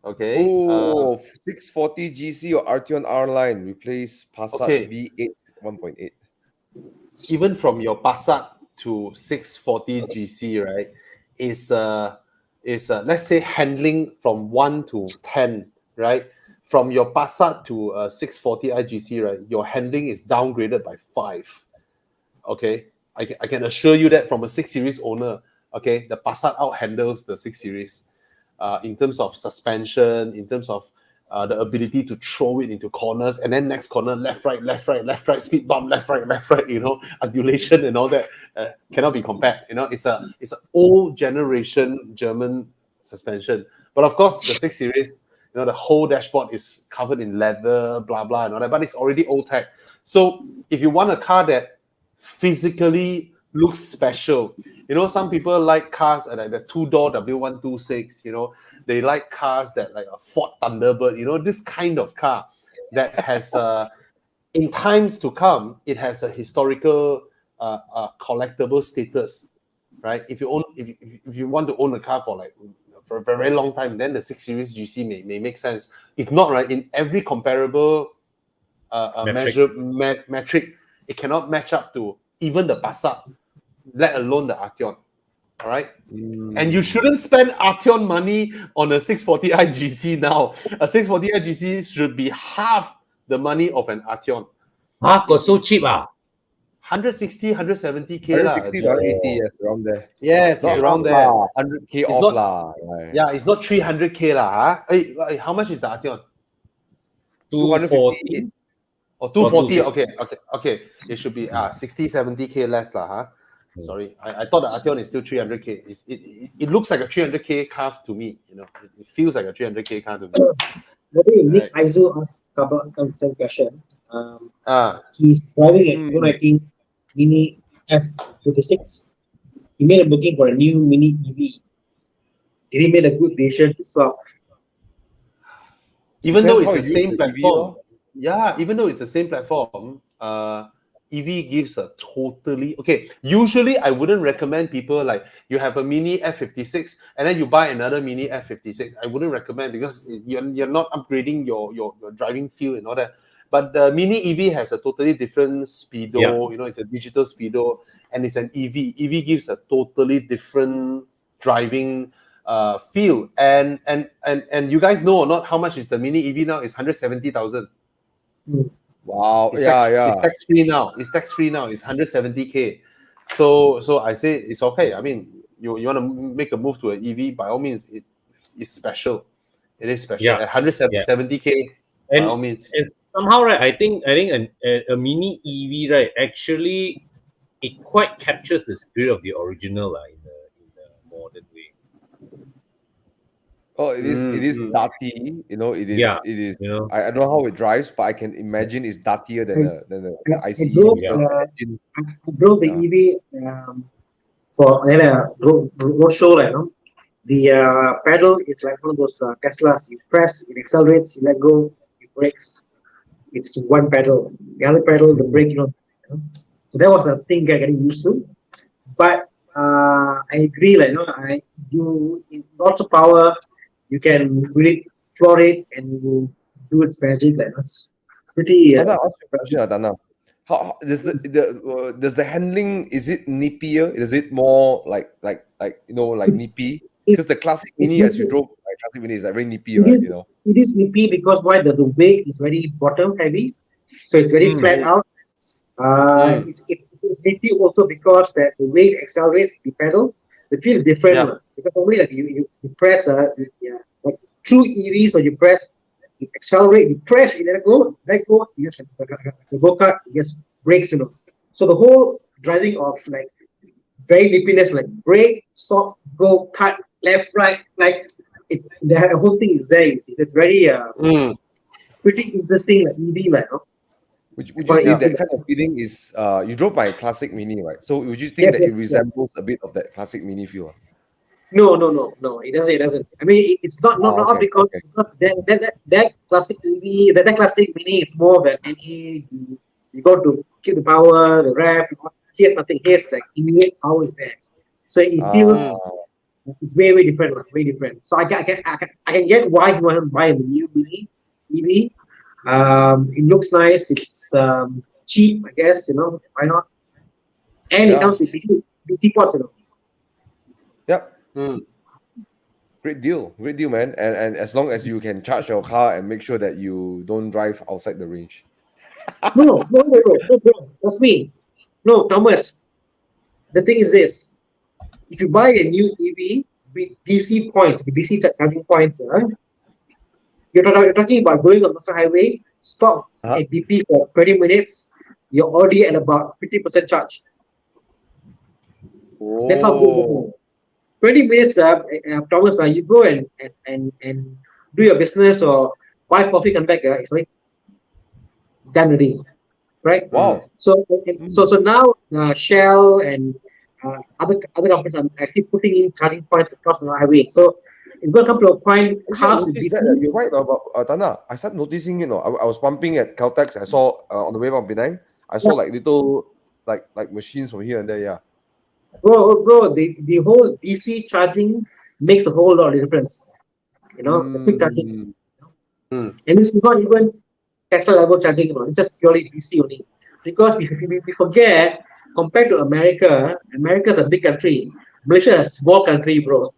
Okay.
640 GC or Arteon R line replace Passat V8 1.8.
Even from your Passat to 640 GC, right? Is let's say handling from 1 to 10, right? From your Passat to 640 IGC, right? Your handling is downgraded by 5. Okay. I can assure you that from a 6 Series owner, okay, the Passat out-handles the 6 Series in terms of suspension, in terms of the ability to throw it into corners, and then next corner, left, right, speed bump, left, right, undulation and all that cannot be compared. It's an old generation German suspension. But of course, the 6 Series, the whole dashboard is covered in leather, blah, blah, and all that, but it's already old tech. So if you want a car that physically looks special, some people like cars like the 2-door W126, they like cars that like a Ford Thunderbird, this kind of car that has in times to come, it has a historical collectible status, right? If you want to own a car for a very long time, then the 6 Series GC may make sense. If not, right, in every comparable metric, it cannot match up to even the Passat, let alone the Arteon. All right? And you shouldn't spend Arteon money on a 640i GC now. A 640i GC should be half the money of an Arteon.
Got so cheap,
160, 170k.
160 to 180, yes, around there.
Yes, it's around there.
100k off. Right.
Yeah, it's not 300k. Hey, how much is the Arteon?
240.
Or 240, okay. It should be 60, 70k less. Sorry, I thought the Arteon is still 300k. It looks like a 300k car to me. It feels like a 300k car to me.
Maybe Nick Aizu asked the same question. He's driving a 219 Mini F26. he made a booking for a new mini EV. Did he make a good decision to swap?
Even though
Depends
it's the
how you use
same
the EV,
platform, yeah, even though it's the same platform, EV gives a totally okay. Usually, I wouldn't recommend people like you have a mini F56 and then you buy another mini F56. I wouldn't recommend because you're not upgrading your driving feel and all that. But the mini EV has a totally different speedo.
Yeah.
You know, it's a digital speedo and it's an EV. EV gives a totally different driving feel. And you guys know or not how much is the mini EV now? It's 170,000.
Wow.
It's
Yeah.
tax free now. It's tax free now. It's 170K. So I say it's okay. I mean, you want to make a move to an EV, by all means, it's special. It is special.
Yeah.
At 170K, by all means.
And somehow, right, I think a mini EV, right, actually it quite captures the spirit of the original in the modern way.
Oh, it is dirty. You know, it is.
Yeah,
It is.
you know.
I don't know how it drives, but I can imagine it's dirtier than the
I
ICE.
drove,
because engine-
I drove the EV for a road show, like, the pedal is like one of those Teslas. You press, it accelerates, you let go, it brakes. It's one pedal. The other pedal, the brake, So that was the thing I'm getting used to. But I agree, like, in lots of power, you can really floor it and do its magic. Like, it's pretty.
Dana, ask you a question, Dana. How does does the handling, is it nippier? Is it more like nippy? Because the classic mini, as you drove, like classic mini is like very nippy, right?
It is nippy because why the weight is very bottom heavy, so it's very flat out. It's nippy also because that the weight accelerates the pedal. It feels different because normally like you press like true EVs, or you press, you accelerate, you press, you let go, you just the go-kart, it just brakes, So the whole driving of like very nippiness, like brake, stop, go, cut, left, right, like the whole thing is there. You see, it's very pretty interesting, like EV, like.
Would you say that kind of feeling is you drove my classic mini, right? So would you think that it resembles a bit of that classic mini feel?
No, it doesn't. I mean, it's not because that classic EV, that classic mini is more than any. You got to keep the power, the rev. Here's nothing. Here's like immediate power is there, so it feels it's very different, very different. So I can get why you want to buy a new mini EV. It looks nice. It's cheap, I guess. Why not? And it comes with DC ports.
Yep. Great deal, man. And as long as you can charge your car and make sure that you don't drive outside the range.
No, that's me. No, Thomas. The thing is this: if you buy a new EV with DC points, with DC charging points, you're talking about going on the highway, stop at BP for 20 minutes, you're already at about 50% charge. That's how good. 20 minutes, Thomas, you go and do your business or buy coffee, come back, it's like done already, right?
Wow.
So now Shell and other companies are actually putting in charging points across the highway. So it's going to come to a point.
You're right about Tana. I started noticing, I was pumping at Caltex. I saw on the way from Penang, I saw like little like machines from here and there. Yeah.
Bro, the whole DC charging makes a whole lot of difference. The quick charging. And this is not even Tesla level charging, it's just purely DC only. Because we forget, compared to America, America's a big country. Malaysia is a small country, bro.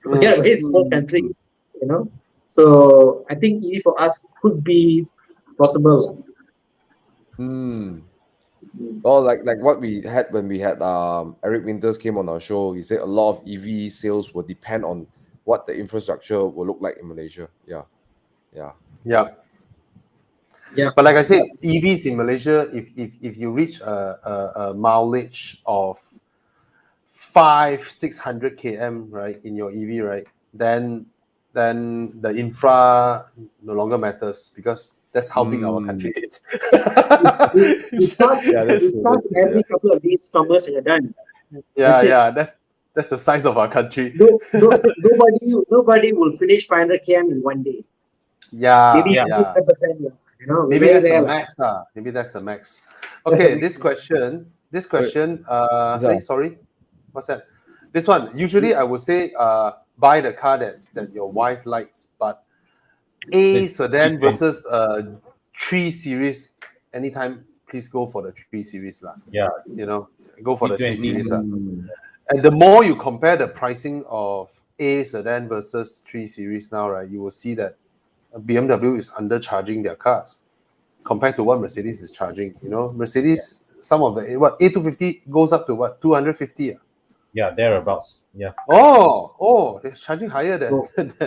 We are a very small country, So I think EV for us could be possible.
Well, like what we had when we had Eric Winters came on our show, he said a lot of EV sales will depend on what the infrastructure will look like in Malaysia. Yeah.
But like I said, EVs in Malaysia, if you reach a mileage of 500-600 km, right, in your EV, right, then the infra no longer matters because that's how big our country is.
It's not every couple of these summers you're done. That's it.
That's the size of our country.
Nobody will finish 500 km in one day.
Yeah,
Maybe
yeah.
5%. You know,
Maybe
very
that's the
rare.
max. Maybe that's the max. Okay, this question. Hey, sorry. What's that? This one. Usually I would say buy the car that your wife likes, but A sedan versus 3 Series, anytime, please go for the 3 Series.
Yeah.
You know, go for the 3
320.
Series. And the more you compare the pricing of A sedan versus 3 Series now, right, you will see that BMW is undercharging their cars compared to what Mercedes is charging. You know, Mercedes, some of the A250 goes up to 250.
Yeah, thereabouts. Yeah.
Oh, they're charging higher than,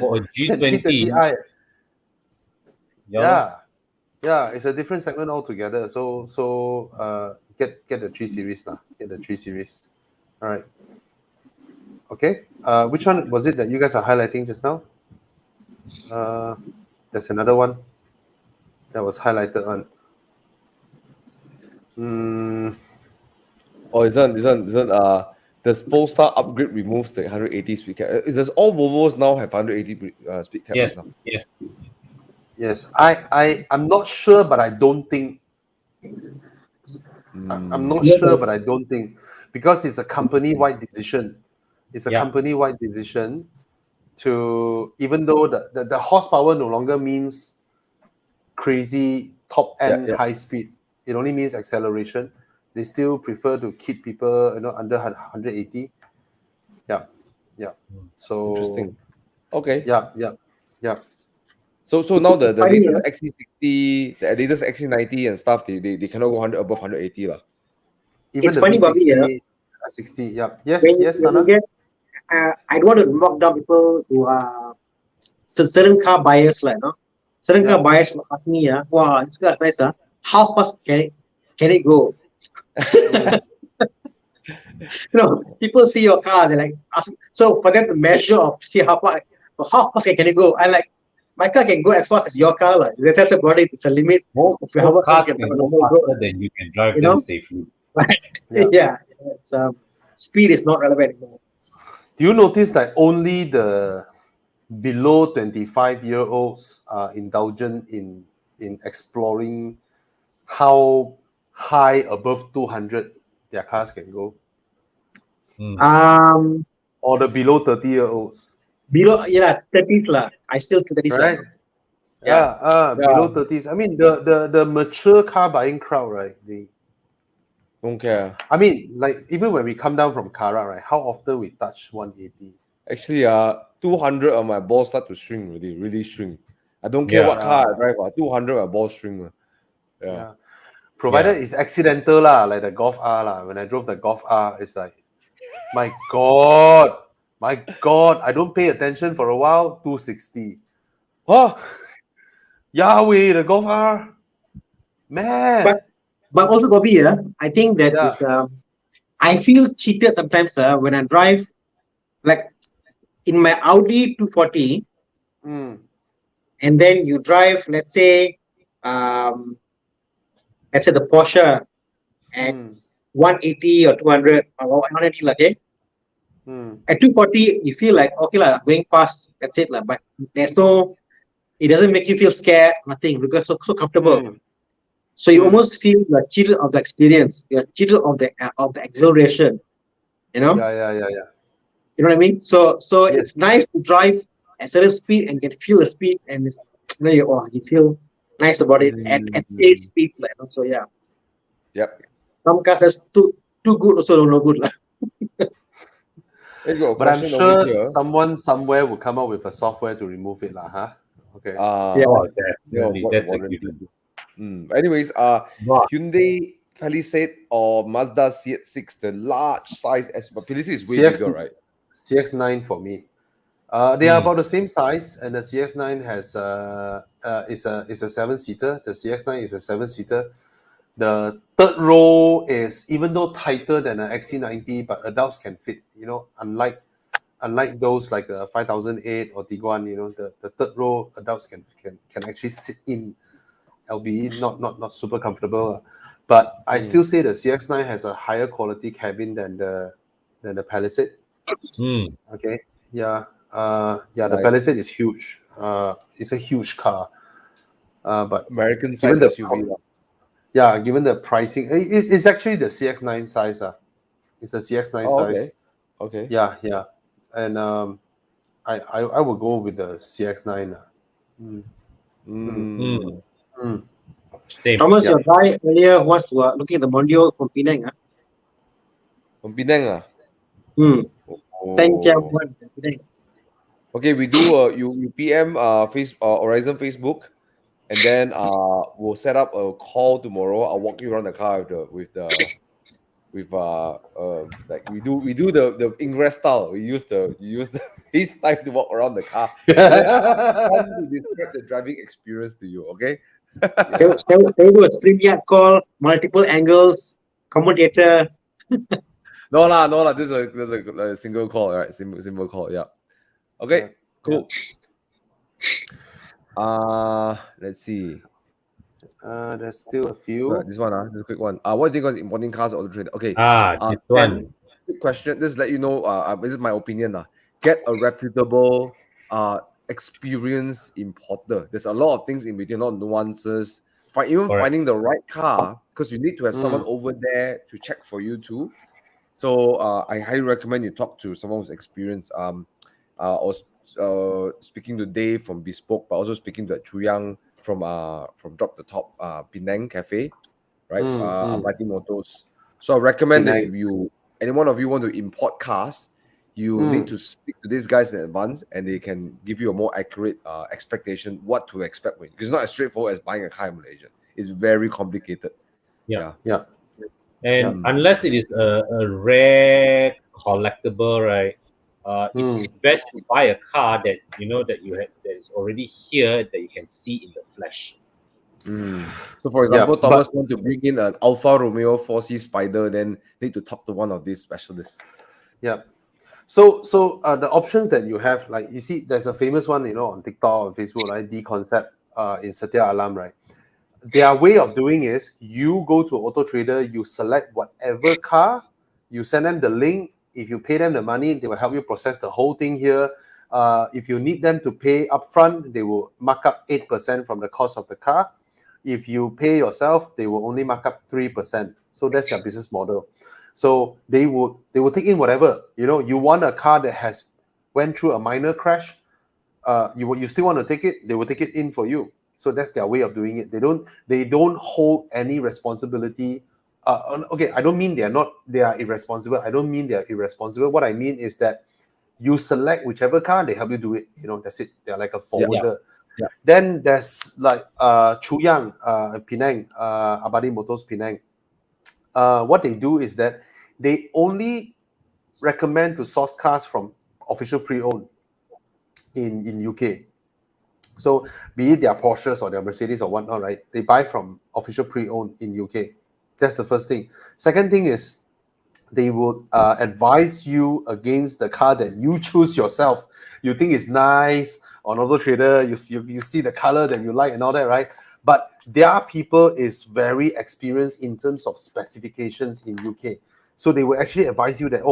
For a G20.
G20i. Yeah, it's a different segment altogether. So get the 3 Series now. Get the 3 Series. All right. Okay. Which one was it that you guys are highlighting just now? There's another one that was highlighted on.
Oh, this one. The Polestar upgrade removes the 180 speed cap. Does all Volvos now have 180 speed cap?
Yes,
now?
yes.
I'm not sure, but I don't think. I'm not sure, but I don't think, because it's a company-wide decision. It's a company-wide decision to, even though the horsepower no longer means crazy top-end high speed. It only means acceleration. They still prefer to keep people, under 180. Yeah. So
interesting. Okay.
Yeah.
So now the latest XC60, the latest XC90 and stuff, they cannot go above 180 lah.
Even
It's
the
funny, Bobby,
V60, 60. Yeah. Yes,
when
Nana.
you get, I don't want to knock down people who are certain car buyers, like, no? Certain car buyers will ask me, wow, this car is nice, how fast can it go? People see your car, they're like, so for them to measure or see how fast can it go? I'm like, my car can go as fast as your car. Like, that's about it. It's a limit.
Most cars can go faster than you can drive them safely.
Right. Yeah. It's, speed is not relevant anymore.
Do you notice that only the below 25-year-olds are indulgent in exploring how high above 200 their cars can go? Or the below 30-year-olds?
Below, 30s lah. I still 30s.
Right. Below 30s. I mean, the mature car buying crowd, right? They
don't care.
I mean, like, even when we come down from Kara, right? How often we touch 180?
Actually, 200 on my balls start to shrink already. Really shrink. I don't care what car I drive. 200 my balls shrink.
Provided it's accidental lah, like the Golf R lah. When I drove the Golf R, it's like, my God, I don't pay attention for a while. 260.
Huh?
Yahweh, the Golf R, man.
But also, Bobby, I think that is, I feel cheated sometimes when I drive, like in my Audi 240, and then you drive, let's say the Porsche at 180 or 200 or 180, okay? At 240, you feel like, okay, going fast, that's it. But there's no, it doesn't make you feel scared, nothing, because so comfortable. So you almost feel you're cheated of the experience, you're cheated of the exhilaration,
Yeah.
You know what I mean? So it's nice to drive at certain speed and get feel the speed, and it's, you feel nice about it at safe speeds, like, so yeah.
Yep.
Some cars are too good, also no good.
But I'm sure someone somewhere will come up with a software to remove it, huh? Okay.
Definitely. That's a good one.
Anyways, Hyundai Palisade or Mazda CX-6, the large size, but Palisade is way bigger, right?
CX-9 for me. They are about the same size, and the CX-9 has is a 7-seater. The CX-9 is a 7-seater. The third row is even though tighter than an XC90, but adults can fit. Unlike those like the 5008 or Tiguan, the third row adults can actually sit in, albeit not super comfortable. But I still say the CX-9 has a higher quality cabin than the than the Palisade. Okay, yeah, the
Right.
Palisade is huge. It's a huge car, but
American
given
size
the
SUV.
yeah, given the pricing, it's actually the CX-9 size. It's the CX-9
Oh,
size.
okay.
Yeah, and I will go with the CX-9.
Same.
Thomas,
Yeah.
your guy earlier was looking at the module from Penang.
From Penang.
Hmm. Thank you.
Oh. Okay, we do you PM Horizon Facebook, and then we'll set up a call tomorrow. I'll walk you around the car with like we do the ingress style. We use the FaceTime to walk around the car. And then to describe the driving experience to you. Okay.
Shall we do a StreamYard call, multiple angles, commentator?
No lah. This is a single call, right? Simple call. Yeah. Okay. Cool. Let's see.
There's still a few.
This one, this is a quick one. What do you think is importing cars or auto trader? Okay.
This one.
Quick question. Just let you know. This is my opinion. Get a reputable experienced importer. There's a lot of things in between, a lot of nuances. Finding the right car, because you need to have someone over there to check for you too. So I highly recommend you talk to someone who's experienced. Speaking to Dave from Bespoke, but also speaking to Chu Yang from Drop the Top Penang Cafe, right? Abadi Motors. So I recommend that if any one of you want to import cars, you need to speak to these guys in advance, and they can give you a more accurate expectation what to expect with. Because it's not as straightforward as buying a car in Malaysia. It's very complicated.
Yeah.
And unless it is a rare collectible, right? It's best to buy a car that that that is already here, that you can see in the flesh.
So, for example, Thomas want to bring in an Alfa Romeo 4C Spider, then need to talk to one of these specialists.
Yeah. So the options that you have, like you see, there's a famous one, on TikTok or Facebook, right? D Concept in Setia Alam, right? Their way of doing is you go to Auto Trader, you select whatever car, you send them the link. If you pay them the money, they will help you process the whole thing here. If you need them to pay upfront, they will mark up 8% from the cost of the car. If you pay yourself, they will only mark up 3%. So that's their business model. So they will take in whatever. You want a car that has went through a minor crash, you still want to take it, they will take it in for you. So that's their way of doing it. They don't hold any responsibility. Okay, I don't mean they are irresponsible. I don't mean they are irresponsible. What I mean is that you select whichever car, they help you do it. That's it. They're like a forwarder.
Yeah.
Then there's like Chu Yang, Penang, Abadi Motors Penang. What they do is that they only recommend to source cars from official pre-owned in UK. So be it their Porsches or their Mercedes or whatnot, right? They buy from official pre-owned in UK. That's the first thing. Second thing is they will advise you against the car that you choose yourself. You think it's nice on Auto Trader, you see the color that you like and all that, right? But their people is very experienced in terms of specifications in UK. So they will actually advise you that,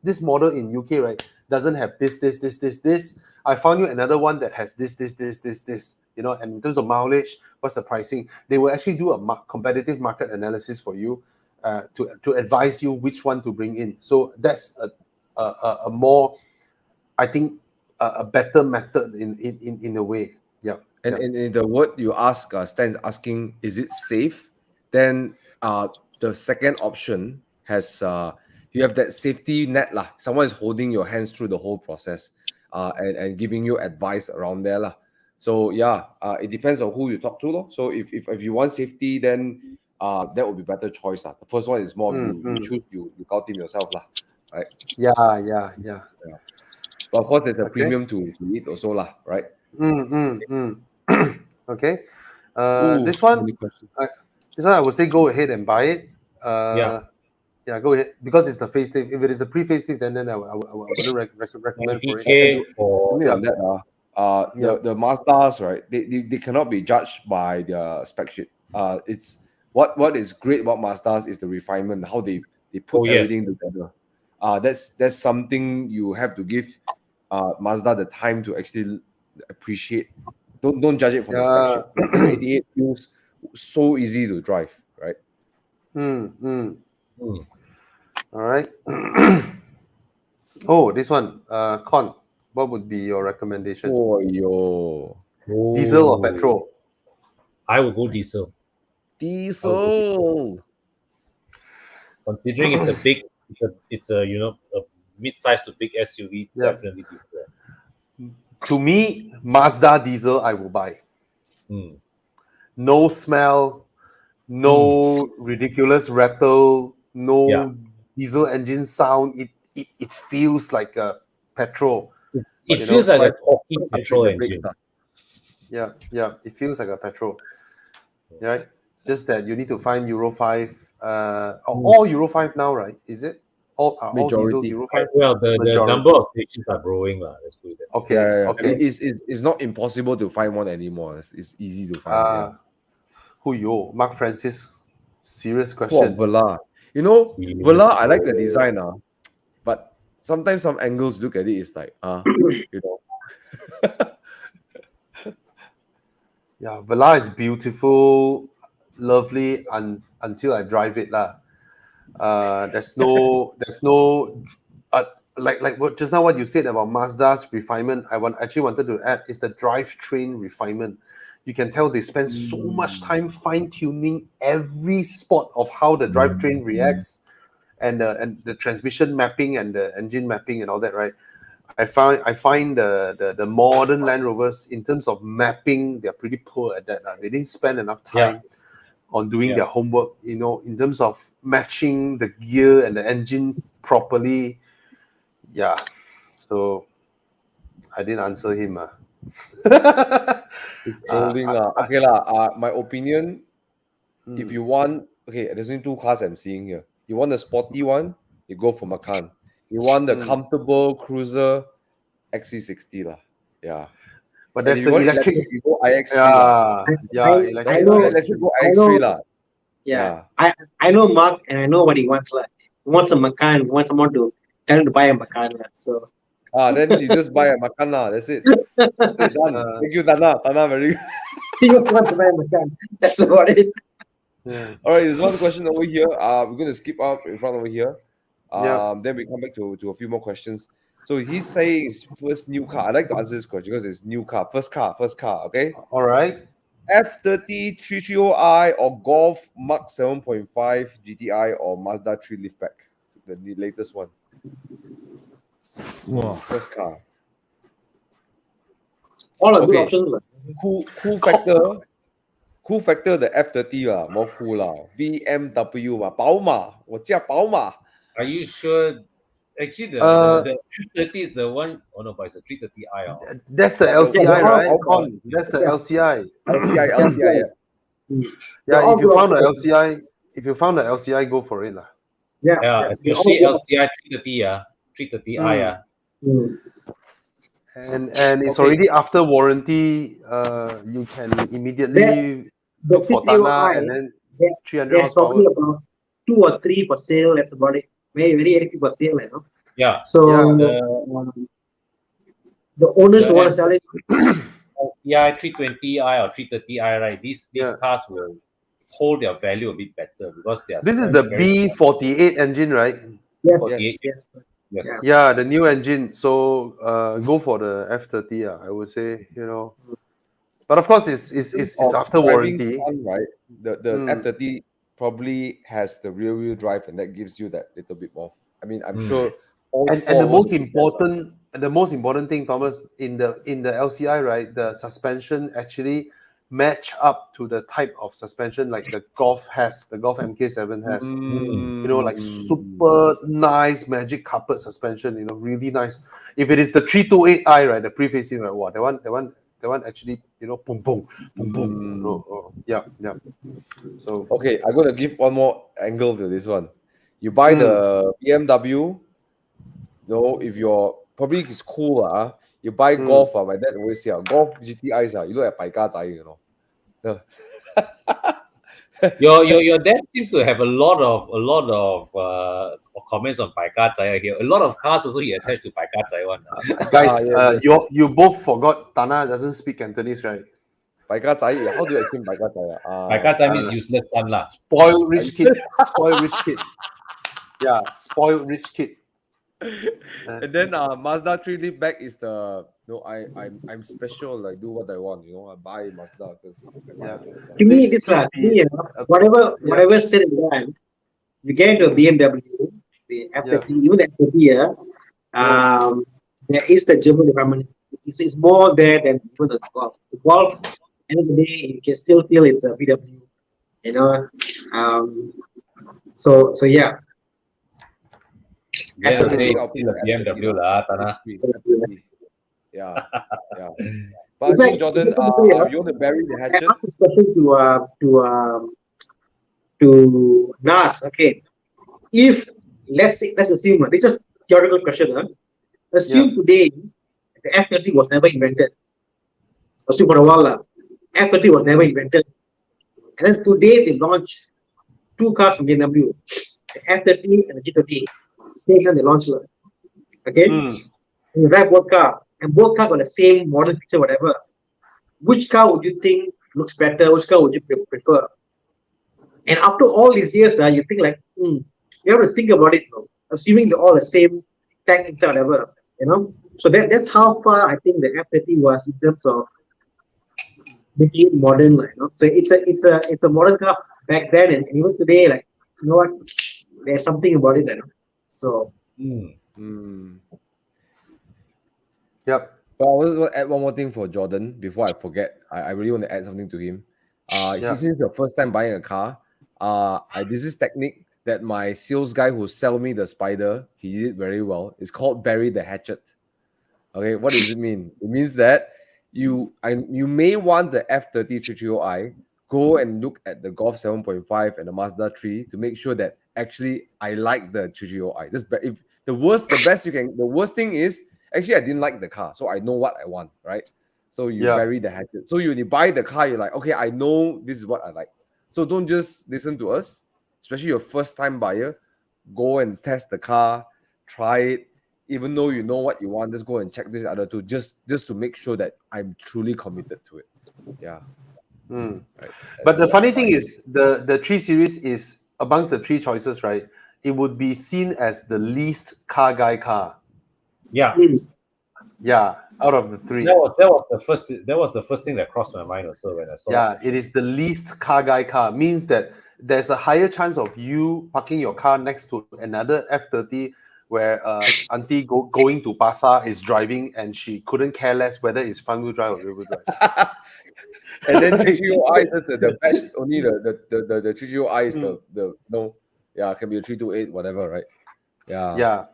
this model in UK, right, doesn't have this. I found you another one that has this. And in terms of mileage, what's the pricing? They will actually do a competitive market analysis for you to advise you which one to bring in. So that's a more, I think, a better method in a way. Yeah.
And in the word you ask, Stan's asking, is it safe? Then the second option has you have that safety net lah. Someone is holding your hands through the whole process and giving you advice around there lah. So it depends on who you talk to. So if you want safety, then that would be better choice lah. The first one is more you choose, you call team yourself lah, right?
Yeah.
But of course, there's a premium to it also lah, right?
Okay. This one I would say go ahead and buy it. Yeah, go ahead, because it's the facelift. If it is a pre-facelift, then I wouldn't recommend for it.
The Mazdas, right? They cannot be judged by their spec sheet. It's what is great about Mazdas is the refinement, how they put everything together. that's something you have to give Mazda the time to actually appreciate. Don't judge it from the spec sheet. 88 feels so easy to drive, right?
All right. Oh, this one, Con. What would be your recommendation?
Oh, yo.
Diesel or petrol?
I would go diesel.
Diesel.
Considering it's a big, it's a mid-size to big SUV,
Yeah.
definitely diesel.
To me, Mazda diesel I will buy. No smell, no ridiculous rattle, no diesel engine sound. It feels like a petrol.
It feels like a cocky petrol engine.
Yeah, it feels like a petrol. Right? Just that you need to find Euro 5. All Euro 5 now, right? Is it? All diesels Euro 5?
Well, the number of stations are growing. Let's put it that way.
Okay.
Yeah.
Okay.
It's not impossible to find one anymore. It's easy to find.
Who yo? Mark Francis? Serious
Oh,
question.
Velar. Velar, I like the design, but sometimes some angles look at it, it's like,
Yeah, Velar is beautiful, lovely, until I drive it lah. There's no like what just now what you said about Mazda's refinement. I actually wanted to add is the drivetrain refinement. You can tell they spend so much time fine-tuning every spot of how the drivetrain reacts and the transmission mapping and the engine mapping and all that, right? I find the modern Land Rovers in terms of mapping, they're pretty poor at that. They didn't spend enough time on doing their homework, in terms of matching the gear and the engine properly. Yeah. So I didn't answer him.
Okay my opinion, if you want, there's only two cars I'm seeing here. You want the sporty one, you go for Macan. You want the comfortable cruiser, XC60 lah. Yeah.
But that's the electric.
You go iX3
electric
go iX3 lah.
Yeah. I know Mark and I know what he wants lah. He wants a Macan. He wants someone to tell him to buy a Macan lah. So.
Then you just buy a Macan lah. That's it. Done. Thank you, Tana. Very good.
He just wants to buy a Macan. That's about it.
Yeah.
All right, there's one question over here. We're going to skip up in front over here. Then we come back to a few more questions. So he's saying his first new car. I like to answer this question because it's new car. First car, okay?
All right.
F30 330i or Golf Mach 7.5 GTI or Mazda 3 liftback. The latest one.
Wow.
First car.
All are good options.
Cool factor, the F30 more cool BMW 宝马.
Are you sure? Actually, the 330 is the one. Oh no, but it's a 330i.
That's the LCI, right? That's the LCI.
LCI.
Yeah, if you found the LCI, go for it lah.
Yeah, especially LCI 330. 330i.
And it's already after warranty. You can immediately look for Tana and then 300
There's probably about 2 or 3 for sale. That's about it. Very few for sale,
Yeah.
So the owners who want to sell it.
LCI 320i or 330i, right? These cars will hold their value a bit better because they are.
This is the B48 engine, right?
Yes.
Yeah, the new engine. So go for the F30. I would say, but of course it's after warranty,
fun, right? The F30 probably has the rear wheel drive, and that gives you that little bit more. I mean, I'm sure.
And the most important thing, Thomas, in the LCI, right? The suspension actually match up to the type of suspension like the Golf has, the Golf MK7 has. Like super nice magic carpet suspension. Really nice. If it is the 328i, right, the pre-facing, right? Wow, that one actually, boom, boom, boom, boom. Yeah. So
okay, I'm gonna give one more angle to this one. You buy the BMW. If you're probably it's cool, you buy Golf. My dad always say, Golf GTIs, you look at 百家仔,
Your dad seems to have a lot of comments on Bai Ka Zai here. A lot of cars also he attached to Bai Ka Zai one.
Guys,
yes.
you both forgot Tana doesn't speak Cantonese, right?
Bai Ka Zai, how do you explain Bai Ka Zai?
Bai Ka Zai means useless son lah.
Spoiled rich kid. Spoiled rich kid. Yeah, spoiled rich kid.
And then Mazda 3 liftback is the I'm special, like do what I want, I buy Mazda because
To me, this whatever said and done, you get into a BMW, the F30, even the F30, there is the German environment. It's more there than even the Golf. The Golf, end of the day, you can still feel it's a VW, So yeah.
Yeah, still a BMW lah, Tana.
Yeah. But I think, Jordan, you want to bury the hatchet?
I asked this question to Nas. Okay, if let's assume this is theoretical question. Assume today the F30 was never invented. Assume for a while, F30 was never invented, and then today they launched two cars from BMW, the F30 and the G30. Same time they launched. Okay, and you drive both car, and both cars got the same model feature, whatever. Which car would you think looks better? Which car would you prefer? And after all these years, you think like, you have to think about it, assuming they're all the same tech inside, whatever, So that's how far I think the F30 was in terms of making it modern, So it's a modern car back then, and even today, like, you know what? There's something about it, So.
Yep.
But I want to add one more thing for Jordan before I forget. I really want to add something to him. Since it's the first time buying a car, this is technique that my sales guy who sell me the Spider, he did very well. It's called bury the hatchet. Okay, what does it mean? It means that you may want the F30 330i, go and look at the Golf 7.5 and the Mazda 3 to make sure that actually I like the 330i. If the worst thing is actually I didn't like the car, so I know what I want, right? So you bury the hatchet. So when you buy the car, you're like, okay, I know this is what I like. So don't just listen to us, especially your first time buyer. Go and test the car, try it. Even though you know what you want, just go and check this other two, just to make sure that I'm truly committed to it. Yeah.
Right. But the funny thing is, the 3 Series is amongst the 3 choices, right? It would be seen as the least car guy car.
Yeah.
Yeah, out of the 3.
That was the first thing that crossed my mind also when I saw it.
Yeah, it is the least car guy car. Means that there's a higher chance of you parking your car next to another F30 where auntie going to Pasar is driving and she couldn't care less whether it's front wheel drive or rear wheel drive.
And then 330i is the best. Only the 330i is it can be a 328, whatever, right? Yeah.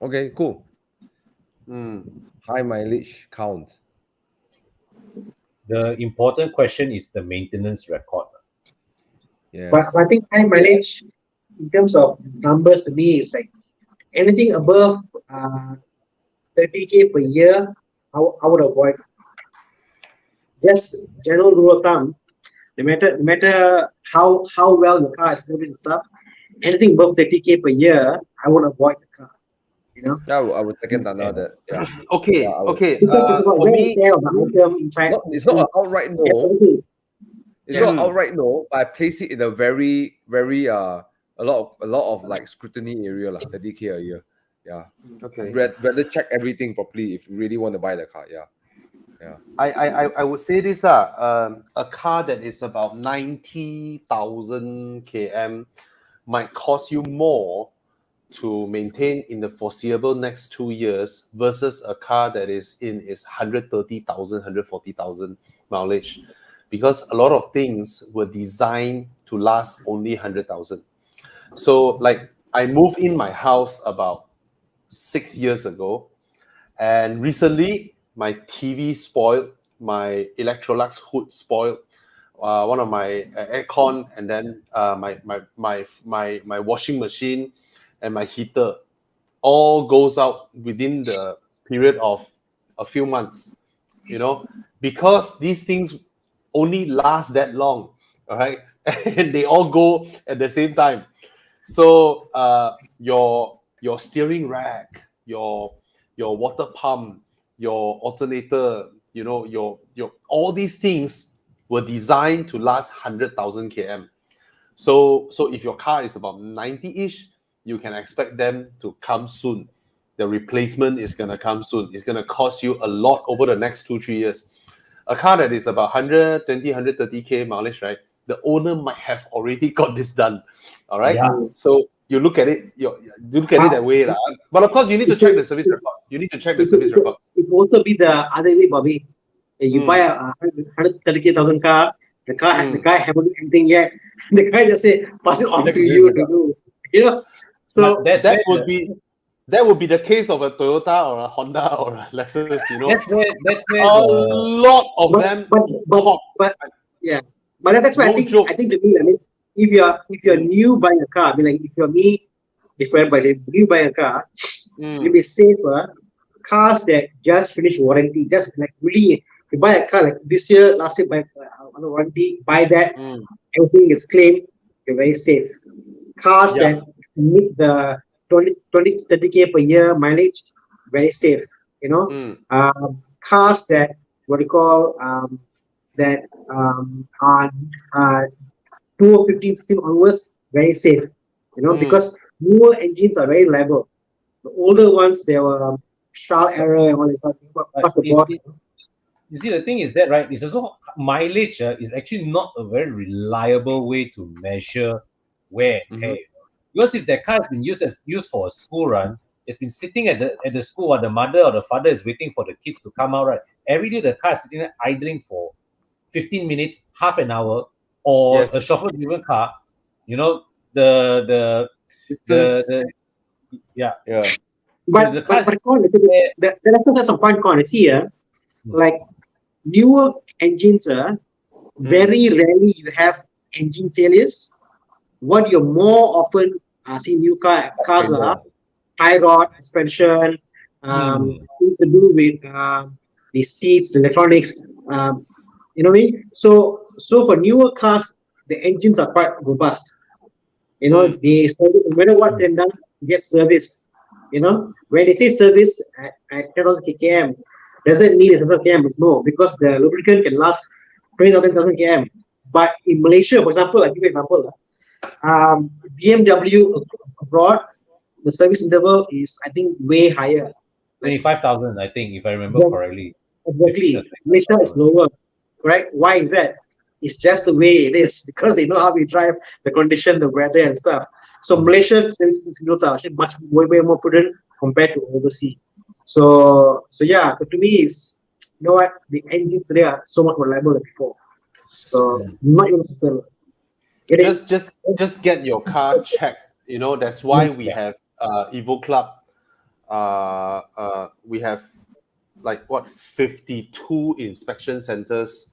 Okay, cool. High mileage count.
The important question is the maintenance record.
Yes.
But I think high mileage, in terms of numbers, to me, is like anything above 30K per year, I would avoid. Just general rule of thumb, no matter how well the car is serving and stuff, anything above 30K per year, I would avoid the car.
Yeah, I would second that. Yeah.
Okay.
For me,
it's not an outright no. It's not outright no, but I place it in a very, very a lot of like scrutiny area, like 30K a year. Yeah.
Okay.
Rather check everything properly if you really want to buy the car. Yeah.
I would say this a car that is about 90,000 km might cost you more to maintain in the foreseeable next 2 years versus a car that is in its 130,000, 140,000 mileage, because a lot of things were designed to last only 100,000. So like I moved in my house about 6 years ago, and recently my TV spoiled, my Electrolux hood spoiled, one of my aircon, and then my washing machine and my heater all goes out within the period of a few months, because these things only last that long. all right, and they all go at the same time. So your steering rack, your water pump, your alternator, your all these things were designed to last 100,000 km. So if your car is about 90-ish, you can expect them to come soon. The replacement is gonna come soon. It's gonna cost you a lot over the next 2-3 years. A car that is about 120, 130k mileage, right? The owner might have already got this done. All right.
Yeah.
So you look at it, you look at it that way. But of course, you need to check the service records. You need to check the service records.
It will also be the other way, Bobby. You buy a 130,000 car, the guy haven't do anything yet. The guy just say, pass it on to you to do. So
that would be the case of a Toyota or a Honda or a Lexus.
That's where
a lot of them.
But that's why I think to me, I mean, if you're new buying a car, I mean, like if you're me, if everybody new buying a car, it'll be safer. Cars that just finished warranty, just like really, you buy a car like this year, last year, buy on warranty, buy that, everything is claimed, you're very safe. Cars that meet the 20-30k per year mileage, very safe. Cars that what you call that are 2015-16 onwards, very safe. Because newer engines are very reliable. The older ones, they were trial error and all this stuff.
You see, the thing is that, right, it's also mileage is actually not a very reliable way to measure wear and tear. Because if that car has been used for a school run, it's been sitting at the school while the mother or the father is waiting for the kids to come out, right? Every day the car is sitting there idling for 15 minutes, half an hour, or a chauffeur-driven car, the
But the Lexus has some point con. See here, like newer engines, very rarely you have engine failures. What you're more often see new cars are tie rod, suspension, things to do with the seats, the electronics. You know what I mean? So for newer cars, the engines are quite robust. They service, no matter what's done, get service. When they say service at 10,000 km, doesn't mean it's 10,000 km. No, because the lubricant can last 20,000 km. But in Malaysia, for example, I'll give you an example. BMW abroad, the service interval is, I think, way higher.
25,000, I think, if I remember correctly.
Exactly. Malaysia is lower. Correct? Why is that? It's just the way it is, because they know how we drive, the condition, the weather and stuff. So Malaysian service signals are actually way more prudent compared to overseas. So to me, it's, the engines today are so much more reliable than before. So not even concerned.
Just get your car checked. That's why we have Evo Club. We have 52 inspection centers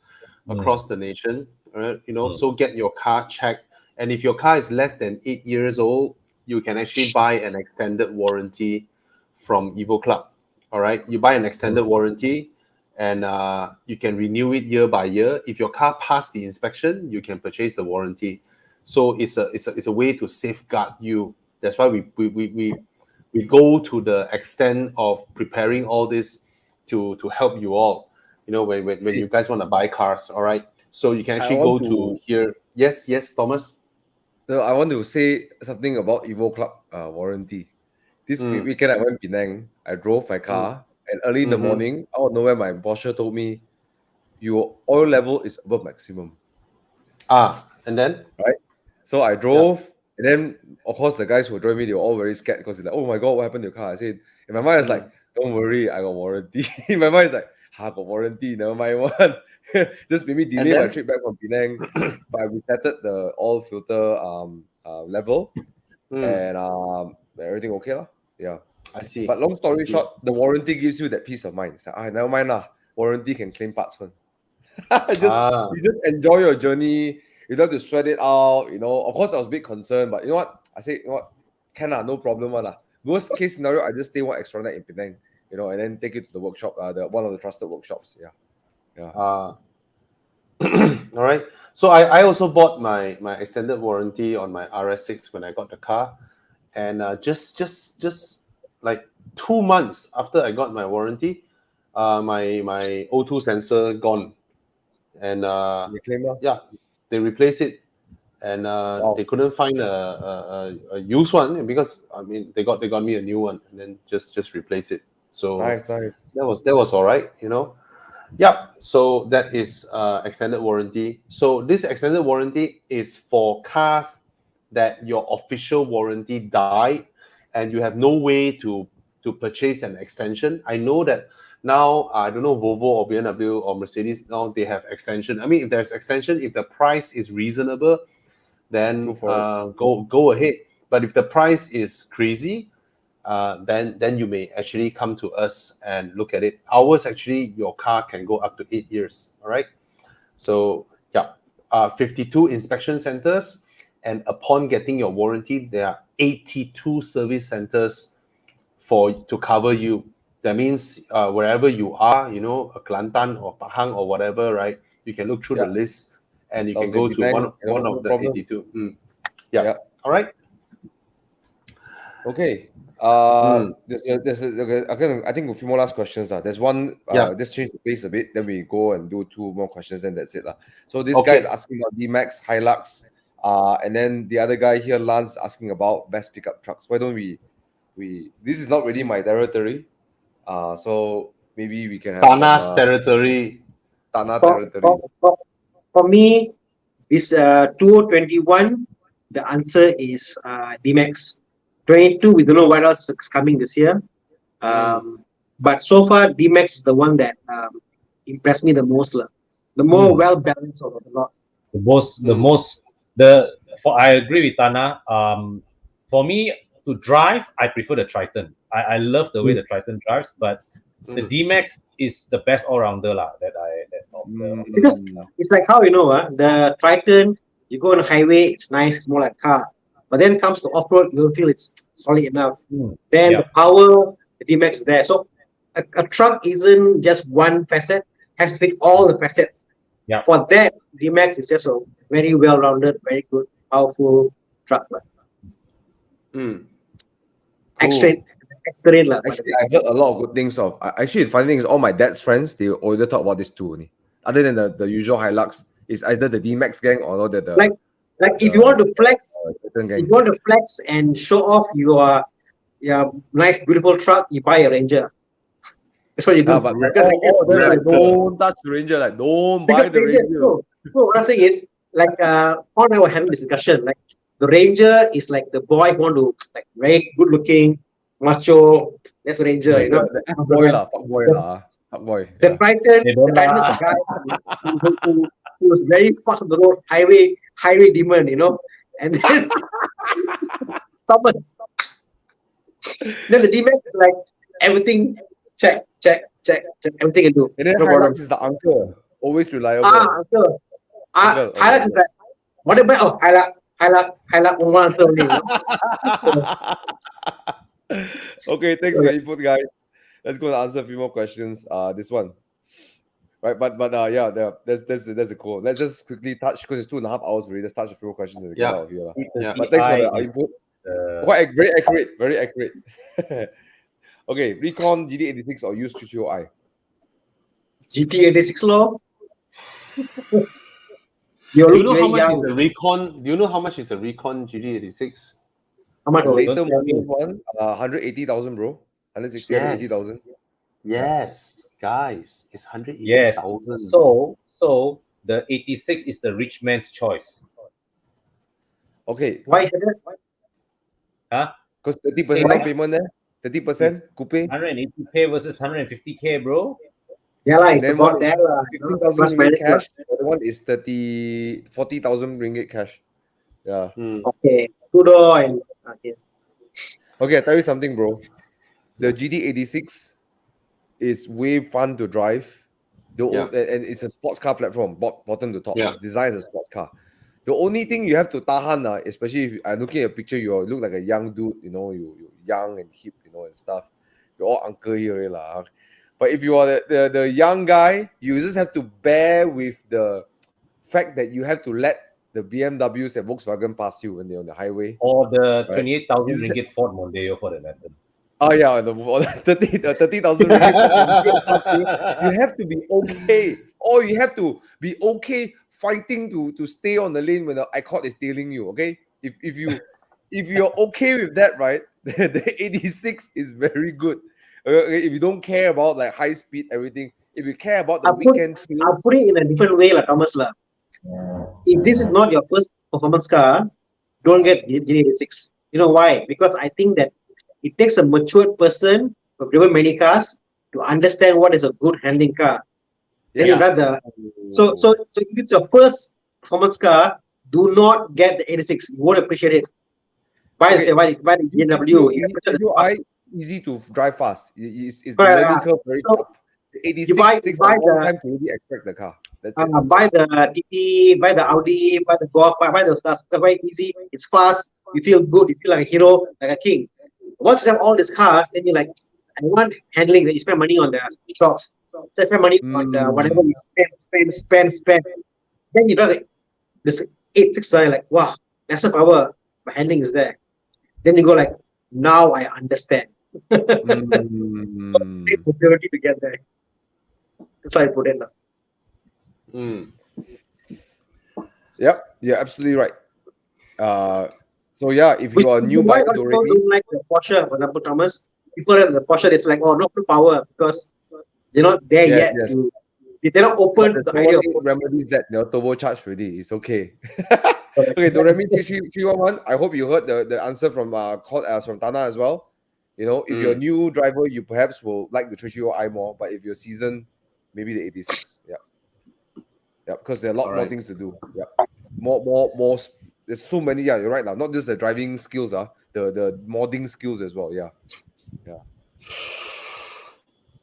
across the nation. Right? So get your car checked. And if your car is less than 8 years old, you can actually buy an extended warranty from Evo Club. All right, you buy an extended warranty, and you can renew it year by year. If your car passed the inspection, you can purchase the warranty. So it's a way to safeguard you. That's why we go to the extent of preparing all this to help you all. When you guys want to buy cars, all right. So you can actually go to here. Yes, Thomas.
So I want to say something about Evo Club warranty. This weekend I went Penang. I drove my car, and early in the morning, out of nowhere, my bosser told me, "Your oil level is above maximum."
And then
right. So I drove, and then of course the guys who drove me, they were all very scared because they're like, "Oh my god, what happened to your car?" I said, in my mind, it's like, "Don't worry, I got warranty." In my mind, it's like, "I got warranty, never mind one." Just maybe delay my trip back from Penang, but I resetted the oil filter level, and everything okay lah. Yeah,
I see.
But long story short, the warranty gives you that peace of mind. It's like, never mind lah. Warranty can claim parts one. You just enjoy your journey. You don't have to sweat it out. Of course, I was a bit concerned, but you know what? I say, can no problem lah. Worst case scenario, I just stay one extra night in Penang, and then take it to the workshop, one of the trusted workshops. Yeah.
All right. So I also bought my extended warranty on my RS6 when I got the car, and just like 2 months after I got my warranty, my O2 sensor gone, and yeah, they replaced it, and they couldn't find a used one, because I mean they got me a new one, and then just replace it. So
Nice.
that was all right, you know. Yep. So that is extended warranty. So this extended warranty is for cars that your official warranty died, and you have no way to purchase an extension. I know that now, I don't know, Volvo or BMW or Mercedes, now they have extension. I mean, if there's extension, if the price is reasonable, then go ahead. But if the price is crazy, then you may actually come to us and look at it. Ours, actually, your car can go up to 8 years. All right. So yeah, 52 inspection centers, and upon getting your warranty, there are 82 service centers to cover you. That means wherever you are, you know, Kelantan or Pahang or whatever, right? You can look through the list, and you can go to one of the 82. Yeah. All right.
Okay. There's I think a few more last questions. There's one. Let's change the pace a bit. Then we go and do 2 more questions. Then that's it. So this guy is asking about D-Max, Hilux, and then the other guy here, Lance, asking about best pickup trucks. Why don't we? This is not really my territory. So maybe we can have
Tana's territory.
Tana territory.
For me, this 2021, the answer is D-Max. 22, we don't know what else is coming this year. But so far, D-Max is the one that impressed me the most. The more well-balanced of the lot.
I agree with Tana. For me, to drive, I prefer the Triton. I love the way the Triton drives, but the D-Max is the best all-rounder
because it's like how, you know, the Triton, you go on the highway, it's nice, it's more like a car. But then it comes to off-road, you don't feel it's solid enough. Then the power, the D-Max is there. So a truck isn't just one facet, has to fit all the facets. For that, D-Max is just a very well-rounded, very good, powerful truck. Extra.
Actually, I heard a lot of good things of. Actually, the funny thing is, all my dad's friends, they always talk about this too. Other than the usual Hilux, is either the D-Max gang or the
like if you want to flex, and show off your nice beautiful truck, you buy a Ranger. That's what you do.
Don't touch the Ranger. Like, don't buy the Ranger.
So what I'm saying is, like, Paul and I were having this discussion. Like, the Ranger is like the boy who want to, like, very good looking, macho. That's a Ranger, you know.
Fuck boy.
The Triton is the guy who was very fast on the road, highway demon, you know. And then stubborn. Then the D-Max is like everything check, everything can do.
And then Hilux is the uncle, always reliable.
Uncle. Hilux is like, what about Hilux one answer only.
Okay, thanks for your input, guys. Let's go and answer a few more questions. This one. Right, but yeah, there's a cool. Let's just quickly touch, because it's 2.5 hours already. Let's touch a few more questions and get out of here. But thanks for the input. Quite very accurate. Okay, Recon GT86 or use 330i?
GT86 law.
Do you know how much is a Recon? Do you know how much is a Recon GT86?
How much?
Later model one, 180,000, bro. 160, 180,000.
Yes, guys, it's 180,000.
Yes. So the 86 is the rich man's choice.
Okay.
Why is that?
Huh?
Because 30% down payment there. 30% coupe.
180K versus 150K, bro.
Yeah, like
then
about that.
15,000 ringgit cash. The other one is 40,000 ringgit cash. Yeah.
Okay. Two-door and
Okay, I tell you something, bro. The GT86 is way fun to drive. And it's a sports car platform, bottom to top. It's designed as a sports car. The only thing you have to tahan, especially if I'm looking at a picture, you look like a young dude, you know, you're young and hip, you know, and stuff. You're all uncle here, lah. But if you are the young guy, you just have to bear with the fact that you have to let the BMWs and Volkswagen pass you when they're on the highway.
Or the
Right.
28,000 ringgit Ford Mondeo for that matter.
Oh yeah, the 30,000 ringgit Ford Mondeo pass you have to be okay. Or you have to be okay fighting to stay on the lane when the ICOT is tailing you. Okay, if you're okay with that, right? The 86 is very good. Okay, if you don't care about like high speed, everything. If you care about the weekend thrills,
I'll put it in a different way, Thomas. If this is not your first performance car, don't get GD86. You know why? Because I think that it takes a matured person who've driven many cars to understand what is a good handling car. Then you drive the so if it's your first performance car, do not get the 86. You won't appreciate it. Buy the BMW.
Easy to drive fast. It's the
Correct,
learning curve very
so
up. The 86
you buy
takes a long
the-
time to really expect the car. That's it.
buy the TT, buy the Audi, buy the Golf, buy the stuff. It's very easy. It's fast. You feel good. You feel like a hero, like a king. Once you have all these cars, then you're like, I want handling. Then you spend money on the shocks. So spend money on the whatever you spend. Then you know like this 86 are like, wow, that's a power. But handling is there. Then you go like, now I understand. So it takes maturity to get there. That's how I put it now.
Yep, you're absolutely right. So yeah, if you are a new
Why
buyer
people
already,
don't like the Porsche, for example, Thomas? People in the Porsche, it's like, oh, no full power because they're not there yet.
yes.
They're not open to the idea of
remedies that they're turbocharged already. It's okay. Okay, Doremi 311. I hope you heard the answer from from Tana as well. You know, if you're a new driver, you perhaps will like the 330i more, but if you're seasoned, maybe the 86. Yeah, because there are a lot more things to do. Yeah, more. There's so many. Yeah, you're right now. Not just the driving skills, the modding skills as well. Yeah.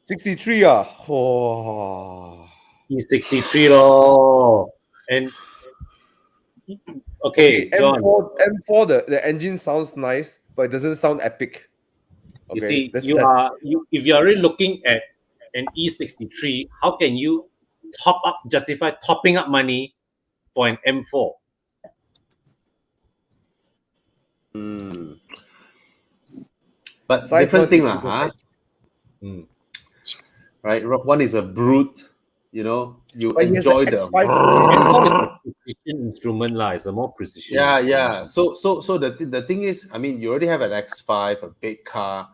63. Oh.
He's 63 lor. And okay, John.
M4, the engine sounds nice, but it doesn't sound epic. Okay,
You see, if you're already looking at an E63, how can you justify topping up money for an M4?
But
Size
different thing
not
lah, right? One is a brute, you know, you
But he has
enjoy
an
the
M4 is a precision instrument lah. It's a more precision.
yeah. So the thing is, I mean, you already have an X5, a big car.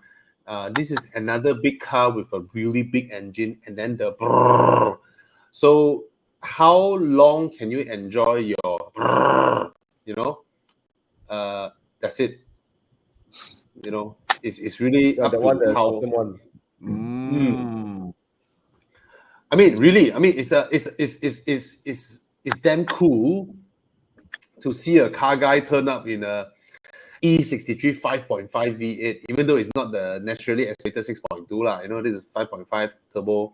This is another big car with a really big engine, and then the brrr. So how long can you enjoy your brrr, you know? That's it. You know, it's really up
the
to
one, the
how.
bottom one.
I mean, really, it's damn cool to see a car guy turn up in a E63 5.5 V8, even though it's not the naturally aspirated 6.2 lah. You know, this is 5.5 turbo,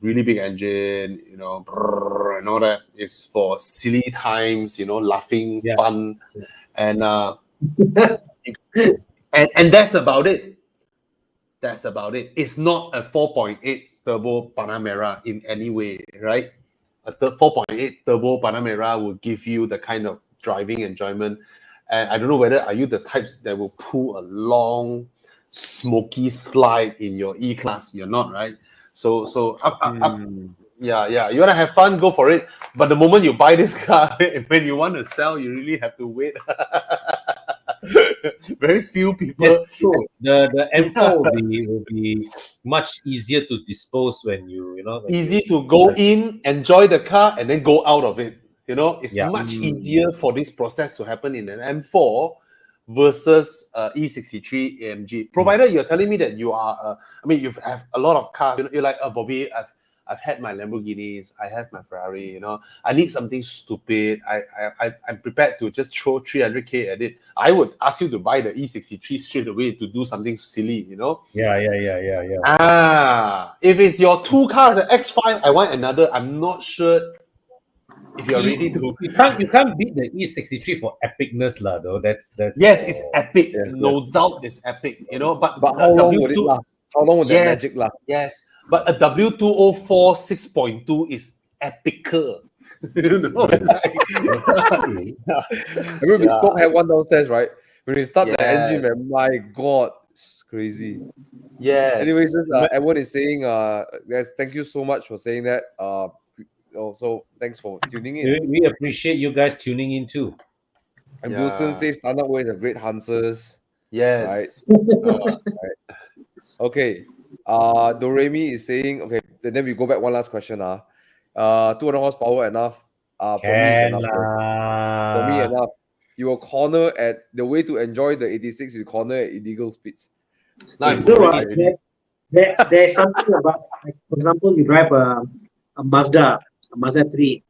really big engine. You know, brrr, and all that is for silly times. You know, laughing, fun, and and that's about it. That's about it. It's not a 4.8 turbo Panamera in any way, right? A 4.8 turbo Panamera will give you the kind of driving enjoyment. And I don't know whether are you the types that will pull a long, smoky slide in your E-Class. You're not, right? So up. Yeah. You want to have fun, go for it. But the moment you buy this car, when you want to sell, you really have to wait. Very few people.
That's true. The M4 will be much easier to dispose when you know.
Easy to go in, enjoy the car, and then go out of it. You know, it's much easier for this process to happen in an M4 versus E63 AMG. Provided you're telling me that you are, you have a lot of cars. You know, you're like, oh, Bobby, I've had my Lamborghinis, I have my Ferrari. You know, I need something stupid. I'm prepared to just throw 300K at it. I would ask you to buy the E63 straight away to do something silly. You know.
Yeah.
If it's your two cars, an X5, I want another. I'm not sure. If you're ready to,
you can't beat the E63 for epicness, lah. Though that's
yes, it's epic. No doubt, it's epic. You know, but
how long would it last? How long would that magic last?
Yes, but a W204 6.2 is epical. You know, it's like,
I remember we spoke had one downstairs, right? When we start the engine,
Yes.
man, my God, it's crazy.
yes.
Anyways, this, everyone is saying, guys, thank you so much for saying that. Also, thanks for tuning in.
We appreciate you guys tuning in too.
And Wilson says, Standard Way are great hunters.
Yes.
Right. Okay. Doremi is saying, okay, then we go back one last question. 200 horsepower enough. For me, is enough. For me, enough. You will corner at the way to enjoy the 86, you corner at illegal speeds.
Nice.
So there's something about, like, for example, you drive a Mazda 3.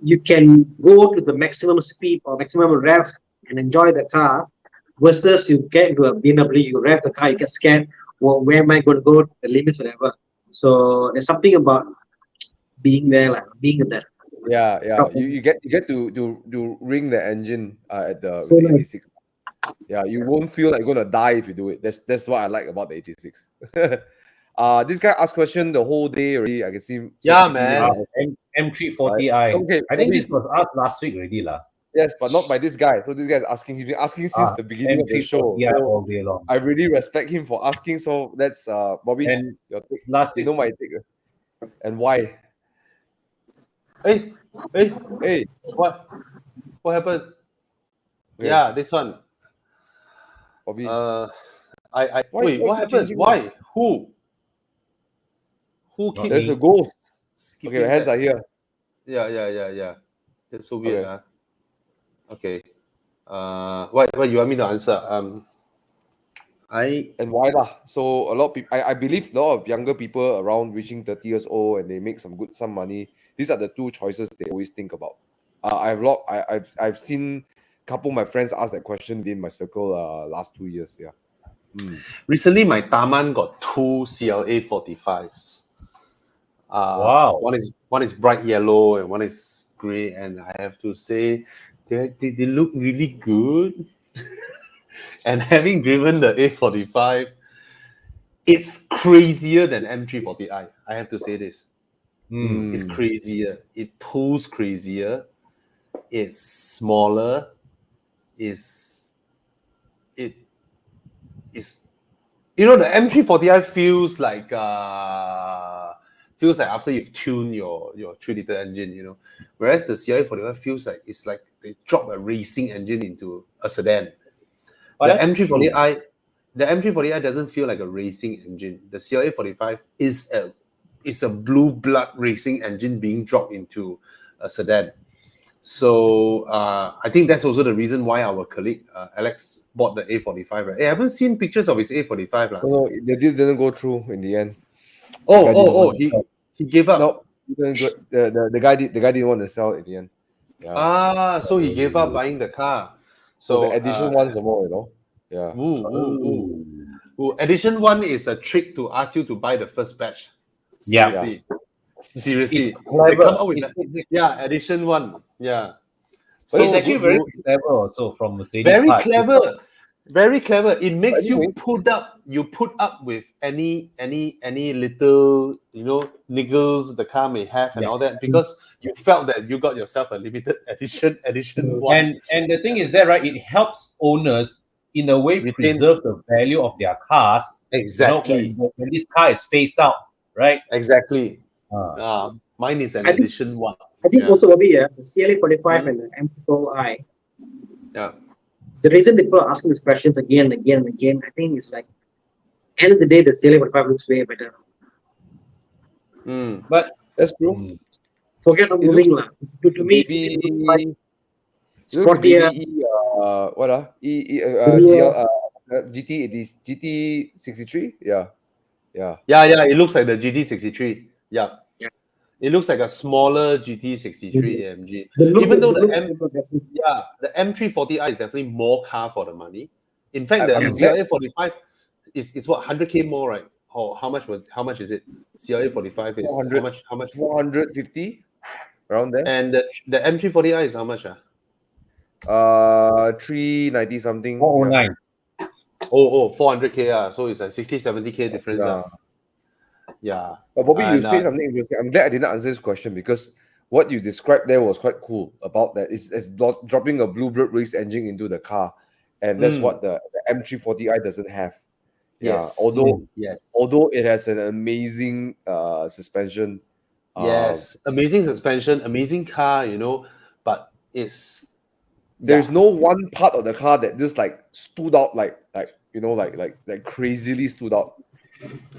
You can go to the maximum speed or maximum rev and enjoy the car, versus you get into a BMW, you rev the car, you get scared. Well, where am I going to go? The limits, whatever. So there's something about being there, like being in that.
Yeah. You get to ring the engine at the,
So
with the
nice.
86. Yeah, you won't feel like you're gonna die if you do it. That's what I like about the 86. This guy asked question the whole day already. I can see.
Yeah, man.
M340i.
Okay,
I think
Bobby.
this was asked last week already, lah.
Yes, but not by this guy. So this guy's asking. He's been asking since the beginning of the show.
M340i
So
all day long.
I really respect him for asking. So that's Bobby.
And
Your take.
last
You
week,
know my take. And why?
Hey, what happened?
Okay.
Yeah, this one.
Bobby.
Wait, what happened? Why? Who kicked
There's
me?
a ghost.
Skipping
Okay, your hands
that.
are here.
Yeah. That's so weird.
Okay.
Okay. What you want me to answer?
And why lah? So a lot of people, I believe a lot of younger people around reaching 30 years old and they make some money. These are the two choices they always think about. I've seen a couple of my friends ask that question in my circle last 2 years. Yeah.
Recently, my Taman got two CLA 45s.
Wow.
One is bright yellow and one is gray, and I have to say they look really good. And having driven the A45, it's crazier than M340i. I have to say this. It's crazier. It pulls crazier. It's smaller. It's the M340i feels like after you've tuned your 3-liter engine, whereas the CLA45 feels like it's like they drop a racing engine into a sedan. The M340i doesn't feel like a racing engine. The CLA45 is a blue blood racing engine being dropped into a sedan. So I think that's also the reason why our colleague Alex bought the A45. Right? I haven't seen pictures of his A45.
No, the deal didn't go through in the end.
He gave up.
No, the guy didn't want to sell in the end. Yeah.
So he gave up buying the car. So
the edition one some more, Yeah.
Edition 1 is a trick to ask you to buy the first batch. Seriously.
It's
They
clever.
come out with that. Edition 1. Yeah.
So it's actually very clever also from Mercedes.
Very clever. It makes you put up with any little niggles the car may have and all that, because you felt that you got yourself a limited edition 1.
And the thing is that, right, it helps owners in a way preserve the value of their cars.
Exactly.
When this car is phased out, right?
Exactly. Mine is an edition 1.
I think also, Bobby, the CLA45 and the M4i.
Yeah.
The reason people are asking these questions again and again and again, I think, is like, end of the day, the CLA45 looks way better.
But
that's true.
Forget about moving. To me,
maybe
sportier.
GT63? Yeah.
It looks like the GT63. Yeah. It looks like a smaller GT63 AMG. Even though the M340i is definitely more car for the money. In fact, the CLA45 is what, 100k more, right? How much is it? CLA45 is how much?
450 around there.
And the M340i is how much?
390 something.
409.
400k. So it's a 60-70k difference. Yeah.
But Bobby, you say something interesting. I'm glad I didn't answer this question, because what you described there was quite cool about that. It's dropping a Bluebird race engine into the car, and that's what the M340i doesn't have.
Yes.
Although it has an amazing suspension.
Yes, amazing suspension, amazing car, but
there's no one part of the car that just like stood out like crazily stood out.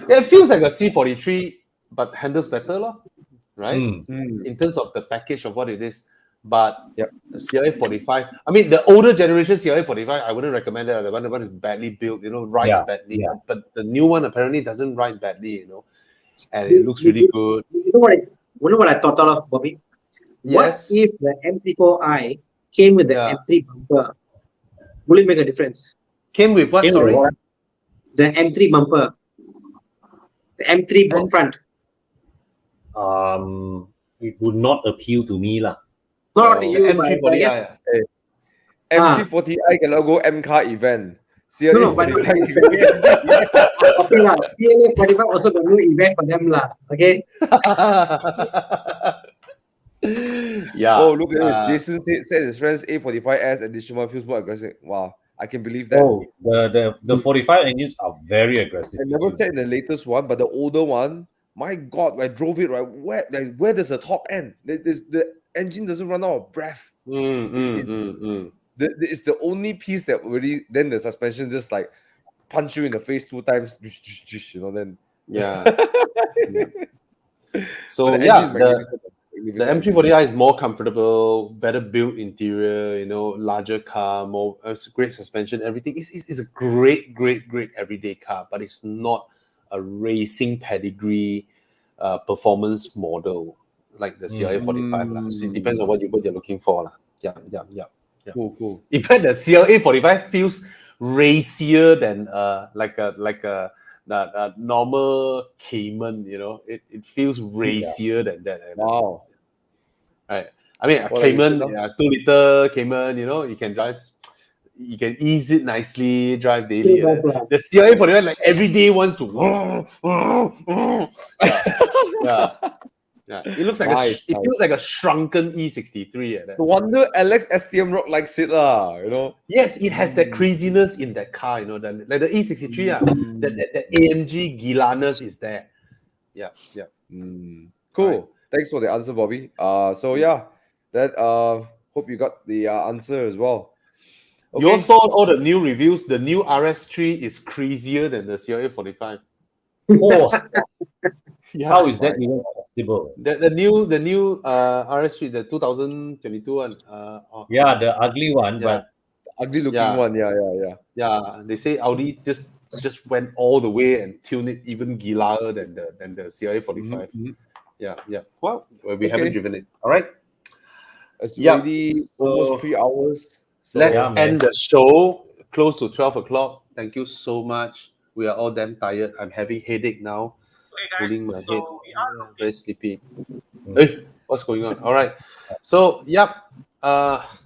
It feels like a C43, but handles better, right? In terms of the package of what it is. But the CLA45, I mean, the older generation CLA45, I wouldn't recommend that. The one is badly built, rides badly. But the new one apparently doesn't ride badly, and it looks really good.
You know what I thought of, Bobby?
Yes.
What if the M34i came with the M3 bumper? Will it make a difference?
Came with what? Sorry?
The M3 bumper. The M3 front.
It would not appeal to me, lah.
Not you,
M340i.
M340i cannot go M car event.
No, but okay lah. CLA45 also got no event for them lah. Okay.
Yeah.
Oh, look at it. Jason said his friend's A45S additional feels more aggressive. Wow, I can believe that.
Oh, the 45 engines are very aggressive.
I never said the latest one, but the older one. My God, I drove it right. Where does the top end? The engine doesn't run out of breath. It's the only piece that really. Then the suspension just like punch you in the face 2 times. Then
So the M340i is more comfortable, better built interior. Larger car, more great suspension. Everything is a great everyday car, but it's not a racing pedigree performance model like the CLA45. It depends on what you're looking for. Yeah.
Cool.
In fact, the CLA45 feels racier than like a normal Cayman. It feels racier than that.
Wow.
Right. I mean, a Cayman, 2-liter Cayman. You can drive. You can ease it nicely, drive daily. The CLA45 like every day wants to. Yeah. It looks like it feels like a shrunken E63.
No wonder Alex STM Rock likes it,
Yes, it has that craziness in that car, like the E63. That AMG Gilaness is there. Yeah.
Cool.
Right.
Thanks for the answer, Bobby. That hope you got the answer as well. Okay.
You all saw all the new reviews. The new RS3 is crazier than the CLA45.
Oh, how is that even possible?
The new RS3, the 2022 one.
The ugly one, but
ugly looking one.
Yeah, they say Audi just went all the way and tuned it even gilaer than the CLA45. Yeah. Well, we haven't driven it. All right.
It's already almost 3 hours.
So let's end the show close to 12 o'clock. Thank you so much. We are all damn tired. I'm having headache now. Pulling my head. Very sleepy. Hey, what's going on? All right. So,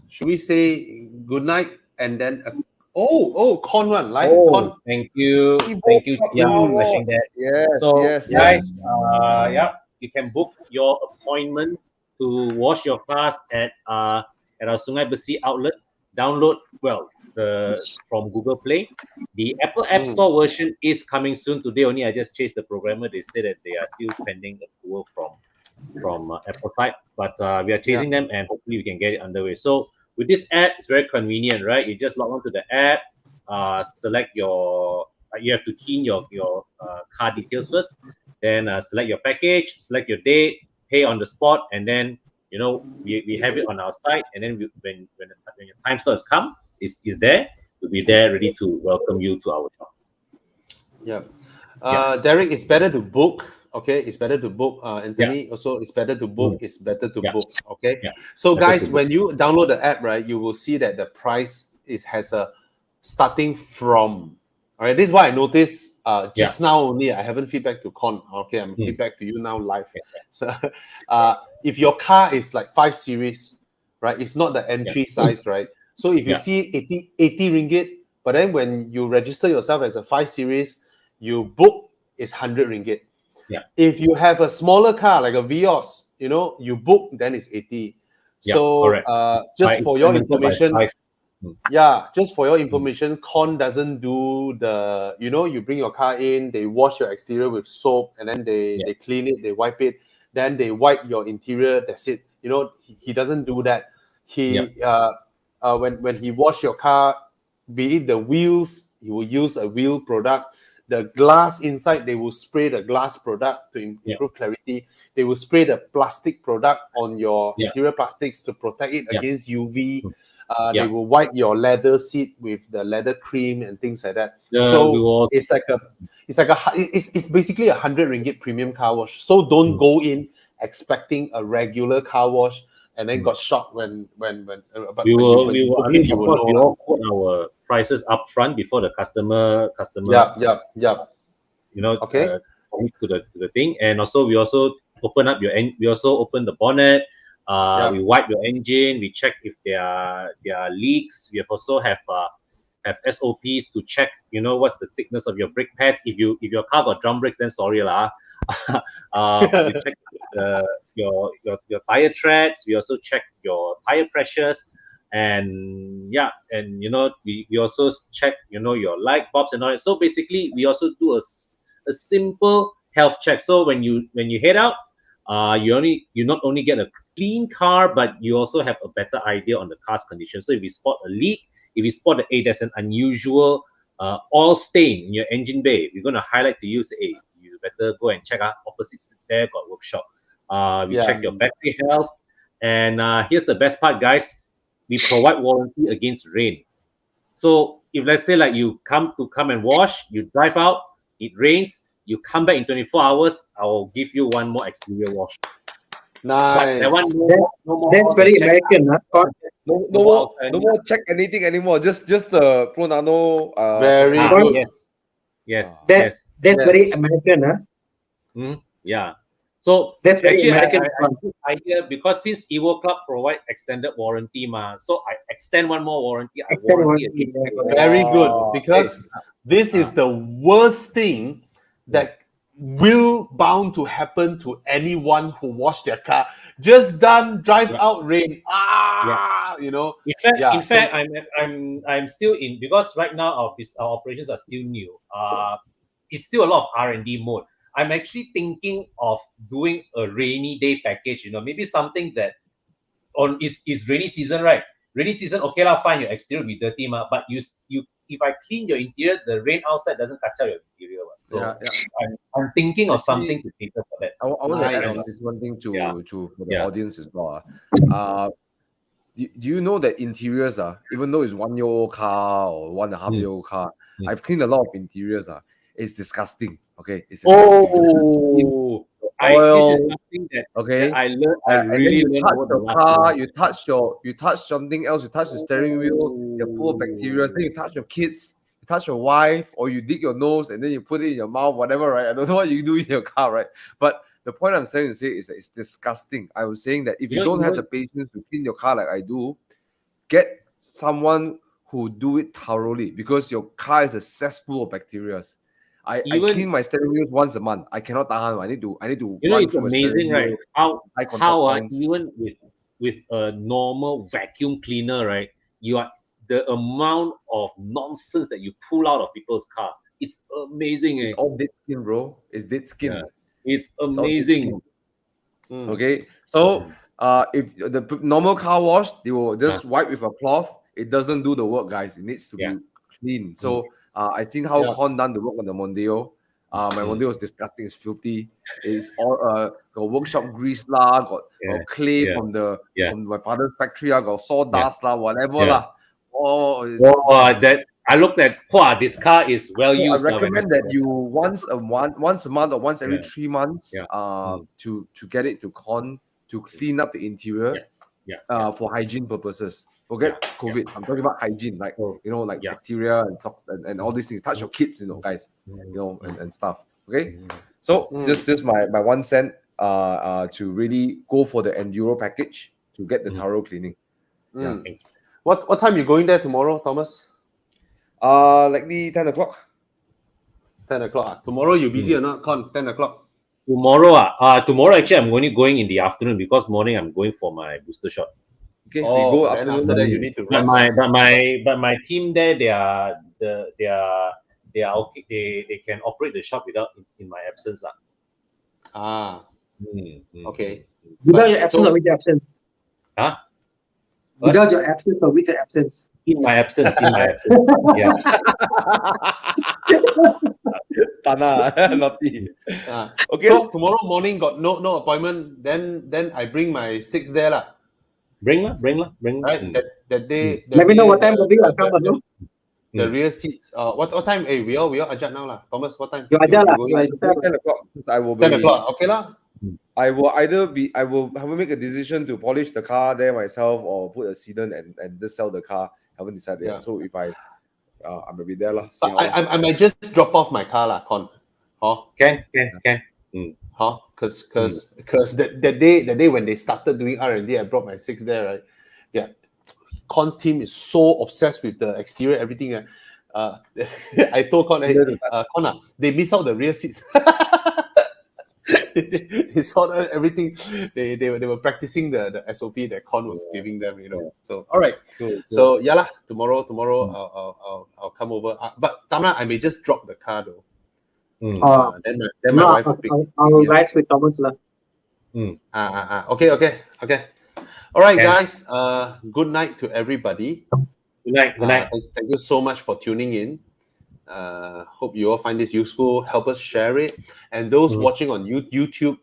should we say good night and then Con one, like Con.
Thank you. Yeah, flashing that. Guys, you can book your appointment to wash your cars at our Sungai Besi outlet. Download from Google Play. The Apple App Store version is coming soon. Today only I just chased the programmer. They said that they are still pending approval from Apple side, but we are chasing them and hopefully we can get it underway. So with this app, it's very convenient, right? You just log on to the app, select you have to key in your car details first, then select your package, select your date, pay on the spot, and then we have it on our site, and then when your time slot has come, is there, we'll be there ready to welcome you to our shop.
Derek, it's better to book. Okay, it's better to book. Anthony, also it's better to book. It's better to book. Okay. So guys, when you download the app, right, you will see that the price has a starting from. All right, this is what I noticed just now only. I haven't feedback to Con. Okay, I'm feedback to you now live. So if your car is like 5 Series, right, it's not the entry size, right? So if you see 80 ringgit, but then when you register yourself as a 5 Series, you book is 100 ringgit. If you have a smaller car like a Vios, you know, you book, then it's 80.
Yeah,
So
correct.
just for your information,
Mm.
just for your information, Con doesn't do the, you know, you bring your car in, they wash your exterior with soap, and then they clean it, they wipe it, then they wipe your interior, that's it. You know, he doesn't do that. He when he wash your car, be it the wheels, he will use a wheel product. The glass inside, they will spray the glass product to improve clarity. They will spray the plastic product on your interior plastics to protect it against UV. They will wipe your leather seat with the leather cream and things like that. So it's basically #100 premium car wash. So don't go in expecting a regular car wash and then got shocked when
we will all quote our prices up front before the customer you know commit to the thing. And also we also open the bonnet. We wipe your engine. We check if there are leaks. We also have SOPs to check, you know, what's the thickness of your brake pads. If your car got drum brakes, then sorry lah. We check your tire treads. We also check your tire pressures, and you know, we also check, you know, your light bulbs and all that. So basically, we also do a simple health check. So when you head out, you not only get a clean car, but you also have a better idea on the car's condition. So if you spot a leak, if you spot that, hey, there's an unusual oil stain in your engine bay, we're going to highlight to you, say, hey, you better go and check out opposite there, got workshop. We check your battery health. And here's the best part, guys. We provide warranty against rain. So if let's say like you come and wash, you drive out, it rains, you come back in 24 hours, I will give you one more exterior wash.
Nice.
That's very American, huh?
No more check anything anymore. Just the Pro Nano.
Very good.
Yes.
That's very American, huh?
Yeah. So
that's very
actually,
American.
I good idea, because since Evo Club provide extended warranty, so I extend one more warranty.
Very good, because this is the worst thing that will bound to happen to anyone who wash their car. Just done, drive out, rain. You know.
In fact, I'm still in, because right now our operations are still new. It's still a lot of R&D mode. I'm actually thinking of doing a rainy day package. You know, maybe something that is rainy season, right? Rainy season, okay lah, fine. Your exterior will be dirty, but you if I clean your interior, the rain outside doesn't touch out your interior. So I'm thinking of something to cater for that.
I want to add this one thing to for the audience as well. Do you know that interiors even though it's 1 year old car or 1.5 year old car, I've cleaned a lot of interiors. It's disgusting. Okay, it's disgusting.
This is something that I learned. I really learned about the
car. You touch something else. You touch the steering wheel. You're full of bacteria. Then you touch your kids. You touch your wife, or you dig your nose and then you put it in your mouth. Whatever, right? I don't know what you do in your car, right? But the point I'm saying is that it's disgusting. I was saying that if you don't have the patience to clean your car like I do, get someone who do it thoroughly, because your car is a cesspool of bacteria. I clean my steering wheels once a month. I cannot tahan. I need to.
You know, it's amazing, right? How even with a normal vacuum cleaner, right? The amount of nonsense that you pull out of people's car. It's amazing.
It's all dead skin, bro. It's dead skin.
Yeah. It's amazing.
Okay, so if the normal car wash, they will just wipe with a cloth. It doesn't do the work, guys. It needs to be clean. So I seen how Con done the work on the Mondeo. My Mondeo is disgusting. It's filthy. It's all got workshop grease lah, got clay from my father's factory. Got sawdust lah, whatever lah.
That I looked at. This car is well used.
I recommend that you once a month or once every 3 months to get it to Con to clean up the interior for hygiene purposes. Forget COVID. I'm talking about hygiene, like bacteria and all these things. Touch your kids, guys, and stuff. Okay, so just my 1 cent to really go for the enduro package to get the thorough cleaning.
What time you going there tomorrow, Thomas?
Likely 10 o'clock.
10 o'clock. Tomorrow you busy or not, Con? 10 o'clock.
Tomorrow actually I'm only going in the afternoon because morning I'm going for my booster shot.
Okay, we go
then
afternoon.
after that you need to
But
rest.
my team there, they are okay. They can operate the shop without in my absence.
Okay.
Without your absence or with your absence?
Huh?
Without your absence or with your absence?
In my absence. Yeah.
Tana, naughty.
Okay. So tomorrow morning got no appointment. Then I bring my 6 there lah.
Bring lah.
Right. That day.
Let me know what time the bill will come.
The rear seats. What time? Hey, we all ajak now lah. Thomas, what time?
You ajak lah.
10 o'clock. I will be.
10 o'clock. Okay lah.
I will make a decision to polish the car there myself or put a sedan and just sell the car. Haven't decided yet. So if I will be there lah.
I might just drop off my car lah, Con.
Can.
Because that day when they started doing R&D, I brought my 6 there, right? Yeah. Con's team is so obsessed with the exterior, everything. I told Con, hey, Con, they miss out the rear seats. They saw everything. They were practicing the SOP that Con was giving them, So all right.
Cool.
So yeah lah. Tomorrow I'll come over. But Tana, I may just drop the car though. Then my wife will pick.
I'll rise with Thomas lah.
Okay. All right, guys. Good night to everybody.
Good night.
Thank you so much for tuning in. Hope you all find this useful. Help us share it. And those watching on YouTube,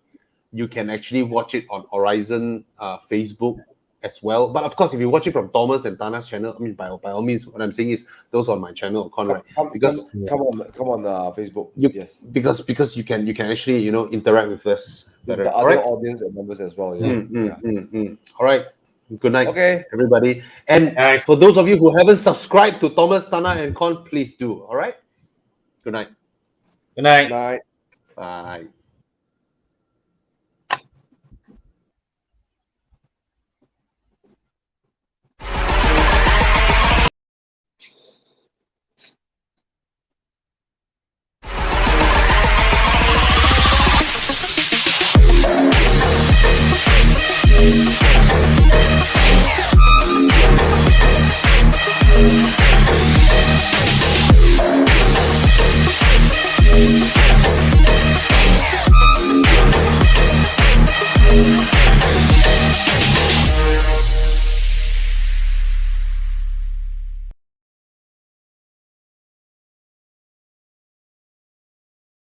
you can actually watch it on Horizon Facebook as well. But of course, if you watch it from Thomas and Tana's channel, I mean, by all means, what I'm saying is those on my channel, Conrad. Because
come on Facebook. Yes.
Because you can actually interact with us better.
The other audience and members as well.
All right. Good night,
okay,
everybody. And for those of you who haven't subscribed to Thomas, Tana, and Con, please do. All right. Good night.
Good night.
Bye.
Bye.
We'll be right back.